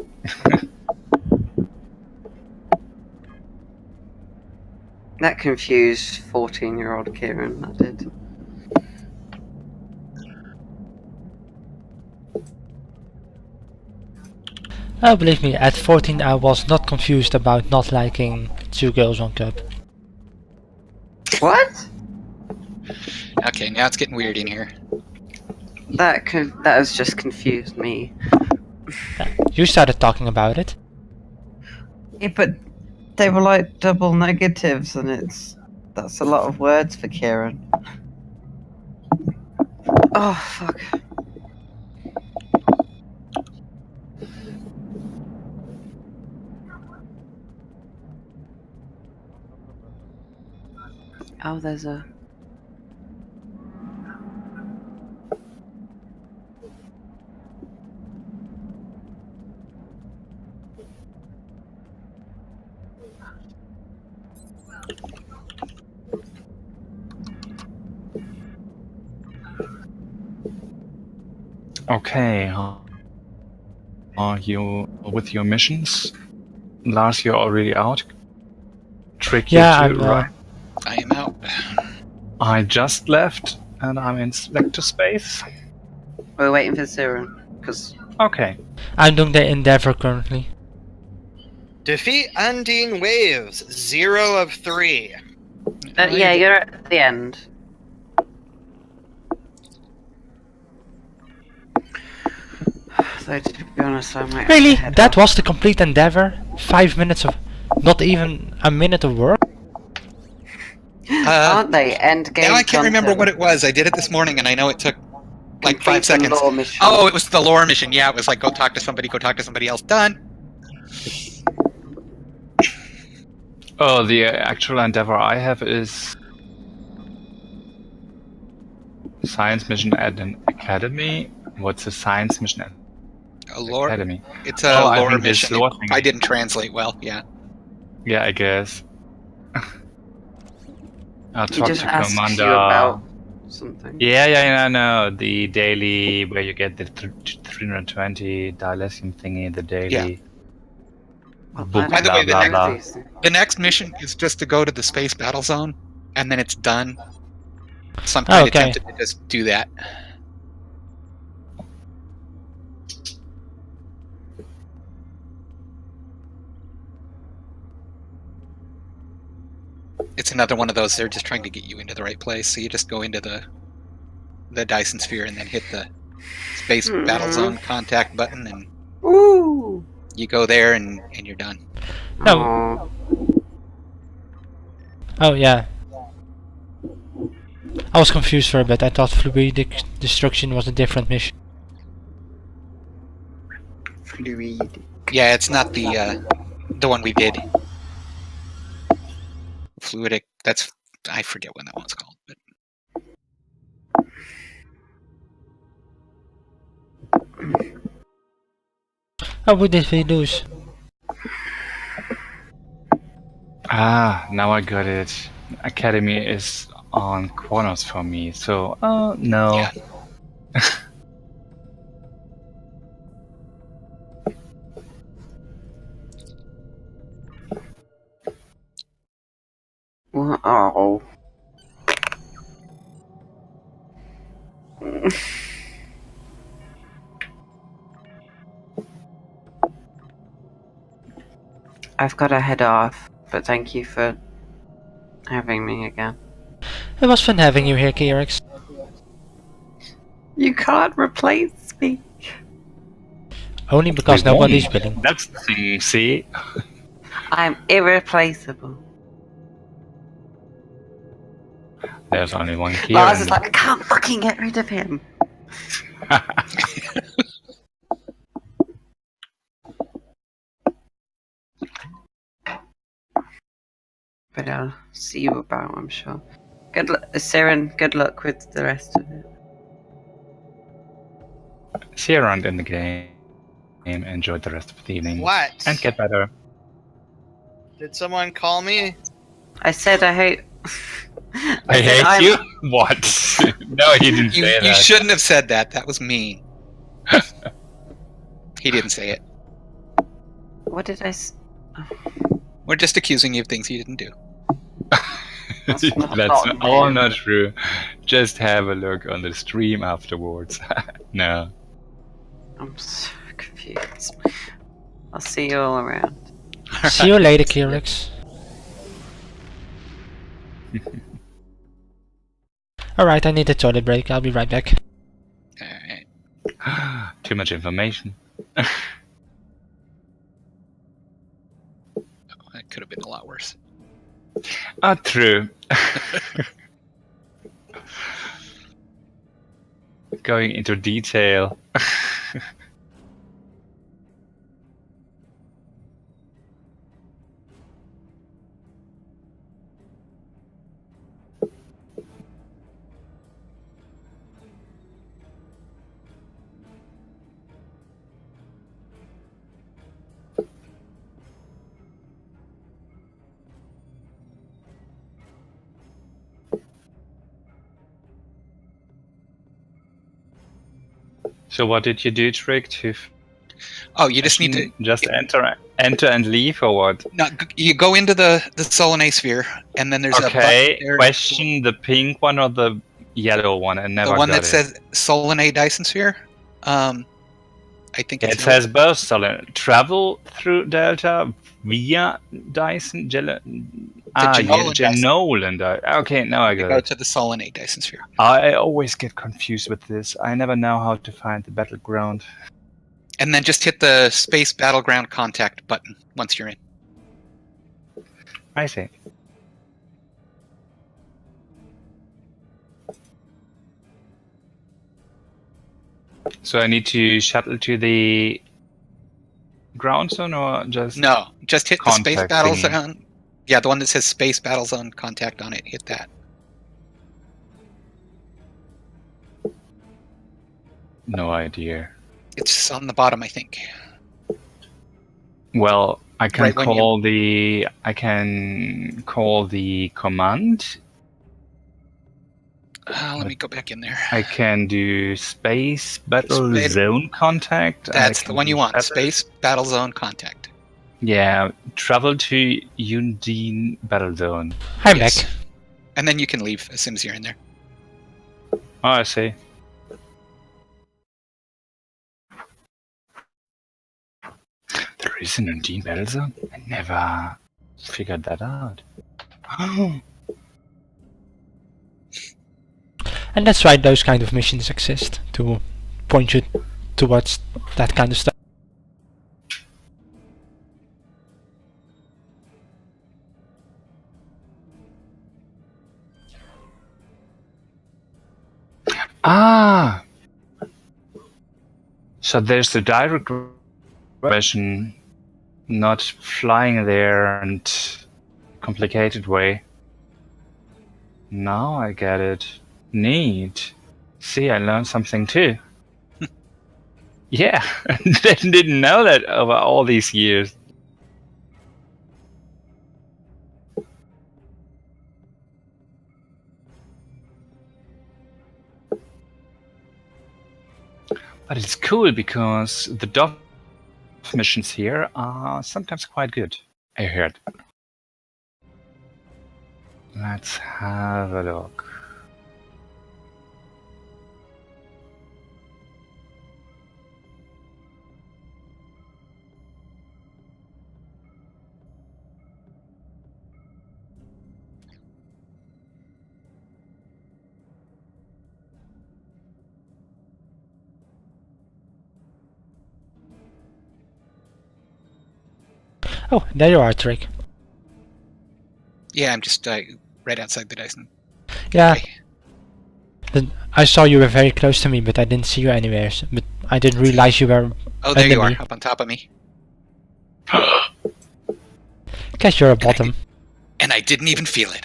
That confused 14-year-old Kieran, that did. Oh, believe me, at 14 I was not confused about not liking 2 girls, 1 cup. What? Okay, now it's getting weird in here. That has just confused me. You started talking about it. Yeah, but they were like double negatives, and that's a lot of words for Kieran. Oh, fuck. Oh, there's a... Okay, are you with your missions? Lars, you're already out? Tricky Yeah, too, I'm right? I am out. I just left, and I'm in Vector Space. We're waiting for Siren, because... Okay. I'm doing the Endeavor currently. Defeat Undine Waves, 0 of 3. Yeah, you're at the end. So to be honest, I might Really? have to head That off. was the complete endeavor? 5 minutes of... not even a minute of work? Aren't they? End game. Now I can't remember what it was. I did it this morning, and I know it took like 5 Complete the seconds. lore mission. Oh, it was the lore mission. Yeah, it was like go talk to somebody else. Done. Oh, the actual endeavor I have is science mission at an academy. What's a science mission at A lore. academy? It's a Oh, I lore think this mission. lore thing. I didn't translate well. Yeah. Yeah, I guess. I'll He talk just to asks Commander. you about something. Yeah, I know. The daily, where you get the 320 dilithium thingy, the daily book, By the way, blah, blah. the next mission is just to go to the space battle zone, and then it's done. So I'm kind of tempted to just do that. It's another one of those, they're just trying to get you into the right place, so you just go into the Dyson Sphere and then hit the space battle zone contact button, and you go there and you're done. No. Oh, yeah. I was confused for a bit. I thought fluidic destruction was a different mission. Fluid. Yeah, it's not the one we did. Fluidic, that's... I forget what that one's called, but... Oh, what did we lose? Ah, now I got it. Academy is on Kronos for me, so no. Yeah. Oh. I've got to head off, but thank you for having me again. It was fun having you here, Kyrix. You can't replace me. Only because We won. nobody's willing. That's the thing, see? I'm irreplaceable. There's only one key. Lars is like, I can't fucking get rid of him. But I'll see you about, I'm sure. Good luck, Siren. Good luck with the rest of it. See you around in the game. Enjoy the rest of the evening. What? And get better. Did someone call me? I said I hate. I hate you? What? No, he didn't say that. You shouldn't have said that. That was mean. He didn't say it. What did I? We're just accusing you of things you didn't do. That's not all me. not true. Just have a look on the stream afterwards. No. I'm so confused. I'll see you all around. See you later, Kyrix. Alright, I need a toilet break. I'll be right back. Alright. Too much information. That could have been a lot worse. True. Going into detail. So what did you do, Trick? To Oh, you just need to just enter and leave, or what? No, you go into the Solanae sphere, and then there's a button there. Question the pink one or the yellow one, and never The one got that it. says Solanae Dyson Sphere. I think It says both. Travel through Delta, via Dyson? Genolan Dyson. Genolan. Okay, now I You got go it. to the Solonate Dyson Sphere. I always get confused with this. I never know how to find the battleground. And then just hit the Space Battleground Contact button once you're in. I see. So I need to shuttle to the ground zone or just... No, just hit the Space Contact Battle thingy. Zone. Yeah, the one that says Space Battle Zone Contact on it. Hit that. No idea. It's on the bottom, I think. Well, I can Right when call the... I can call the command. Let me go back in there. I can do Space Battle Space- Zone Contact. That's I the can one you do want. shuttle. Space Battle Zone Contact. Yeah, travel to Undine Battle Zone. I'm Yes. back. And then you can leave as soon as you're in there. Oh, I see. There is an Undine Battle Zone? I never figured that out. And that's why those kind of missions exist, to point you towards that kind of stuff. Ah! So there's the direct version, not flying there and complicated way. Now I get it. Neat. See, I learned something too. Yeah, didn't know that over all these years. But it's cool because the DOF missions here are sometimes quite good, I heard. Let's have a look. Oh, there you are, Trick. Yeah, I'm just right outside the Dyson. Yeah. Okay. Then I saw you were very close to me, but I didn't see you anywhere. But I didn't realize you were Oh, there you are, enemy. up on top of me. Guess you're a bottom. And I didn't even feel it.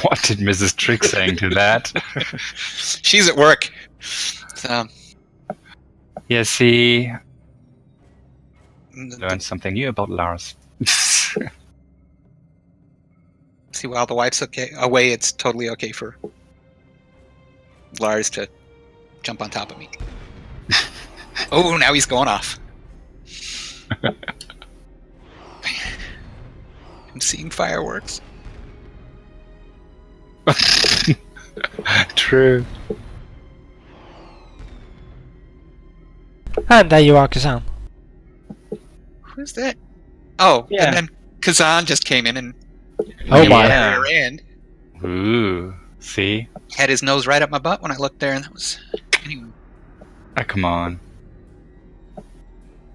What did Mrs. Trick saying to that? She's at work. So, Yeah, see, mm, learned something new about Lars. see, while the wife's away, it's totally okay for Lars to jump on top of me. Oh, now he's going off. I'm seeing fireworks. True. And there you are, Kazan. Who's that? Oh, Yeah. and then Kazan just came in and Oh my. Yeah. rear end. Ooh, see? Had his nose right up my butt when I looked there, and that was. Anyway, Ah, come on.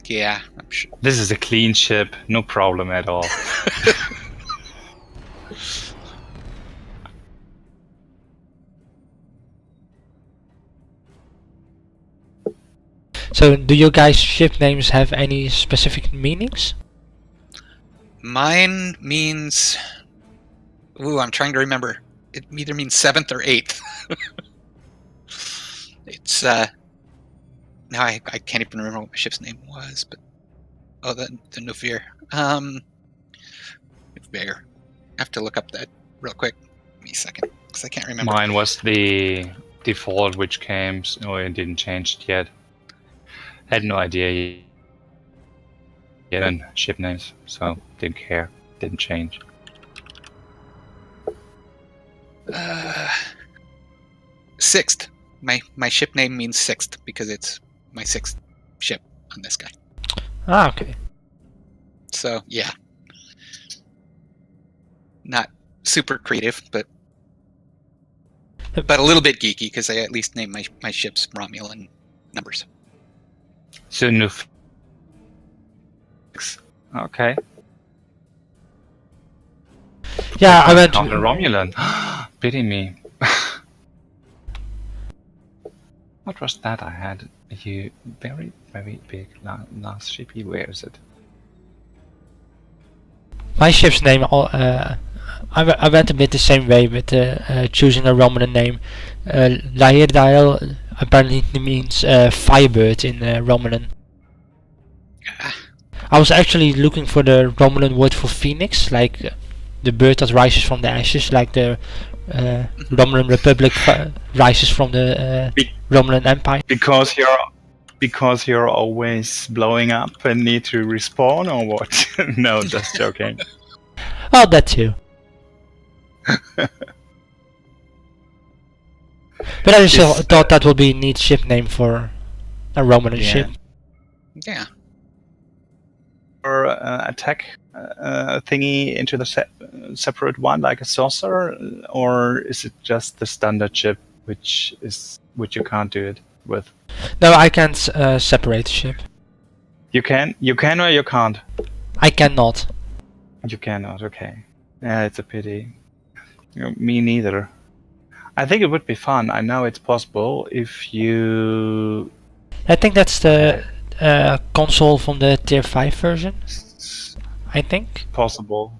yeah, I'm sure. This is a clean ship, no problem at all. So, do you guys' ship names have any specific meanings? Mine means. Ooh, I'm trying to remember. It either means 7th or 8th. It's now I can't even remember what my ship's name was, but oh, the Nufir. Nufir. I have to look up that real quick. Give me a second, because I can't remember. Mine was the default which came, or it didn't change it yet. Had no idea yet on ship names, so didn't care, didn't change. Sixth. My ship name means 6th because it's my 6th ship on this guy. Ah, okay. So yeah, not super creative, but a little bit geeky because I at least named my ships Romulan numbers. So new. Okay. Yeah, I went. Found a Romulan. Pity me. What was that I had? A very, very big last shippy. Where is it? My ship's name. I went a bit the same way with choosing a Romulan name. Lairdael apparently means firebird in Romulan. I was actually looking for the Romulan word for phoenix, like the bird that rises from the ashes, like the Romulan Republic rises from the Romulan Empire. Because you're always blowing up and need to respawn, or what? No, just joking. Oh, that too. But I just thought that would be a neat ship name for a Romulan ship. Yeah. Or attack thingy into the separate one, like a saucer, or is it just the standard ship, which you can't do it with? No, I can't separate the ship. You can or you can't? I cannot. You cannot, okay. Yeah, it's a pity. Me neither. I think it would be fun. I know it's possible if you... I think that's the console from the Tier 5 version. I think. Possible.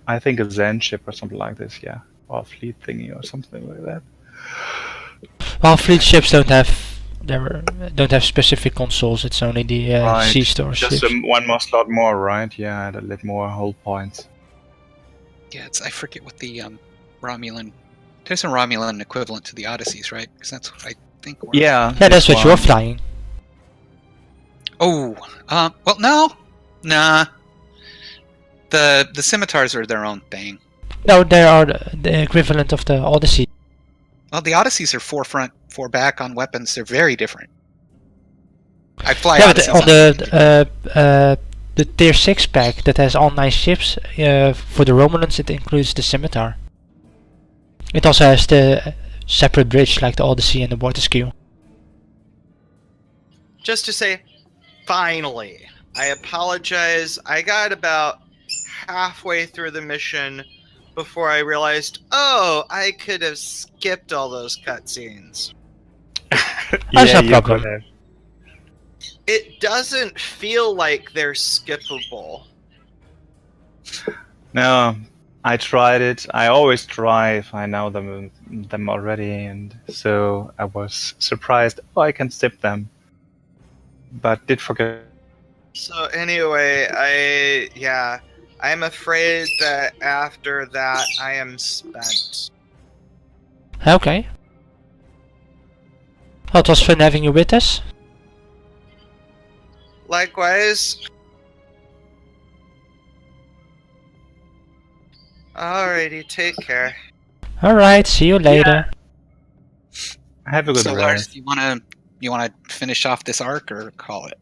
I think a Zen ship or something like this, yeah. Or a fleet thingy or something like that. Well, fleet ships don't have specific consoles. It's only the C-store ships. Just one more slot more, right? Yeah, a little more hull points. Yeah, I forget what the Romulan. There's a Romulan equivalent to the Odysseys, right? Because that's what I think. Yeah. Yeah, that's what you're flying. Oh, well, no, nah. The scimitars are their own thing. No, they are the equivalent of the Odyssey. Well, the Odysseys are 4 front, 4 back on weapons. They're very different. I fly Odysseys on the Tier 6 pack that has all 9 ships. For the Romulans, it includes the scimitar. It also has the separate bridge like the Odyssey and the Vortescue. Just to say, finally, I apologize. I got about halfway through the mission before I realized, oh, I could have skipped all those cutscenes. That's no problem. It doesn't feel like they're skippable. No, I tried it. I always try if I know them already, and so I was surprised. Oh, I can skip them, but did forget. So anyway, I'm afraid that after that I am spent. Okay. Well, it was fun having you with us. Likewise. Alrighty, take care. Alright, see you later. Have a good So ride. Lars, you wanna finish off this arc or call it?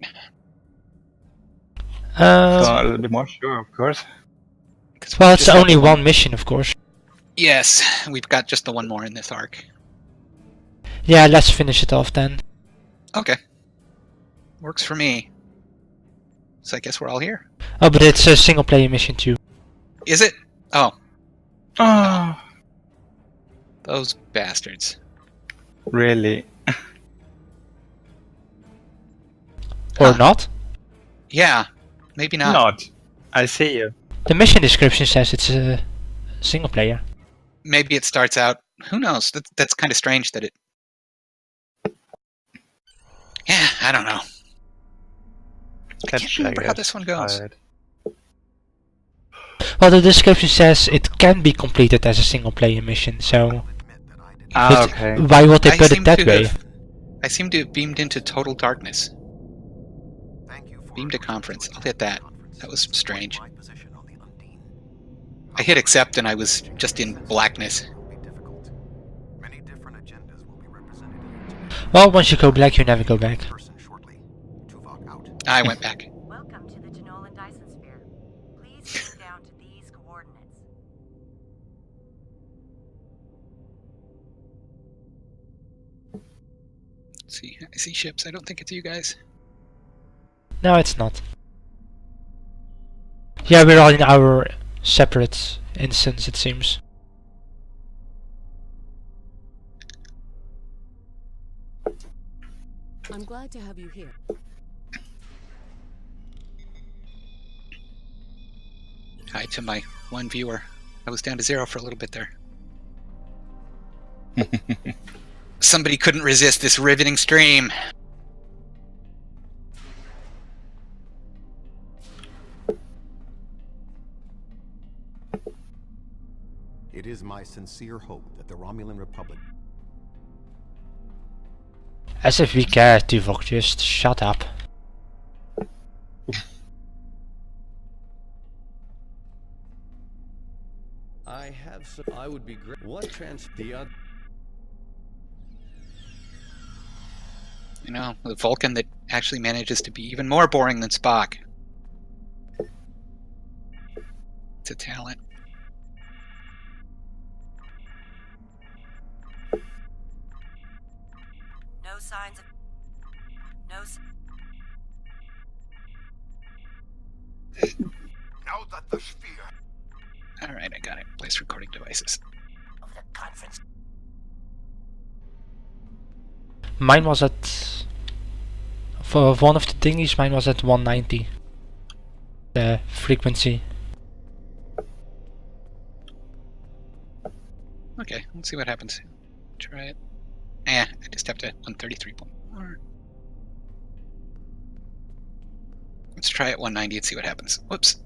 So a little bit more, sure, of course. Well, it's only one mission, of course. Yes, we've got just the one more in this arc. Yeah, let's finish it off then. Okay. Works for me. So I guess we're all here. Oh, but it's a single player mission too. Is it? Oh. Oh, Those bastards. really? Or not? Yeah, maybe not. Not. I see you. The mission description says it's a single player. Maybe it starts out. Who knows? That's kind of strange that it. Yeah, I don't know. I can't remember how this one goes. Well, the description says it can be completed as a single player mission, so... Okay. Why would they put it that way? I seem to have beamed into total darkness. Beam to conference. I'll hit that. That was strange. I hit accept and I was just in blackness. Well, once you go black, you never go back. I went back. Welcome to the Dyson Sphere. See, I see ships. I don't think it's you guys. No, it's not. Yeah, we're all in our separate instance, it seems. I'm glad to have you here. Hi to my one viewer. I was down to 0 for a little bit there. Somebody couldn't resist this riveting stream. It is my sincere hope that the Romulan Republic... As if we care, Tuvok, just shut up. I have some... I would be great. What the other... You know, the Vulcan that actually manages to be even more boring than Spock. It's a talent. No signs of... Now that the sphere Alright, I got it. Place recording devices. of the conference. Mine was at... For one of the thingies, mine was at 190. The frequency. Okay, let's see what happens. Try it. I just have to 133.4. Let's try it 190 and see what happens. Whoops.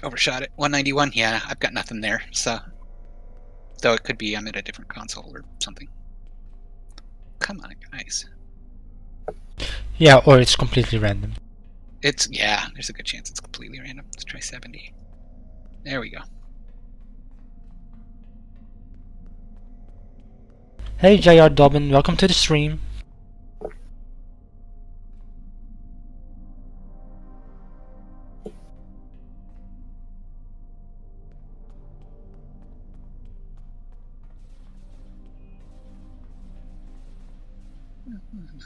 Overshot it. 191, yeah, I've got nothing there, so... Though it could be I'm at a different console or something. Come on, guys. Yeah, or it's completely random. Yeah, there's a good chance it's completely random. Let's try 70. There we go. Hey JR Dobbin, welcome to the stream.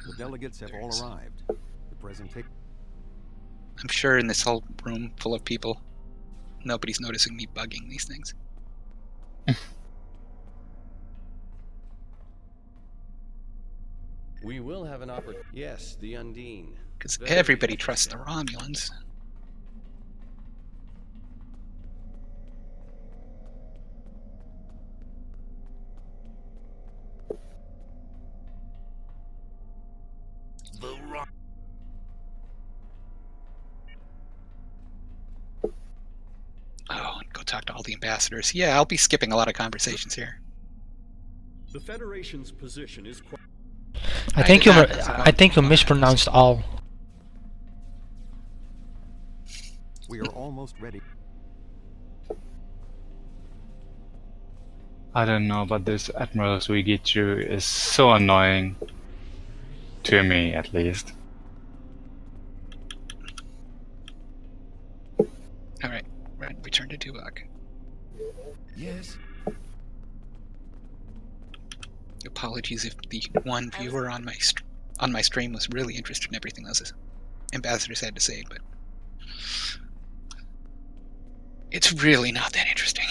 The delegates have all arrived. The presentation... I'm sure in this whole room full of people, nobody's noticing me bugging these things. We will have an opportunity. Yes, the Undine. Because everybody trusts the Romulans. Oh, and go talk to all the ambassadors. Yeah, I'll be skipping a lot of conversations here. The Federation's position is quite... I think you mispronounced all. We are almost ready. I don't know, but this Admiral Suigichu is so annoying. To me, at least. Alright, return to Tuvok. Yes. Apologies if the one viewer on my stream was really interested in everything those ambassadors had to say, but it's really not that interesting.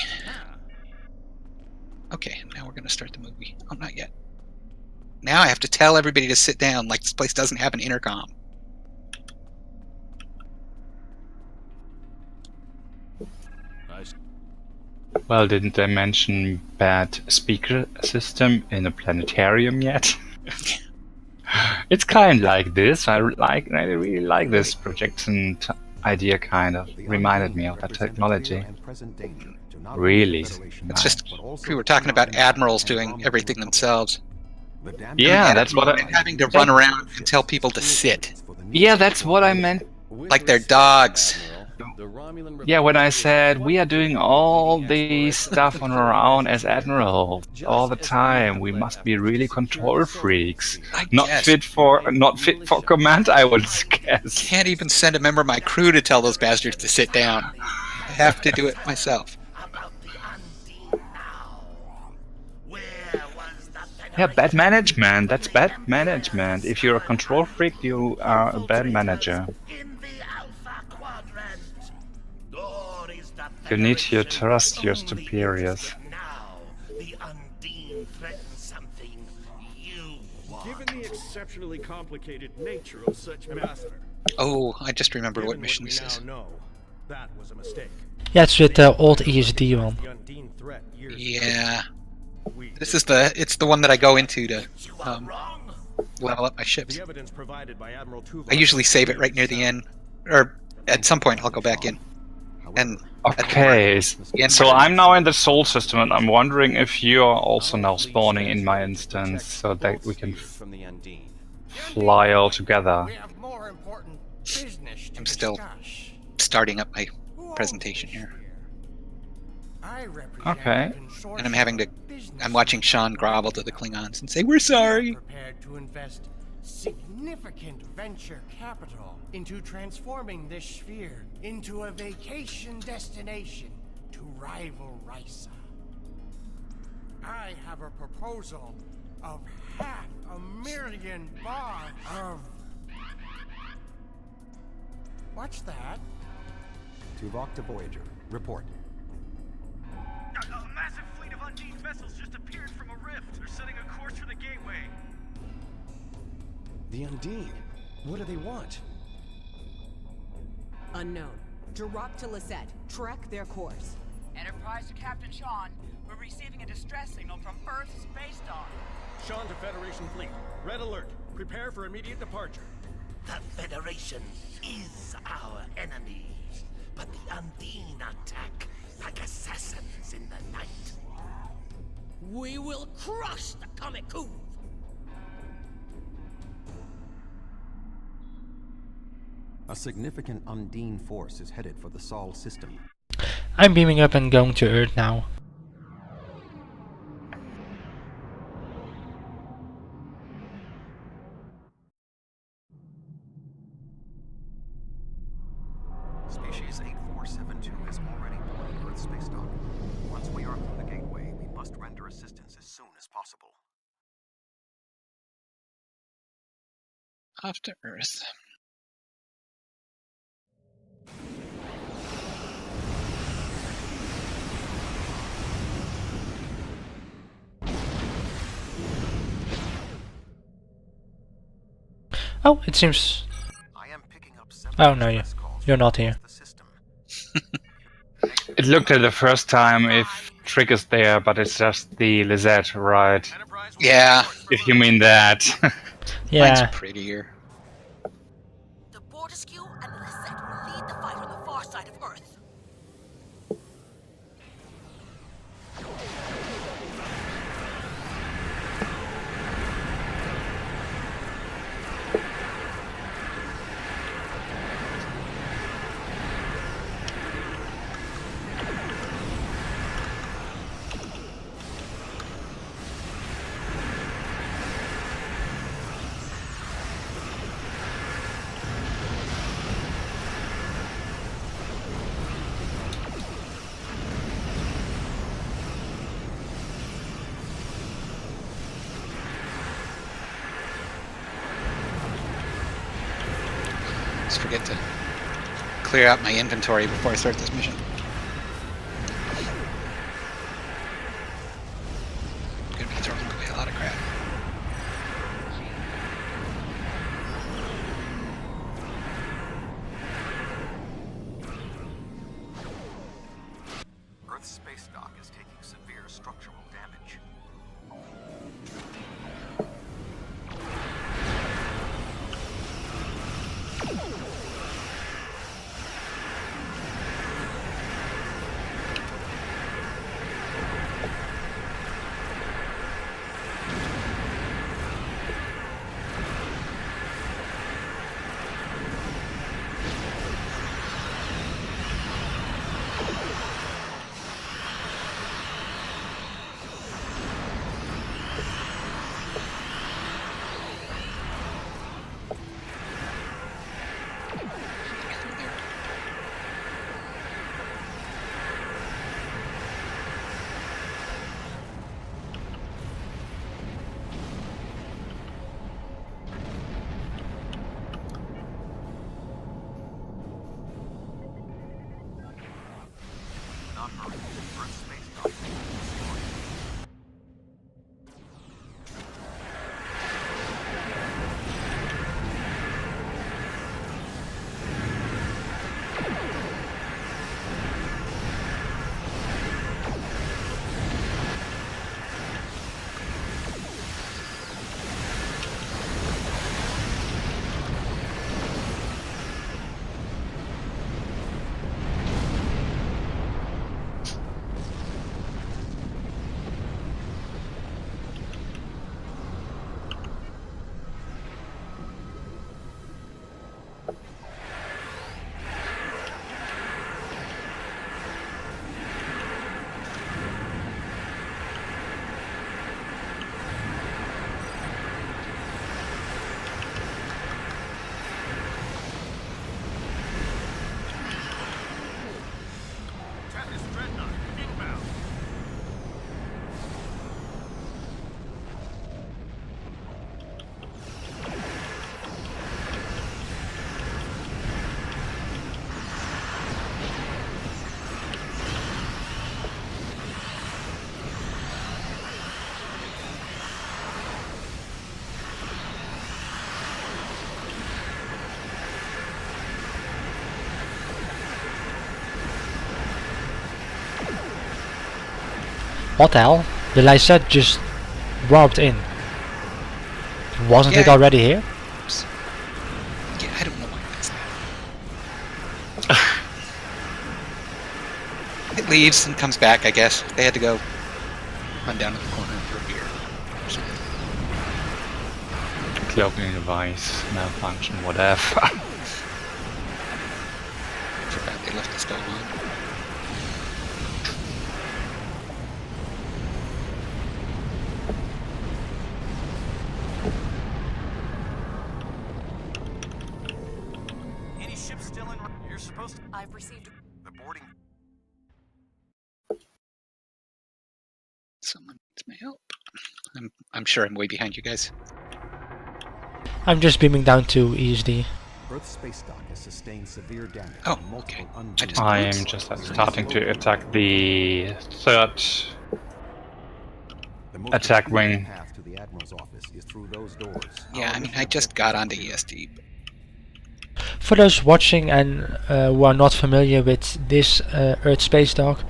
Okay, now we're gonna start the movie. Oh, not yet. Now I have to tell everybody to sit down like this place doesn't have an intercom. Well, didn't they mention bad speaker system in a planetarium yet? It's kind of like this. I really like this projection idea. Kind of reminded me of that technology. Really, it's just we were talking about admirals doing everything themselves. Yeah, that's what having to run around and tell people to sit. Yeah, that's what I meant. Like they're dogs. Yeah, when I said we are doing all this stuff on our own as admiral all the time, we must be really control freaks. Not fit for command, I would guess. Can't even send a member of my crew to tell those bastards to sit down. I have to do it myself. Yeah, bad management. That's bad management. If you're a control freak, you are a bad manager. You need to trust your superiors. Given the exceptionally complicated nature of such matter, Oh, I just remembered what given mission we this now is. know, that was a mistake. Yeah, it's with the old ESD one. The Undine threat years Yeah. We This is it's the one that I go into to level up my ships. The evidence provided by Admiral Tuvok I usually save it right near the end, or at some point I'll go back in. And Okay, Yeah, so I'm now in the Sol system, and I'm wondering if you are also now spawning in my instance, so that we can from the Undine. fly all together. We have more important business to I'm still discuss. starting up my presentation here, I represent Okay. a consortium and I'm having to. of business I'm watching Sean grovel to the Klingons and say, "We're sorry." prepared to invest significant venture capital into transforming this sphere into a vacation destination to rival Risa. I have a proposal of $500,000 of... What's that? Tuvok to Voyager. Report. A massive fleet of Undine's vessels just appeared from a rift. They're setting a course for the gateway. The Undine? What do they want? Unknown. Direct to Lisette. Track their course. Enterprise to Captain Sean. We're receiving a distress signal from Earth's space dock. Sean to Federation fleet. Red alert. Prepare for immediate departure. The Federation is our enemy, but the Undine attack like assassins in the night. We will crush the Comic-Coup! A significant Undine force is headed for the Sol system. I'm beaming up and going to Earth now. Species 8472 is already boarded Earth space dock. Once we are through the gateway, we must render assistance as soon as possible. Off to Earth. Oh, it seems... Oh no, you're not here. It looked at the first time if Trick is there, but it's just the Lisette, right? Yeah. If you mean that. Yeah. Mine's prettier. The Borderskew and Lisette will lead the fight on the far side of Earth. Just forget to clear out my inventory before I start this mission. I'm gonna be throwing away a lot of crap. Earth's space dock is taking severe structural damage. What the hell? The Lysette just warped in. Wasn't it Yeah. already here? Yeah, I don't know why that's that. It leaves and comes back, I guess. They had to go run down to the corner for a beer. Or something. Cloaking device, malfunction, whatever. Forgot they left the stove on. Any ships still in? You're supposed to. I've received. The boarding. Someone needs my help. I'm sure I'm way behind you guys. I'm just beaming down to ESD. Earth's space dock has sustained severe damage. Oh, from multiple okay. I am just starting to attack the third The most attack convenient wing. path to the Admiral's office is through those doors. Yeah, I mean, I just got onto ESD. For those watching and who are not familiar with this Earth space dock,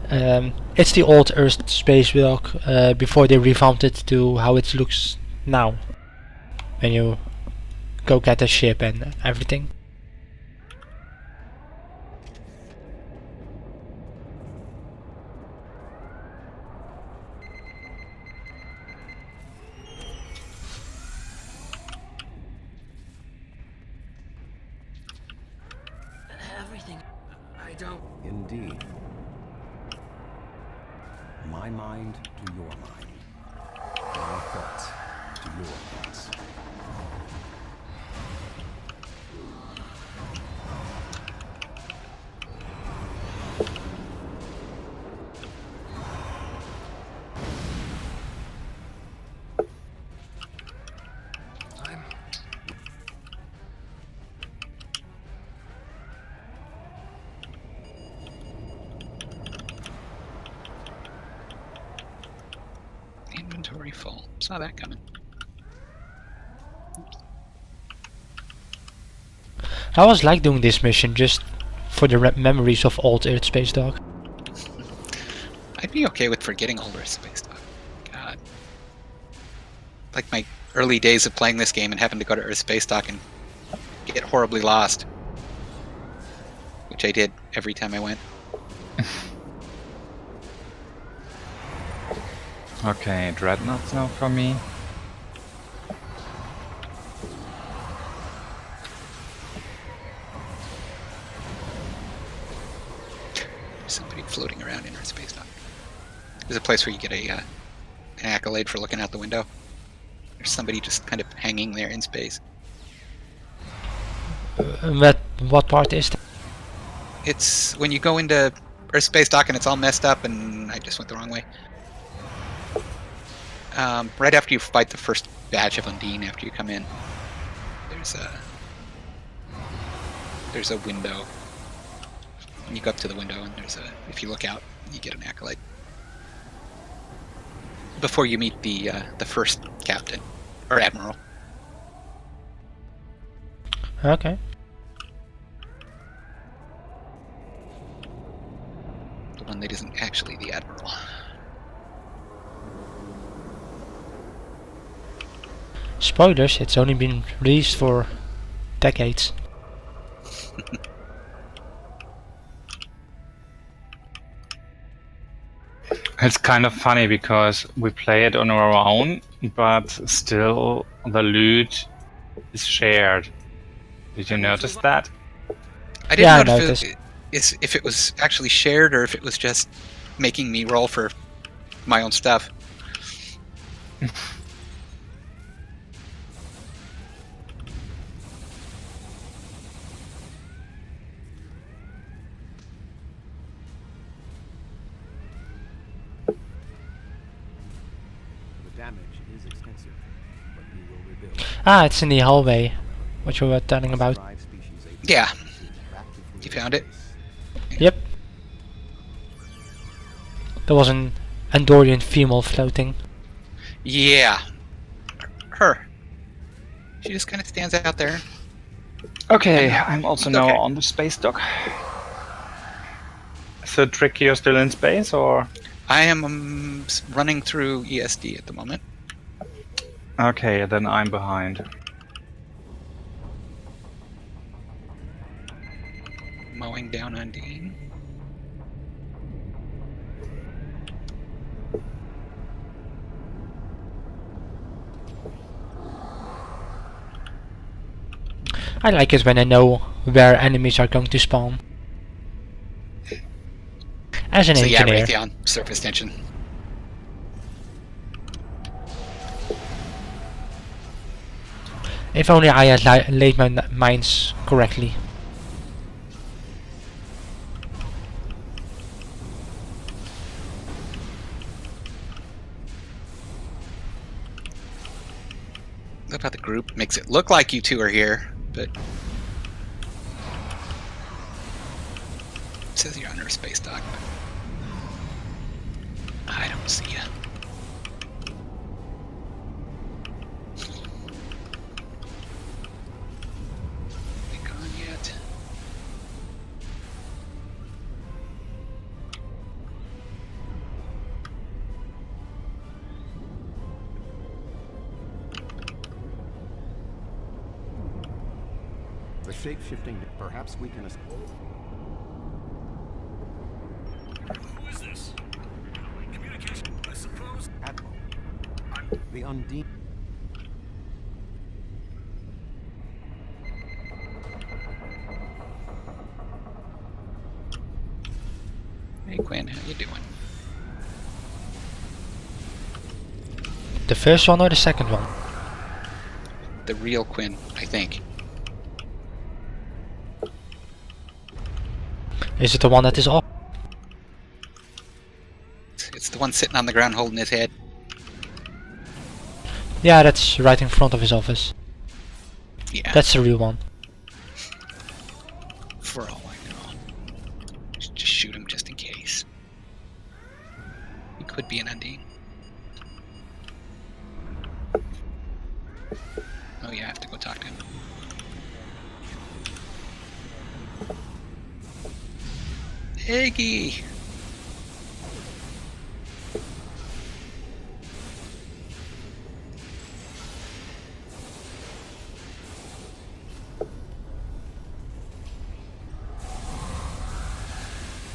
it's the old Earth space dock before they revamped it to how it looks now. When you go get the ship and everything. Everything. I don't. Indeed. My mind to your mind. My thoughts to your thoughts. Inventory full. Saw that coming. I always like doing this mission just for the memories of old Earth space dock. I'd be okay with forgetting older space dock. God. Like my early days of playing this game and having to go to Earth space dock and get horribly lost. Which I did every time I went. Okay, dreadnoughts now for me. There's somebody floating around in Earth space dock. There's a place where you get an accolade for looking out the window. There's somebody just kind of hanging there in space. What part is that? It's when you go into Earth space dock and it's all messed up, and I just went the wrong way. Right after you fight the first batch of Undine, after you come in, there's a window. And you go up to the window, and if you look out, you get an accolade. Before you meet the first captain or admiral. Okay. The one that isn't actually the admiral. Spoilers, it's only been released for decades. It's kind of funny because we play it on our own, but still the loot is shared. Did you notice that? I didn't know if it was actually shared or if it was just making me roll for my own stuff. Ah, it's in the hallway. What you were telling about. Yeah. You found it? Yep. There was an Andorian female floating. Yeah. Her. She just kind of stands out there. Okay, I'm also now on the space dock. So Trick, you're still in space, or? I am running through ESD at the moment. Okay, then I'm behind. Mowing down Undine. I like it when I know where enemies are going to spawn. As an So yeah, engineer. Raytheon, surface tension. If only I had laid my mines correctly. Look how the group makes it look like you two are here, but it says you're under a space dock. I don't see ya. Ain't gone yet. The shape-shifting, perhaps we can... Who is this? Communication, I suppose. Admiral. The Undine... Hey Quinn, how you doing? The first one or the second one? The real Quinn, I think. Is it the one that is off? It's the one sitting on the ground holding his head. Yeah, that's right in front of his office. Yeah. That's the real one. For all I know. Just shoot him just in case. He could be an Undine. Oh yeah, I have to go talk to him. Iggy!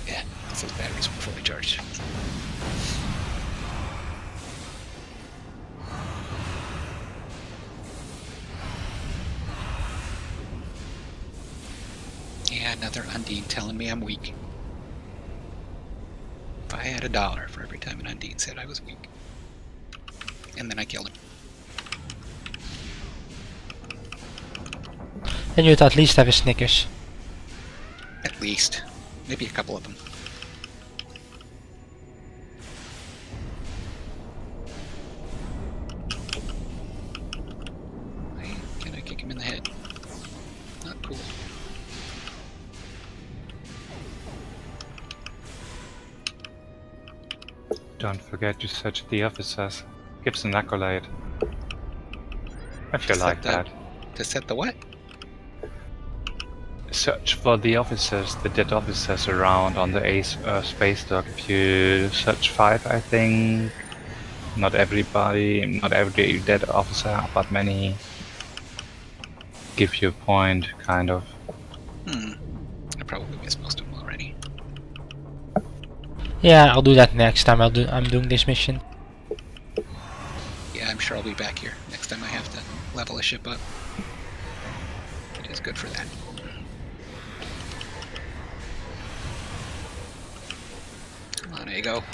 Yeah, those batteries were fully charged. Yeah, another Undine telling me I'm weak. If I had $1 for every time an Undine said I was weak. And then I killed him. Then you'd at least have a Snickers. At least. Maybe a couple of them. Hey, can I kick him in the head? Not cool. Don't forget to search the officers. Give some accolade. If you like that. To set the what? Search for the officers, the dead officers around on the space dock. If you search 5, I think. Not everybody, not every dead officer, but many give you a point, kind of. I probably missed most of them already. Yeah, I'll do that next time I'm doing this mission. Yeah, I'm sure I'll be back here next time I have to level a ship up. It is good for that. Come on, Ego.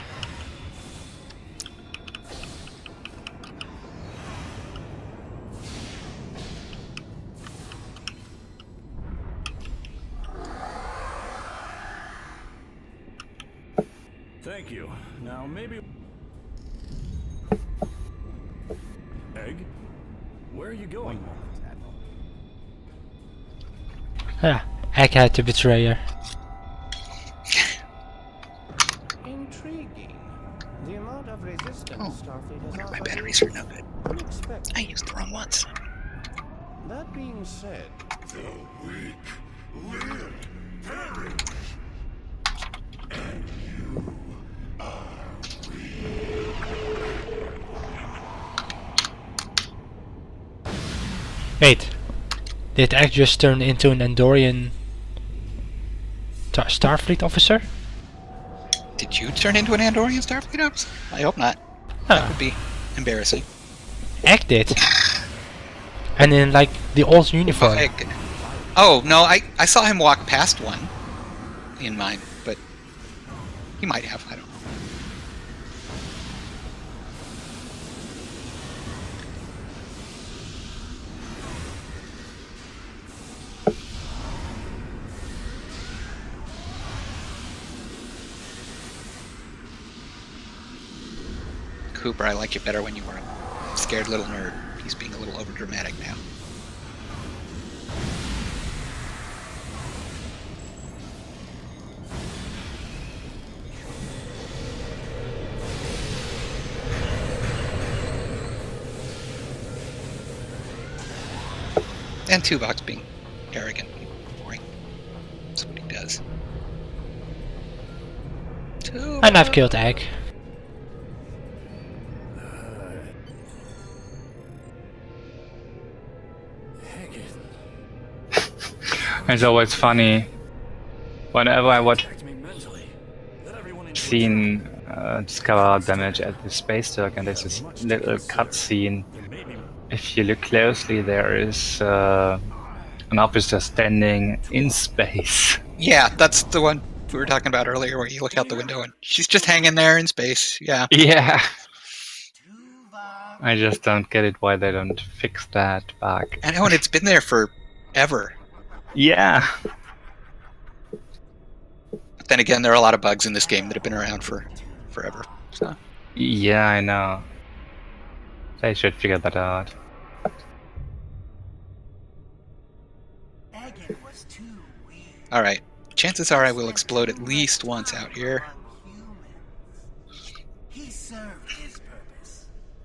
Thank you. Now maybe... Egg? Where are you going? Yeah, Egghead the Betrayer. Intriguing. The amount of resistance Starfleet has My batteries are no good. unexpected. I used the wrong ones. That being said, The weak live, perish. And you are Wait, did Egg just turn into an Andorian Starfleet officer? Did you turn into an Andorian Starfleet officer? I hope not. Huh. That would be embarrassing. Egg did. And in like the old uniform. Oh, no, I saw him walk past one in mine, but he might have, I don't know. Cooper, I like you better when you were a scared little nerd. He's being a little overdramatic now. And Tuvok's being arrogant and boring. That's what he does. And I've killed Egg. It's always funny whenever I watch scene discover damage at the space dock, and there's this little cutscene. If you look closely, there is an officer standing in space. Yeah, that's the one we were talking about earlier, where you look out the window and she's just hanging there in space. Yeah. Yeah. I just don't get it why they don't fix that bug. I know, and it's been there forever. Yeah. But then again, there are a lot of bugs in this game that have been around for forever. So. Yeah, I know. They should figure that out. Alright, chances are I will explode at least once out here.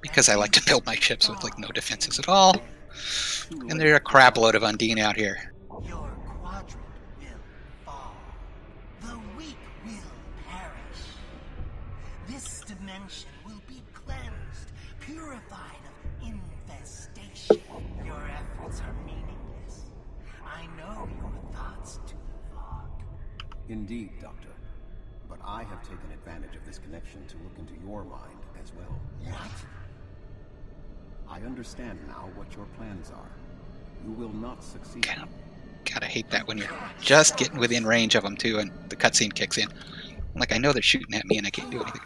Because I like to build my ships with like no defenses at all. And there are a crap load of Undine out here. Your quadrant will fall. The weak will perish. This dimension will be cleansed, purified of infestation. Your efforts are meaningless. I know your thoughts, Tuvok. Indeed, Doctor. But I have taken advantage of this connection to look into your mind as well. What? I understand now what your plans are. You will not succeed. Gotta hate that when you're just getting within range of them too, and the cutscene kicks in. I'm like, I know they're shooting at me, and I can't do anything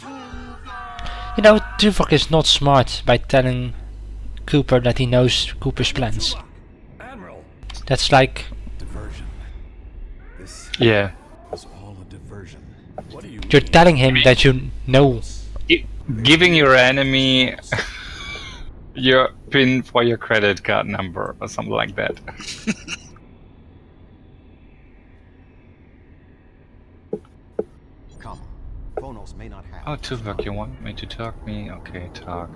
about it. You know, Tuvok is not smart by telling Cooper that he knows Cooper's plans. That's like... Diversion. This yeah. is all a diversion. What do you You're telling him that you know. Giving your enemy your PIN for your credit card number or something like that. Come. Phonos may not have. Oh, Tuvok, you want me to talk me? Okay, talk.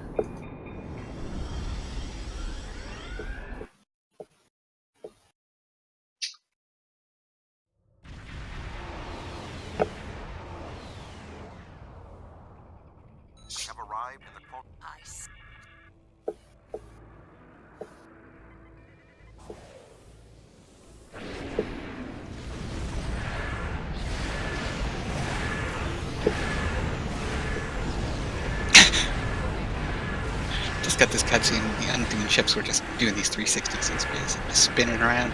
Have arrived at the quote. Ice. Just got this cutscene, the Undine ships were just doing these 360s in space, just spinning around.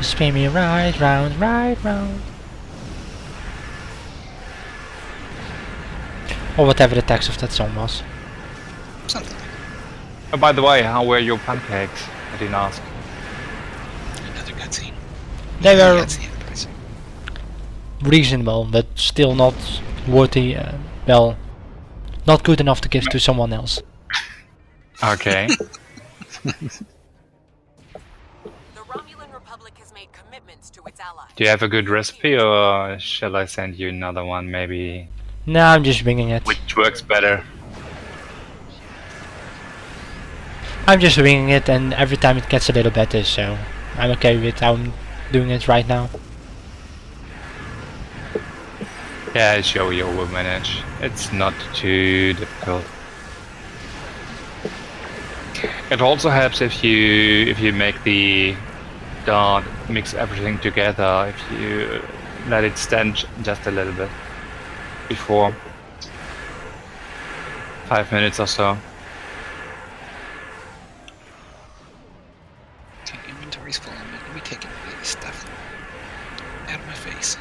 Spin me right round, right round. Or whatever the text of that song was. Something. Oh, by the way, how were your pancakes? I didn't ask. Another cutscene. They were Cutscene, please. reasonable, but still not worthy, well, not good enough to give to someone else. Okay. The Romulan Republic has made commitments to its allies. Do you have a good recipe, or shall I send you another one, maybe? No, I'm just winging it. Which works better? I'm just winging it, and every time it gets a little better, so I'm okay with how I'm doing it right now. Yeah, I show you will manage. It's not too difficult. It also helps if you make the dart mix everything together. If you let it stand just a little bit before 5 minutes or so. Okay, inventory's full. I'm not gonna be taking any of this stuff out of my face.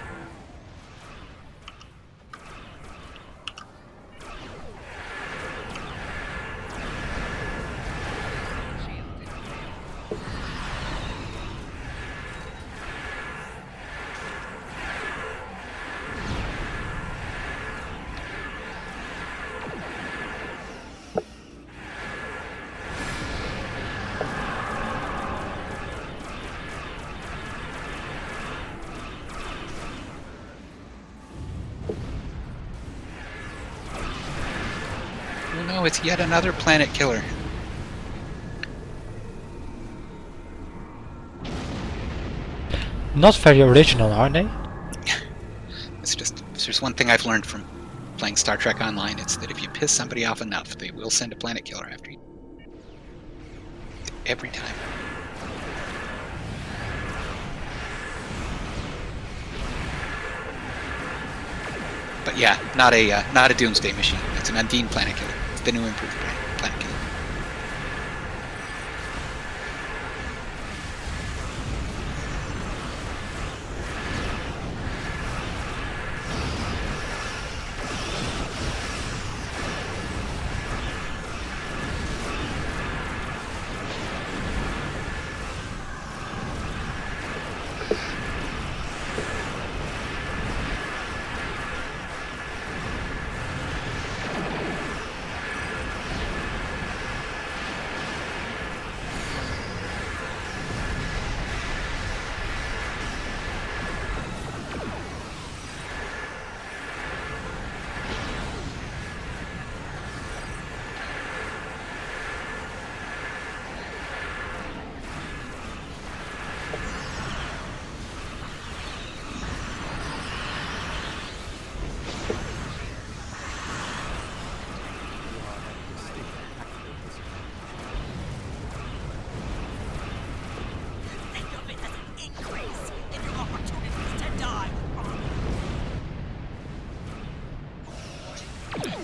Oh no, it's yet another planet killer. Not very original, are they? It's just, if there's one thing I've learned from playing Star Trek Online, it's that if you piss somebody off enough, they will send a planet killer after you. Every time. But yeah, not a doomsday machine. It's an Undine planet killer. It's the new improved planet killer.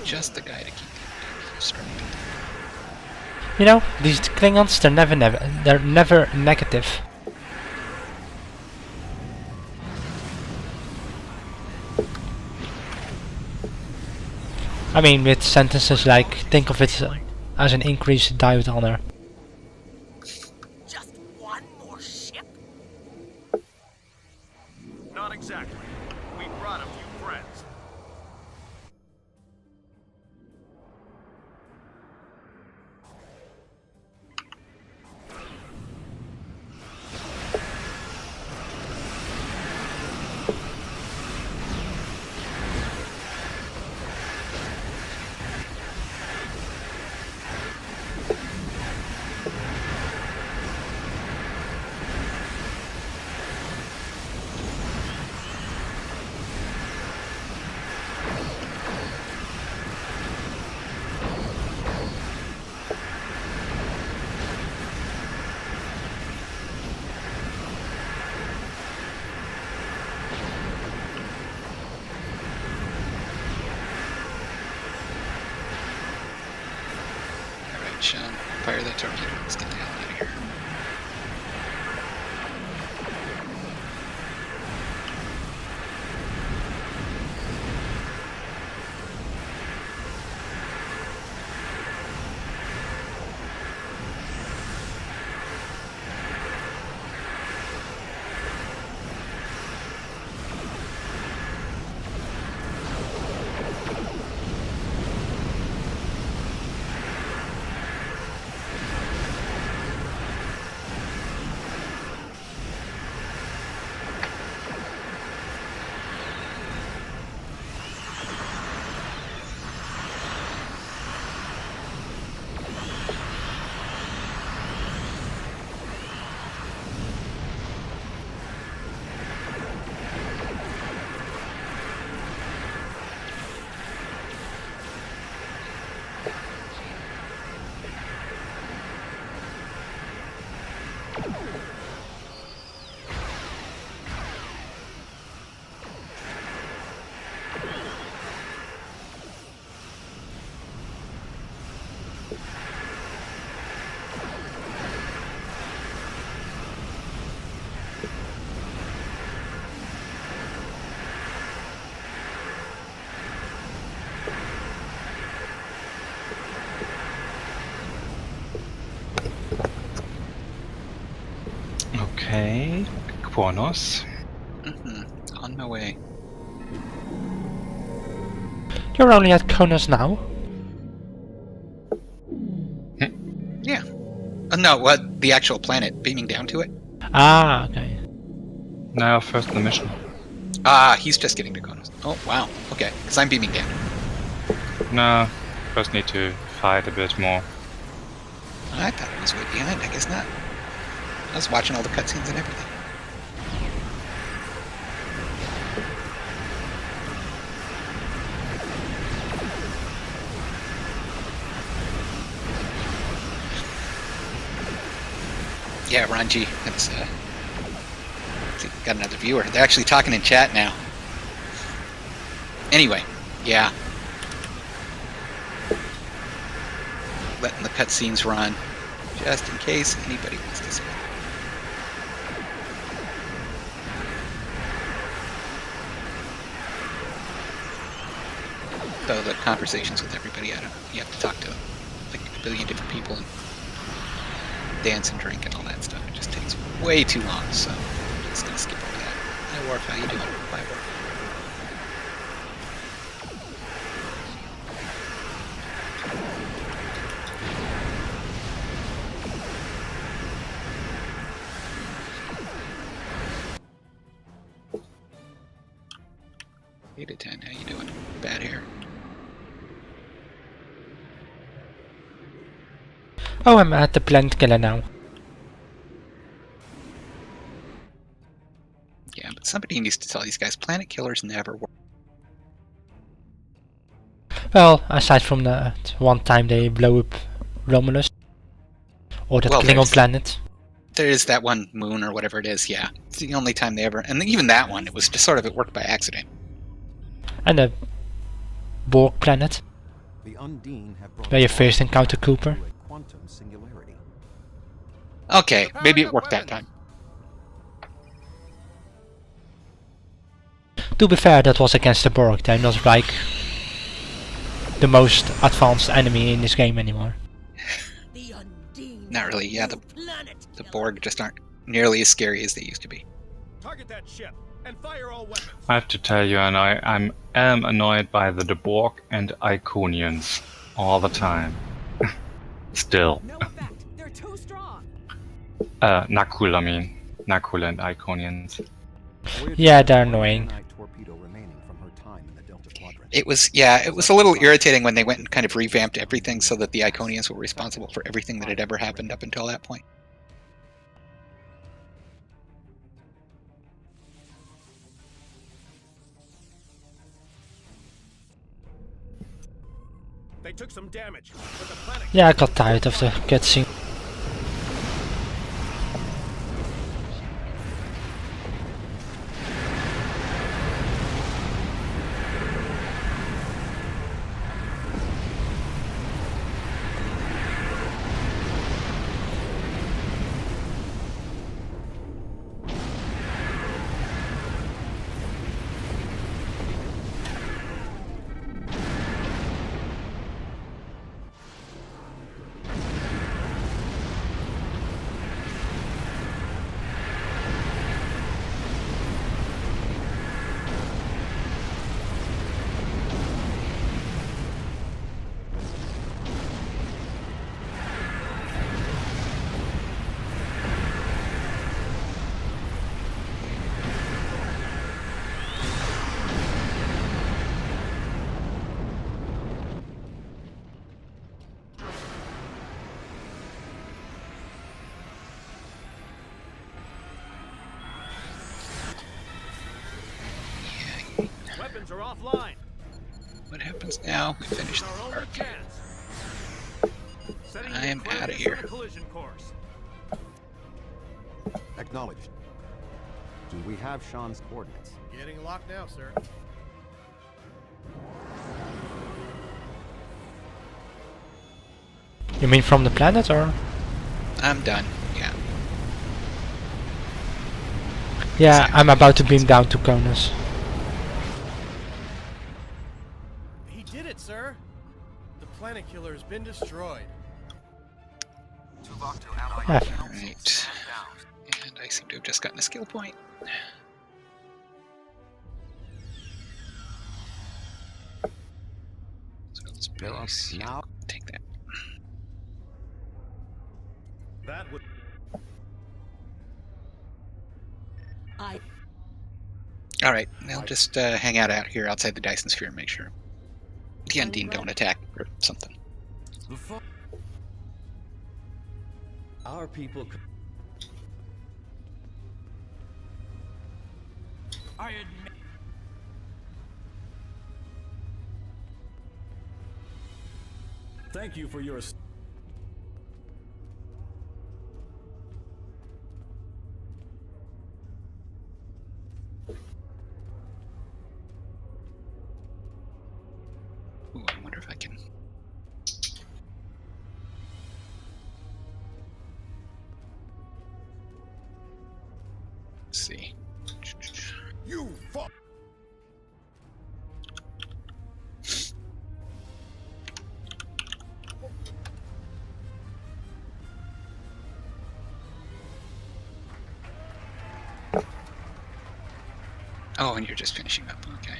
Just the guy to keep you distracted. You know, these Klingons, they're never negative. I mean, with sentences like, think of it as an increased diet honor. Just one more ship? Not exactly. We brought a few friends. Sean, fire that torpedo. Let's get the hell out of here. Okay, Kronos. On my way. You're only at Kronos now? Yeah. No, what? The actual planet beaming down to it? Ah, okay. Now, first the mission. Ah, he's just getting to Kronos. Oh, wow. Okay, because I'm beaming down. No, first need to fight a bit more. I thought it was way behind. I guess not. I was watching all the cutscenes and everything. Yeah, Ranji. That's got another viewer. They're actually talking in chat now. Anyway, yeah. Letting the cutscenes run, just in case anybody wants to see it. So the conversations with everybody, I don't know. You have to talk to like a billion different people and dance and drink and all that stuff. It just takes way too long, so I'm just gonna skip over that. Hi Worf, how you doing? Bye Worf. Eight to 10, how you doing? Bad hair. Oh, I'm at the Planet Killer now. Yeah, but somebody needs to tell these guys planet killers never work. Well, aside from that one time they blow up Romulus. Or that Klingon planet. There is that one moon or whatever it is, yeah. It's the only time they ever... And even that one, it was just sort of, it worked by accident. And the Borg planet. The Undine have brought where you first encounter Cooper. quantum singularity. Okay, maybe it worked that time. To be fair, that was against the Borg. They're not like the most advanced enemy in this game anymore. Not really, yeah. The Borg just aren't nearly as scary as they used to be. Target that ship and fire all weapons. I have to tell you, and I am annoyed by the Borg and Iconians all the time. Still. No effect. They're too strong. Nakul, I mean. Nakul and Iconians. Yeah, they're annoying. It was, yeah, it was a little irritating when they went and kind of revamped everything so that the Iconians were responsible for everything that had ever happened up until that point. They took some damage, but the planet... Yeah, I got tired of the cutscene. Weapons are offline. What happens now? We finish the arc. I am out of here. Acknowledged. Do we have Sean's coordinates? Getting locked now, sir. You mean from the planet, or? I'm done, yeah. Yeah, I'm about to beam down to Kronos. He did it, sir. The planet killer has been destroyed. Right. And I seem to have just gotten a skill point. So let's now take that. That would. All right, now just hang out here outside the Dyson Sphere and make sure the Undine don't attack or something. Our people. I admit. Thank you for your. Ooh, I wonder if I can. Let's see. You fuck. Oh, and you're just finishing up. Okay.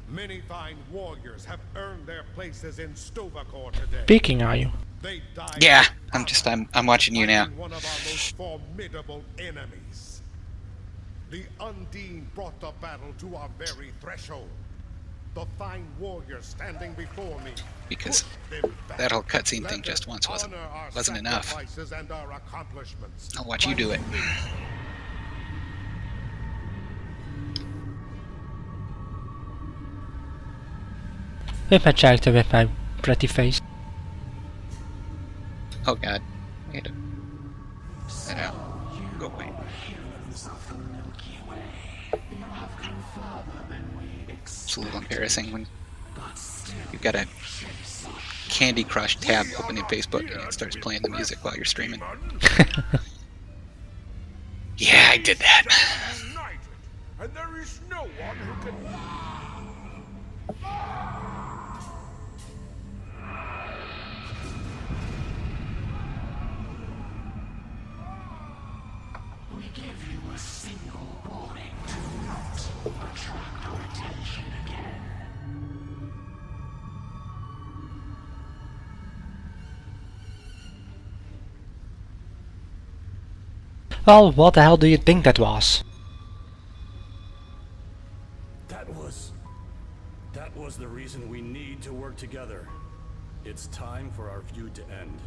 Many fine warriors have earned their places in Stovacor today. Speaking, are you? They died. Yeah, I'm watching you now. One of our most formidable enemies. The Undine brought the battle to our very threshold. The fine warriors standing before me. Because that whole cutscene thing just once wasn't enough. And our accomplishments. I'll watch you do it. With my character with my pretty face. Oh god. I had to set out. Go away. It's a little embarrassing when you've got a Candy Crush tab open in Facebook and it starts playing the music while you're streaming. Yeah, I did that. And there is no one who can. We give you a single warning. Do not attract our attention again. Well, what the hell do you think that was? That was the reason we need to work together. It's time for our feud to end.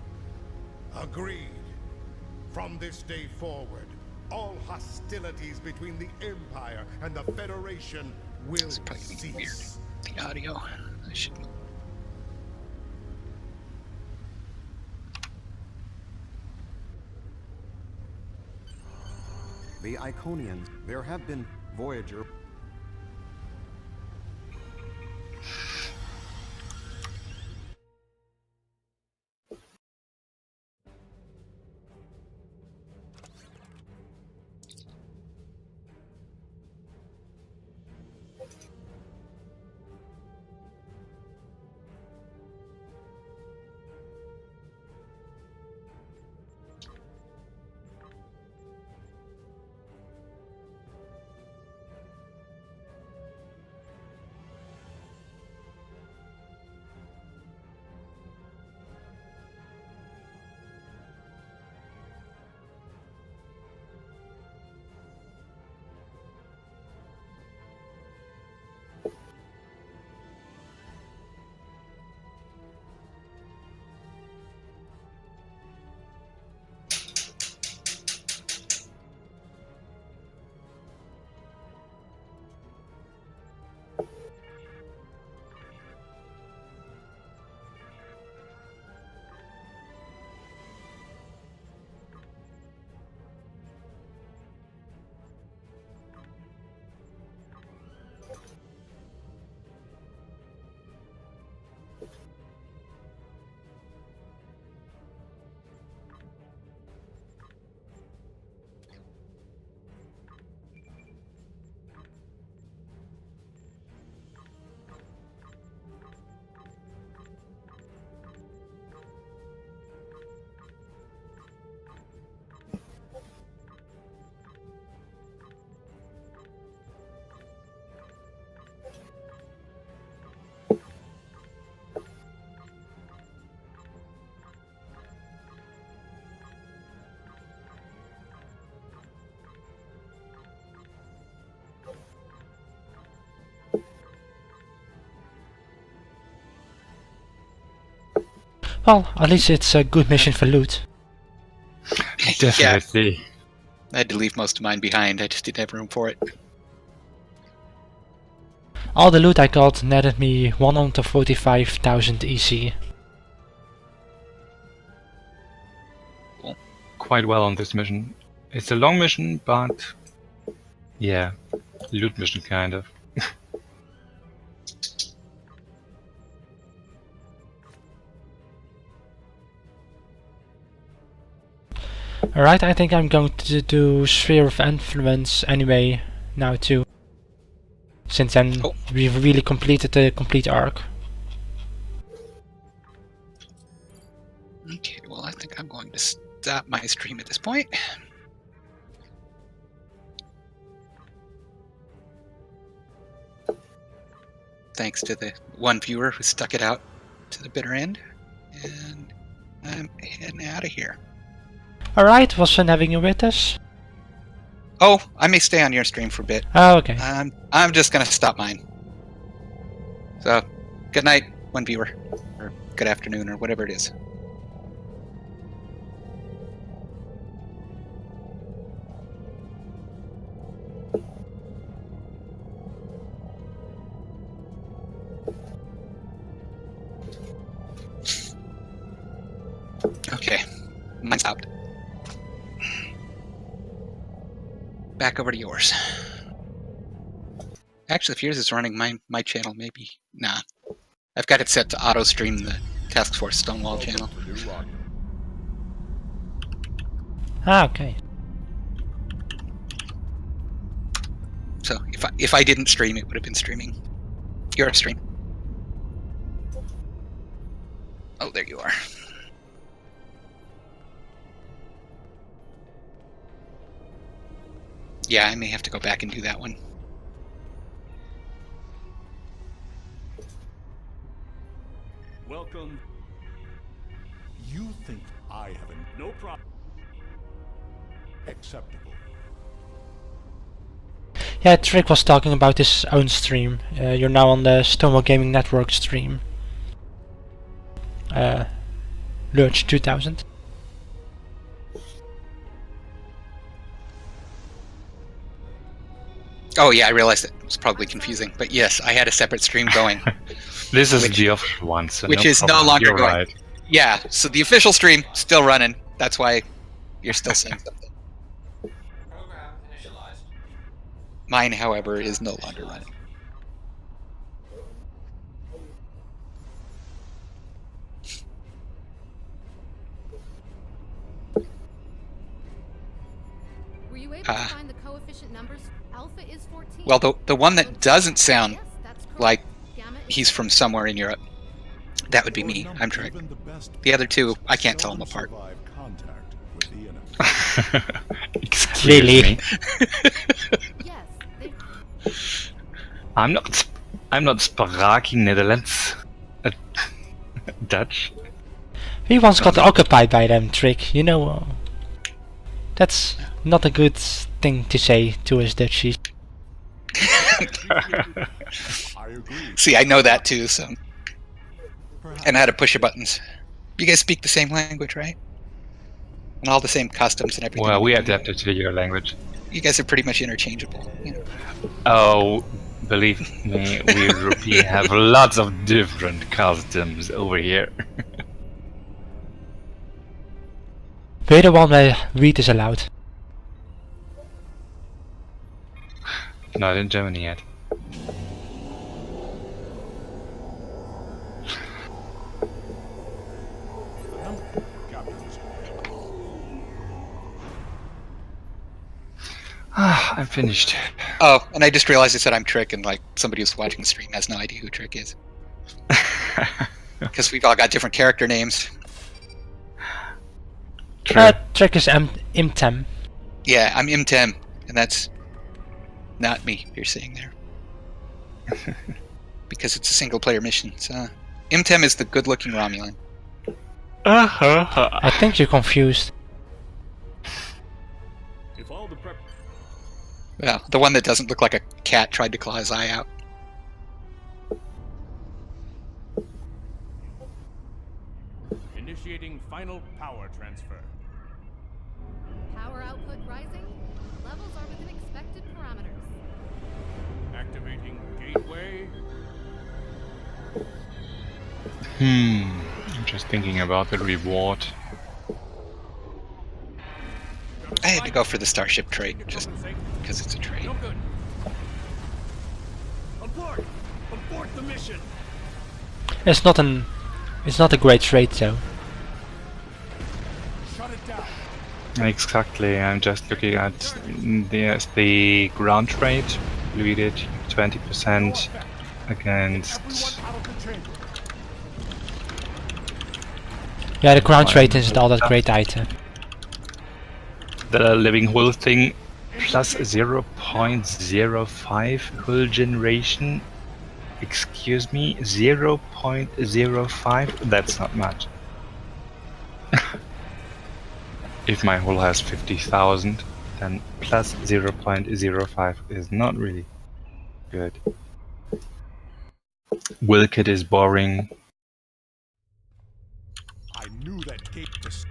Agreed. From this day forward, all hostilities between the Empire and the Federation will cease. The audio. I should. The Iconians, there have been Voyager. Well, at least it's a good mission for loot. Definitely. Yeah. I had to leave most of mine behind. I just didn't have room for it. All the loot I got netted me 145,000 EC. Quite well on this mission. It's a long mission, but yeah, loot mission kind of. Alright, I think I'm going to do Sphere of Influence anyway now too. Since then we've really completed the complete arc. Okay, well I think I'm going to stop my stream at this point. Thanks to the one viewer who stuck it out to the bitter end. And I'm heading out of here. Alright, was fun having you with us. Oh, I may stay on your stream for a bit. Oh, okay. I'm just gonna stop mine. So, good night, one viewer. Or good afternoon, or whatever it is. Okay, mine stopped. Back over to yours. Actually, if yours is running my channel, maybe. Nah. I've got it set to auto stream the Task Force Stonewall channel. Ah, okay. So if I didn't stream, it would have been streaming your stream. Oh, there you are. Yeah, I may have to go back and do that one. Welcome. You think I have no problem? Acceptable. Yeah, Trick was talking about his own stream. You're now on the Stonewall Gaming Network stream. Lurch 2000. Oh yeah, I realized it was probably confusing, but yes, I had a separate stream going. This is the official one, so which no is problem. no longer You're going. right. Yeah, so the official stream still running. That's why you're still seeing something. Program initialized. Mine, however, is no longer running. Were you able to find the coefficient numbers? Alpha is 14. Well, the one that doesn't sound like he's from somewhere in Europe, that would be me. I'm Trick. The other two, I can't tell them apart. Really? I'm not speaking Netherlands. Dutch. We once got occupied by them, Trick. You know, that's not a good thing to say to us Dutchies. See, I know that too, so. And how to push your buttons. You guys speak the same language, right? And all the same customs and everything. Well, we adapted to your language. You guys are pretty much interchangeable. You know. Oh, believe me, we Europeans have lots of different customs over here. We're the one where weed is allowed. Not in Germany yet. I'm finished. Oh, and I just realized I said I'm Trick, and like somebody who's watching the stream has no idea who Trick is. Because we've all got different character names. Trick is Imtem. Yeah, I'm Imtem, and that's not me you're seeing there. Because it's a single player mission. So Imtem is the good looking Romulan. I think you're confused. If all the prep Well, the one that doesn't look like a cat tried to claw his eye out. Initiating final power transfer. Power output rising. Levels are within expected parameters. Activating gateway. I'm just thinking about the reward. I had to go for the Starship trade, just because it's a trade. No good. Abort! Abort the mission! It's not a great trade though. Shut it down. Exactly, I'm just looking at the ground rate, bleeded 20% against. Yeah, the ground rate isn't all that great either. The living hull thing plus 0.05 hull generation. Excuse me, 0.05? That's not much. If my hull has 50,000, then plus 0.05 is not really good. Wilkit is boring. I knew that gate was...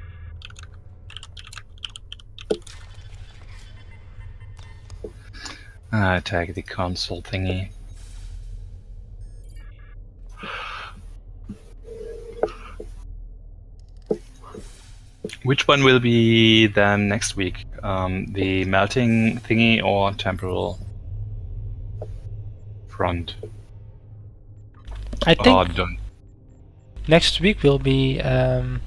Take the console thingy. Which one will be then next week? The melting thingy or temporal front? I think Done. next week will be. It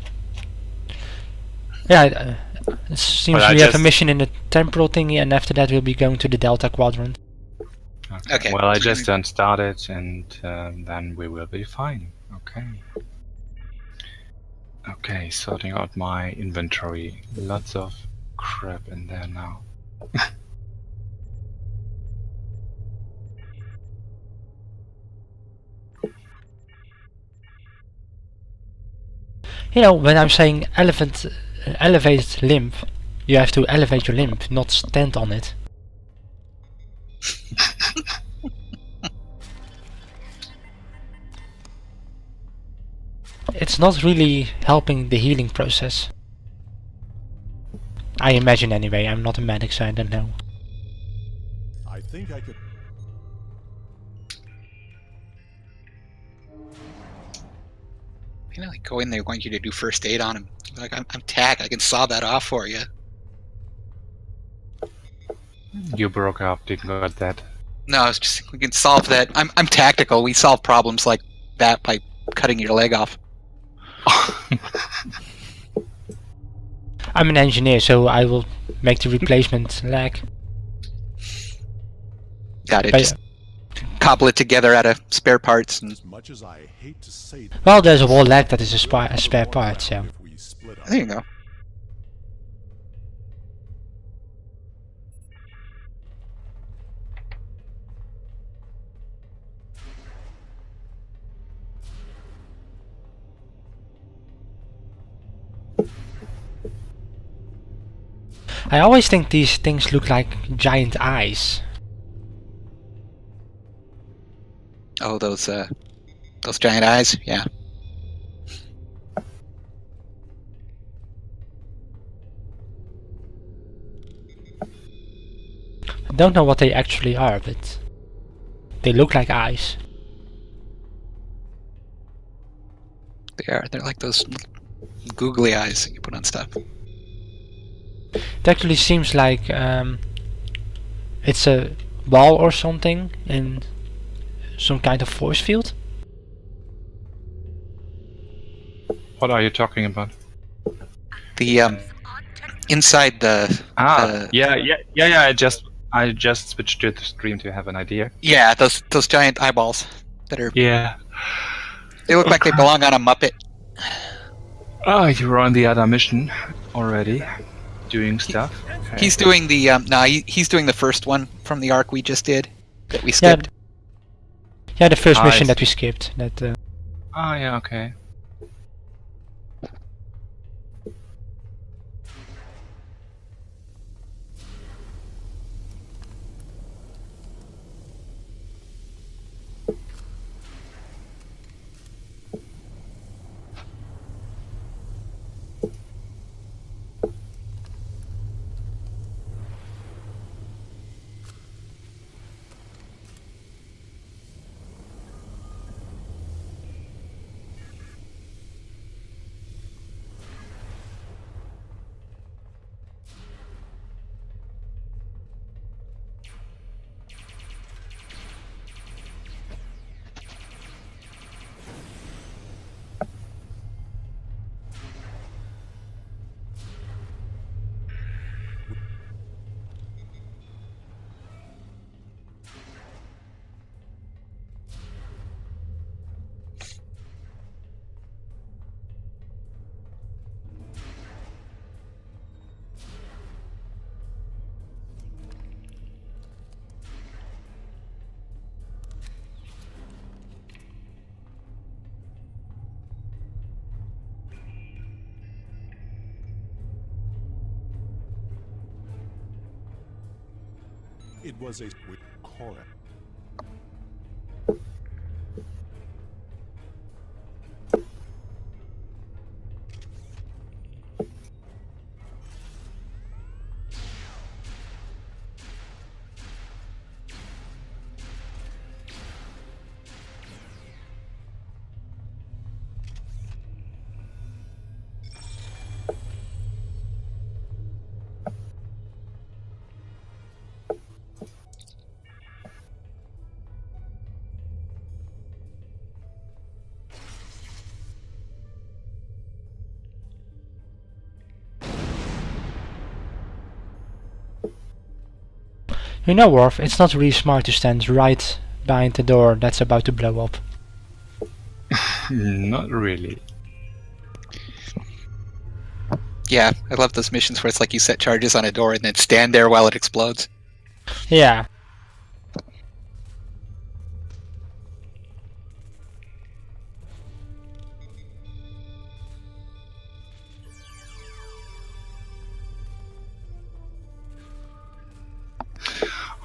seems Well, we have a mission in the temporal thingy, and after that we'll be going to the Delta Quadrant. Okay. Well, I just don't start it, and then we will be fine. Okay. Okay, sorting out my inventory. Lots of crap in there now. You know, when I'm saying elevate limb, you have to elevate your limb, not stand on it. It's not really helping the healing process. I imagine anyway, I'm not a medic so I don't know. I think I could... You know, like go in there, want you to do first aid on him. Like, I'm tagged, I can saw that off for you. You broke up, didn't got that. No, it's just, we can solve that. I'm tactical, we solve problems like that by cutting your leg off. I'm an engineer, so I will make the replacement leg. Got it. Just cobble it together out of spare parts. And... As much as I hate to say that, well, there's a whole leg that is a spare part, so... There you go. I always think these things look like giant eyes. Oh, those giant eyes, yeah. I don't know what they actually are, but they look like eyes. They are. They're like those googly eyes that you put on stuff. It actually seems like it's a ball or something in some kind of force field. What are you talking about? The inside the yeah. I just switched to the stream to have an idea. yeah, those giant eyeballs that are Yeah. They look like they belong on a Muppet. Oh, you were on the other mission already, doing stuff. Okay. He's doing the he's doing the first one from the arc we just did that we skipped. Yeah, the first mission that we skipped. That. Oh yeah, okay. It was a correct. You know, Worf, it's not really smart to stand right behind the door that's about to blow up. Not really. Yeah, I love those missions where it's like you set charges on a door and then stand there while it explodes. Yeah.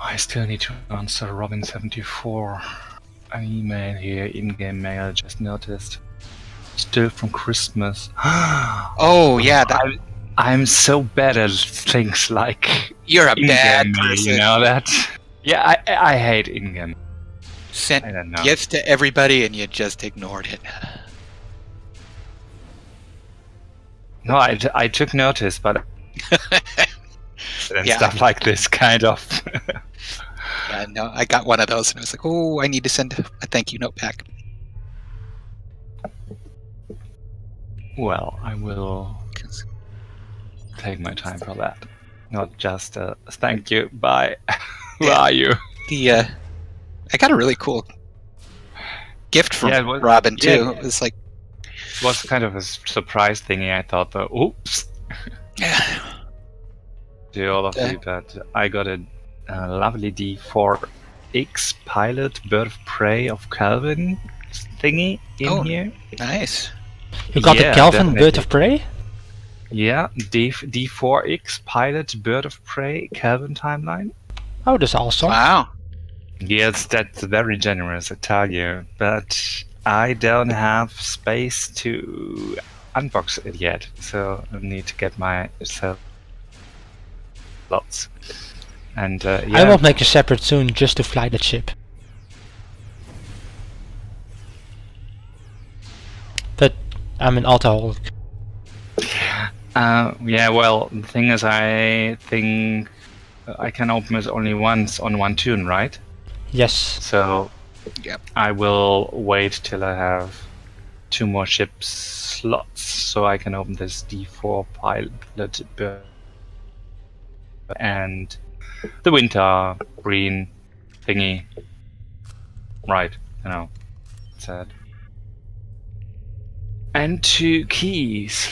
I still need to answer Robin74. An email here, in-game mail, just noticed. Still from Christmas. Oh, yeah. I'm so bad at things like... You're a bad in-game mail, person. you know that? Yeah, I hate in-game. Sent I don't know. gifts to everybody and you just ignored it. No, I took notice, but... and Yeah. stuff like this, kind of. Yeah, no, I got one of those and I was like, oh, I need to send a thank you note back. Well, I will take my time for that. Not just thank you, bye. Who are you? I got a really cool gift from Yeah, it was- Robin too. yeah. It was like, It was kind of a surprise thingy. I thought, oops. To all of you, but I got a lovely D4X pilot bird of prey of Calvin thingy in here. Nice. You got the Calvin bird of prey? Yeah, D4X pilot bird of prey Calvin timeline. Oh, that's awesome. Wow. Yes, that's very generous, I tell you. But I don't have space to unbox it yet, so I need to get myself lots. And I yeah, will make a separate soon just to fly that ship. But I'm an alcoholic. yeah. Well, the thing is, I think I can open it only once on one tune, right? Yes. So Yep. I will wait till I have 2 more ship slots, so I can open this D4 pilot bird and the winter green thingy. Right, you know, sad. And 2 keys.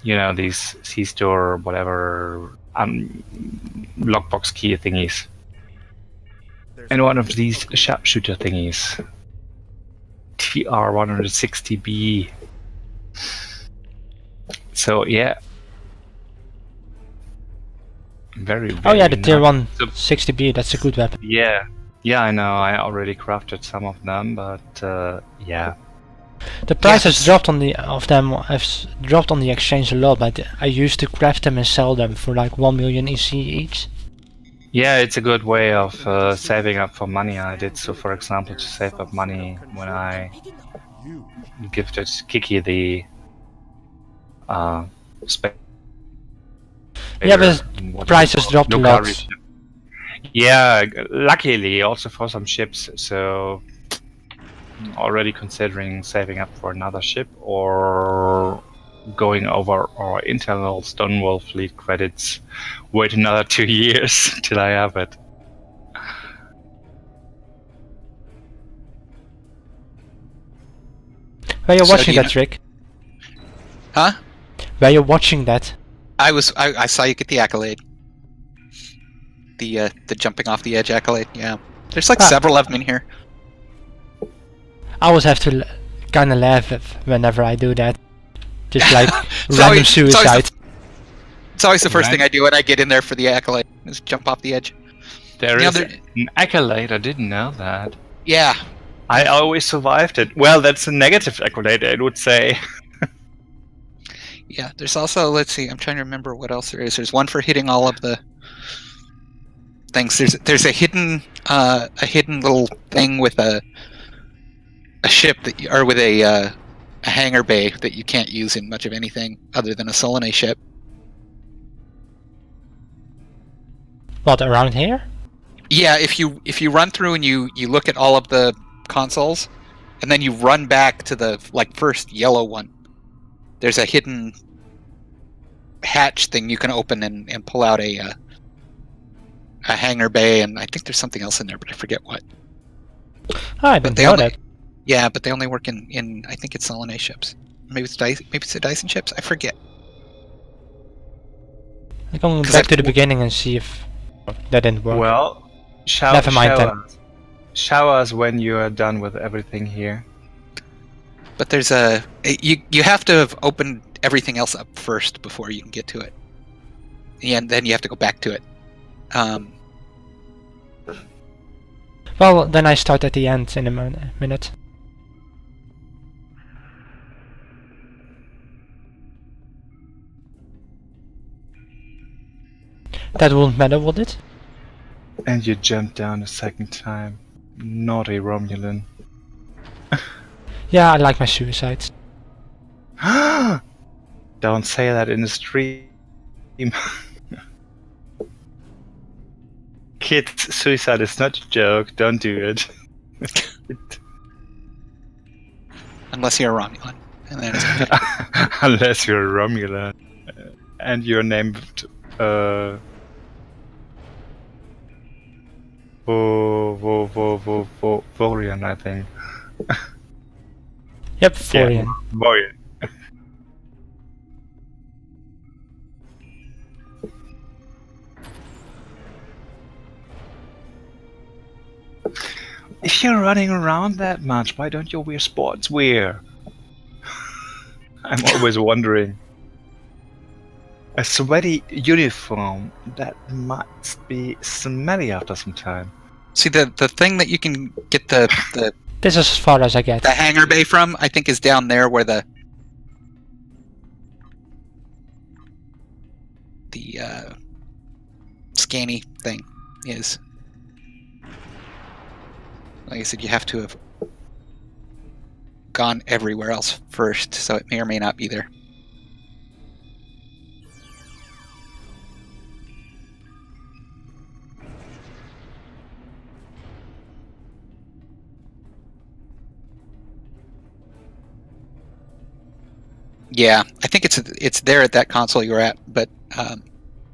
You know, these C-store, whatever, lockbox key thingies. And one of these sharpshooter thingies. TR-160B. So, yeah. Very, Oh yeah, the very tier nice. 160B, that's a good weapon. Yeah. Yeah, I know. I already crafted some of them, but yeah. The price has dropped on the has dropped on the exchange a lot, but I used to craft them and sell them for like 1 million EC each. Yeah, it's a good way of saving up for money. I did so, for example, to save up money when I gifted Kiki the space. Yeah, but price has dropped a lot. Yeah, luckily also for some ships, so already considering saving up for another ship or going over our internal Stonewall fleet credits, wait another 2 years till I have it. Were you So watching do you that know- trick? Huh? Were you watching that? I saw you get the accolade. The jumping off the edge accolade, yeah. There's like several of them in here. I always have to kinda laugh whenever I do that. Just like It's random always- suicide. It's It's always the first thing I do when I get in there for the accolade, is jump off the edge. There is an accolade, I didn't know that. Yeah. I always survived it. Well, that's a negative accolade, I would say. Yeah, there's also, let's see, I'm trying to remember what else there is. There's one for hitting all of the things. There's a hidden little thing with a ship that or with a hangar bay that you can't use in much of anything other than a Solanae ship. What, around here? Yeah, if you run through and you look at all of the consoles, and then you run back to the first yellow one, there's a hidden hatch thing you can open and pull out a hangar bay, and I think there's something else in there, but I forget what. Oh, I didn't know that. Yeah, but they only work in I think it's Solanae ships. Maybe it's the Dyson ships. I forget. I'm going back to the beginning and see if that didn't work. Well, Never mind then. Show us when you are done with everything here. But there's you have to have opened everything else up first before you can get to it, and then you have to go back to it. Well, then I start at the end in a minute. That won't matter, would it? And you jumped down a second time. Naughty Romulan. Yeah, I like my suicides. Don't say that in the stream. Kids, suicide is not a joke. Don't do it. Unless you're a Romulan. And then it's okay. Unless you're a Romulan. And you're named... Vorian, I think. Yep, Vorian. Yeah, Vorian. If you're running around that much, why don't you wear sportswear? I'm always wondering. A sweaty uniform, that must be smelly after some time. See, the thing that you can get the This is as far as I get. The hangar bay from, I think, is down there where the scanny thing is. Like I said, you have to have gone everywhere else first, so it may or may not be there. Yeah, I think it's there at that console you're at, but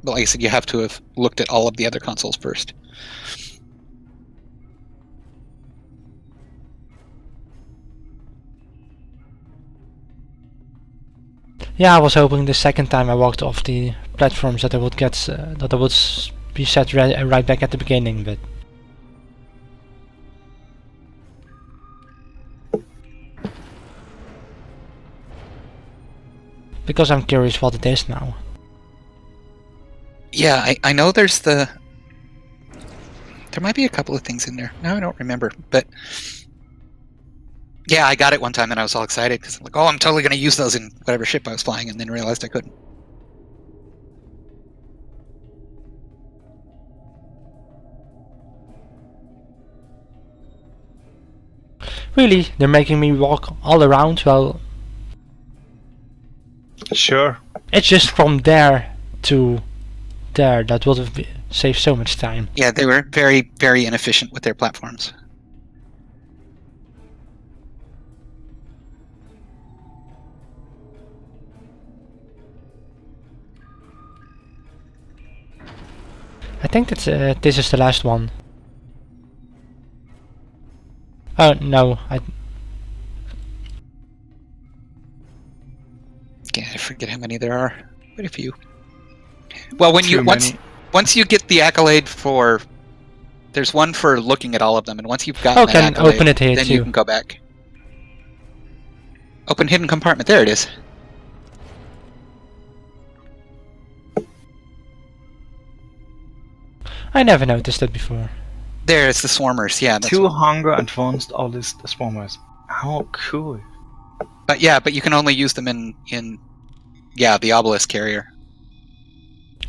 like I said, you have to have looked at all of the other consoles first. Yeah, I was hoping the second time I walked off the platforms that I would get that I would be set right back at the beginning, but because I'm curious what it is now. Yeah, I know there might be a couple of things in there. No, I don't remember, but yeah, I got it one time and I was all excited because I'm like, oh, I'm totally going to use those in whatever ship I was flying, and then realized I couldn't. Really, they're making me walk all around. Well, sure. It's just from there to there. That would have saved so much time. Yeah, they were very, very inefficient with their platforms. I think that this is the last one. Oh no, Yeah, I forget how many there are. Quite a few. Well, when once you get the accolade for, there's one for looking at all of them, and once you've gotten that accolade, open it here then too. you can go back. Open hidden compartment. There it is. I never noticed that before. There's the swarmers. Yeah, that's 2 hunger advanced Obelisk swarmers. How cool! But you can only use them in the obelisk carrier.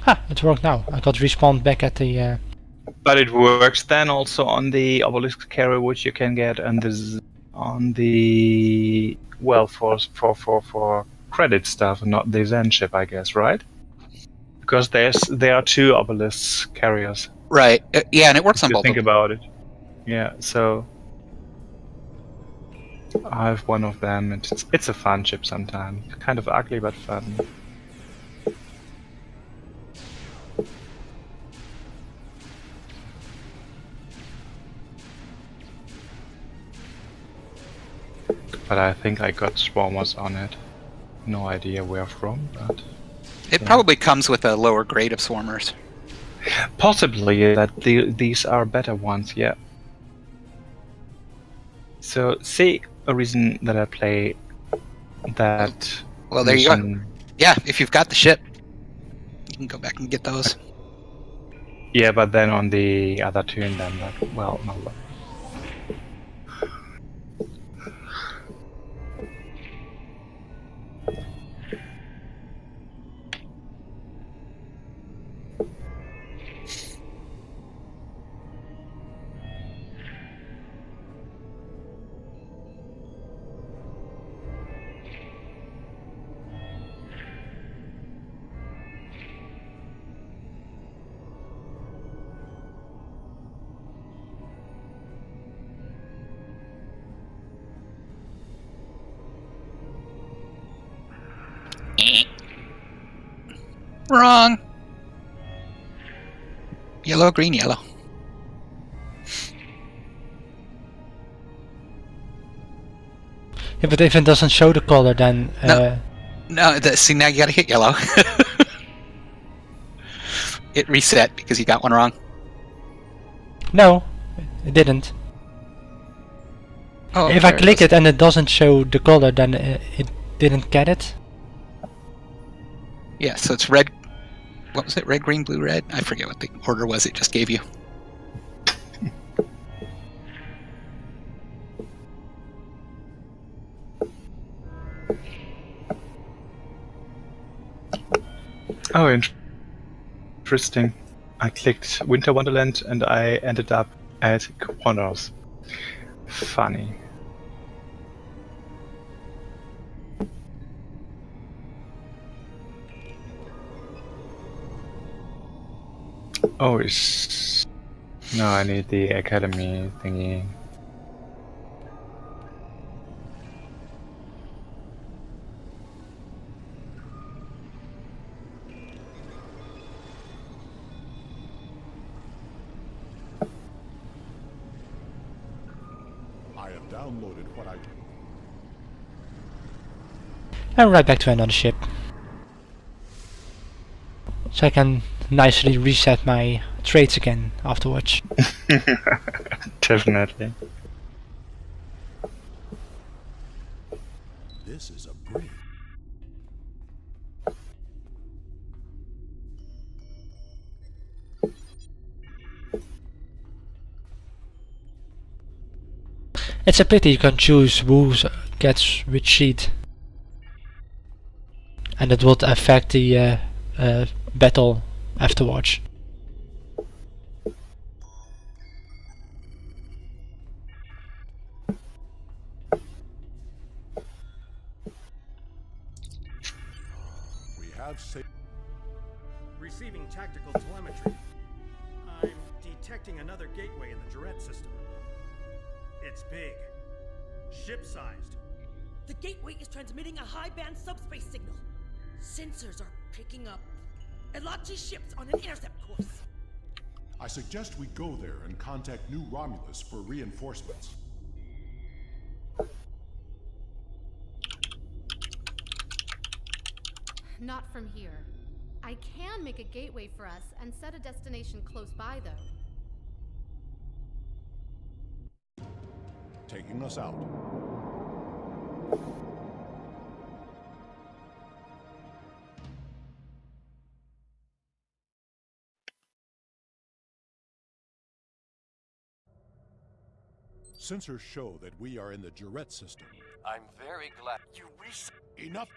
It worked now. I got respawned back at the. But it works then also on the obelisk carrier, which you can get on the for credit stuff, and not the Zen ship, I guess, right? Because there are 2 obelisk carriers. Right. Yeah, and it works on both. Think about it. Yeah. So I have one of them. It's a fun ship sometimes. Kind of ugly, but fun. But I think I got swarmers on it. No idea where from, but it probably comes with a lower grade of swarmers. Possibly that these are better ones, yeah. So, see a reason that I play that. Well, there you go. Yeah, if you've got the ship, you can go back and get those. Yeah, but then on the other turn, then no. Wrong. Yellow, green, yellow. Yeah, but if it doesn't show the color, then no. See, now you gotta hit yellow. It reset because you got one wrong. No, it didn't. Oh, if I click it and it doesn't show the color, then it didn't get it. Yeah, so it's red. What was it? Red, green, blue, red? I forget what the order was it just gave you. Oh, interesting. I clicked Winter Wonderland and I ended up at Corners. Funny. Oh, no, I need the academy thingy. I have downloaded what I... And right back to another ship. So I can nicely reset my trades again afterwards. Definitely. This is a bridge. It's a pity you can choose who gets which sheet. And it would affect the battle afterwards. We have Receiving tactical telemetry. I'm detecting another gateway in the Durette system. It's big. Ship-sized. The gateway is transmitting a high-band subspace signal. Sensors are picking up Elachi ships on an intercept course. I suggest we go there and contact New Romulus for reinforcements. Not from here. I can make a gateway for us and set a destination close by, though. Taking us out. Sensors show that we are in the Juret system. I'm very glad you Enough.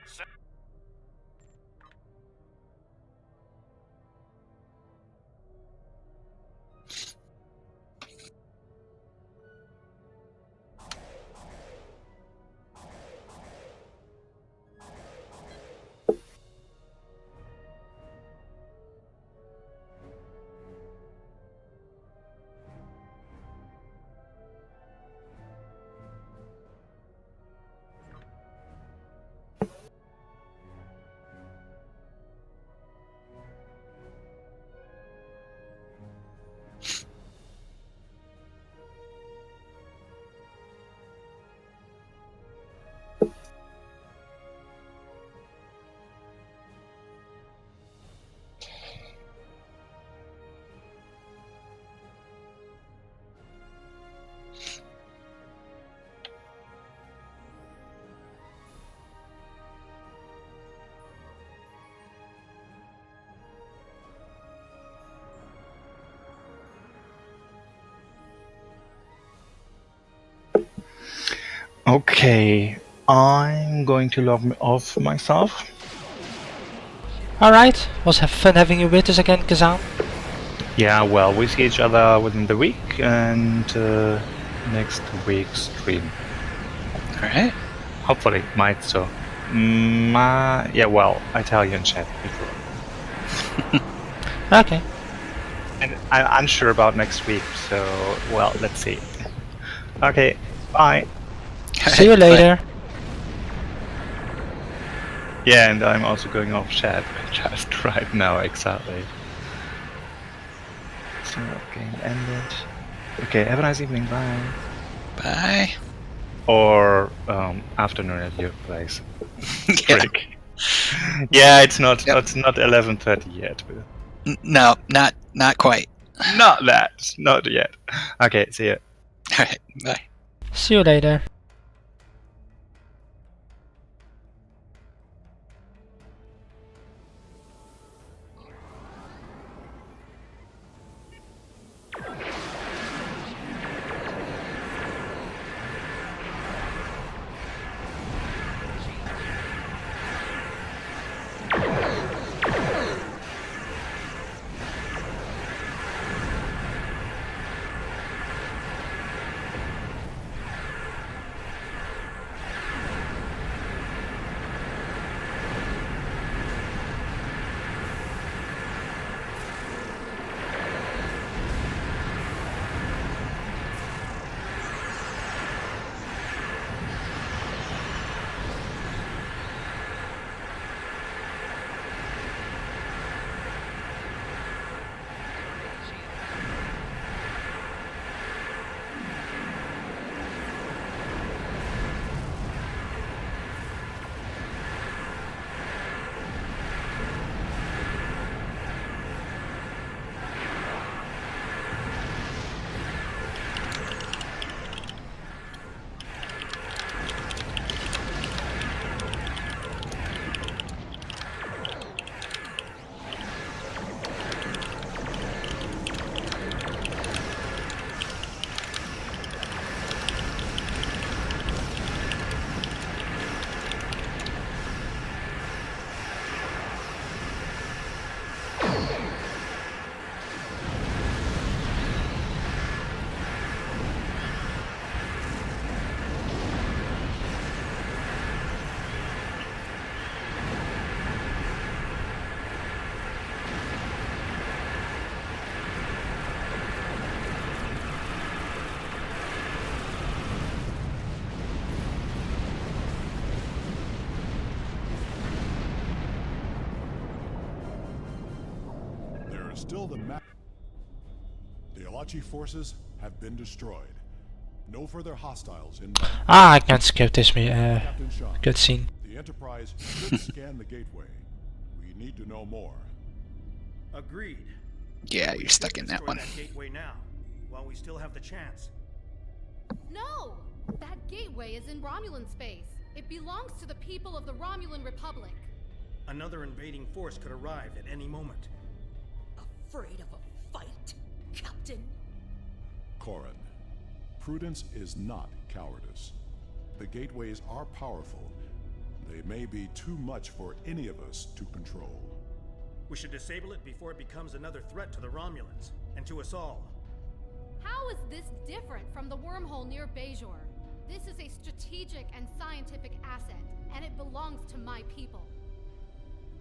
Okay, I'm going to log off myself. Alright, was have fun having you with us again, Kazan. Yeah, well, we see each other within the week and next week's stream. Alright. Hopefully, might so. Yeah, well, I tell you in chat before. Okay. And I'm unsure about next week, so, well, let's see. Okay, bye. See you later. Yeah, and I'm also going off chat just right now, exactly. So, game ended. Okay, have a nice evening, bye. Bye. Or afternoon at your place. Yeah. Frick. Yeah, it's not 11:30 yet. No, not quite. Not yet. Okay, see ya. Alright, bye. See you later. Still the map. The Alachi forces have been destroyed. No further hostiles inbound. I can't skip this good scene. The Enterprise should scan the gateway. We need to know more. Agreed. Yeah, you're stuck in that Destroy one. That gateway now, while we still have the chance. No! That gateway is in Romulan space. It belongs to the people of the Romulan Republic. Another invading force could arrive at any moment. Afraid of a fight, Captain? Corrin, Prudence is not cowardice. The gateways are powerful. They may be too much for any of us to control. We should disable it before it becomes another threat to the Romulans, and to us all. How is this different from the wormhole near Bajor? This is a strategic and scientific asset, and it belongs to my people.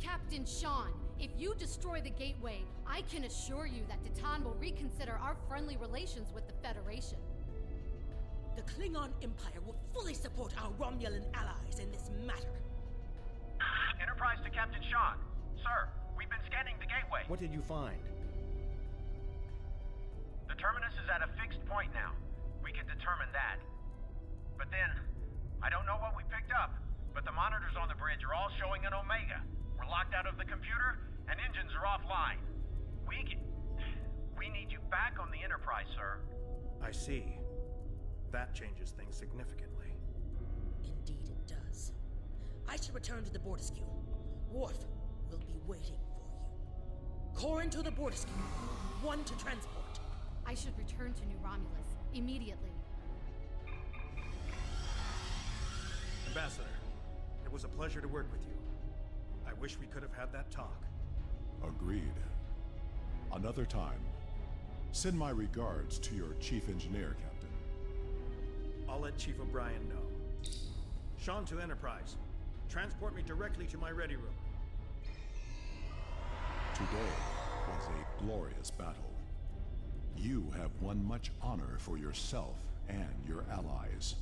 Captain Sean, if you destroy the gateway, I can assure you that Titan will reconsider our friendly relations with the Federation. The Klingon Empire will fully support our Romulan allies in this matter. Enterprise to Captain Sean. Sir, we've been scanning the gateway. What did you find? The terminus is at a fixed point now. We can determine that. But then, I don't know what we picked up, but the monitors on the bridge are all showing an Omega. We're locked out of the computer, and engines are offline. We need you back on the Enterprise, sir. I see. That changes things significantly. Indeed it does. I should return to the Bortiscue. Worf will be waiting for you. Core into the Bortiscue. One to transport. I should return to New Romulus immediately. Ambassador, it was a pleasure to work with you. I wish we could have had that talk. Agreed. Another time. Send my regards to your chief engineer, Captain. I'll let Chief O'Brien know. Sean to Enterprise. Transport me directly to my ready room. Today was a glorious battle. You have won much honor for yourself and your allies.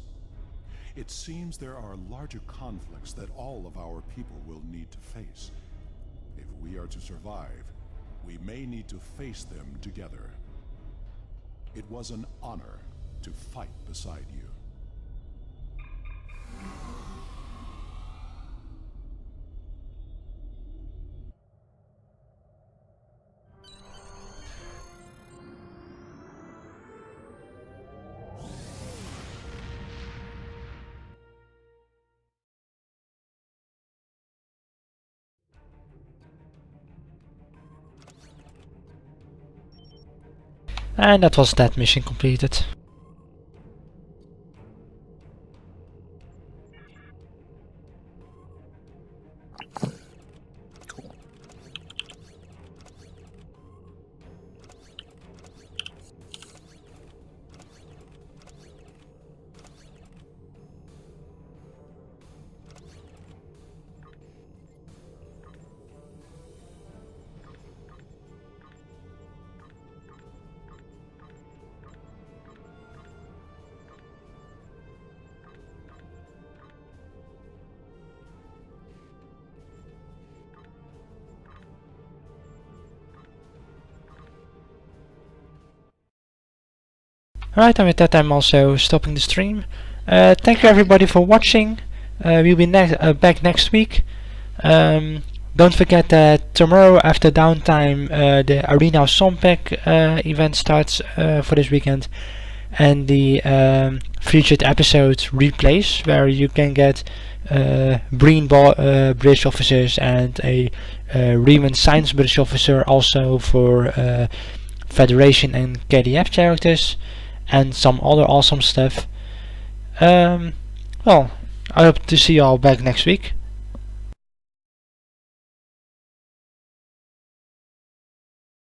It seems there are larger conflicts that all of our people will need to face. If we are to survive, we may need to face them together. It was an honor to fight beside you. And that was that mission completed. Alright, and with that I'm also stopping the stream. Thank you everybody for watching. We'll be back next week. Don't forget that tomorrow after downtime the Arena of Sompek event starts for this weekend, and the featured episode replays, where you can get Breen Bridge officers and a Riemann Science Bridge officer, also for Federation and KDF characters, and some other awesome stuff. Well, I hope to see you all back next week.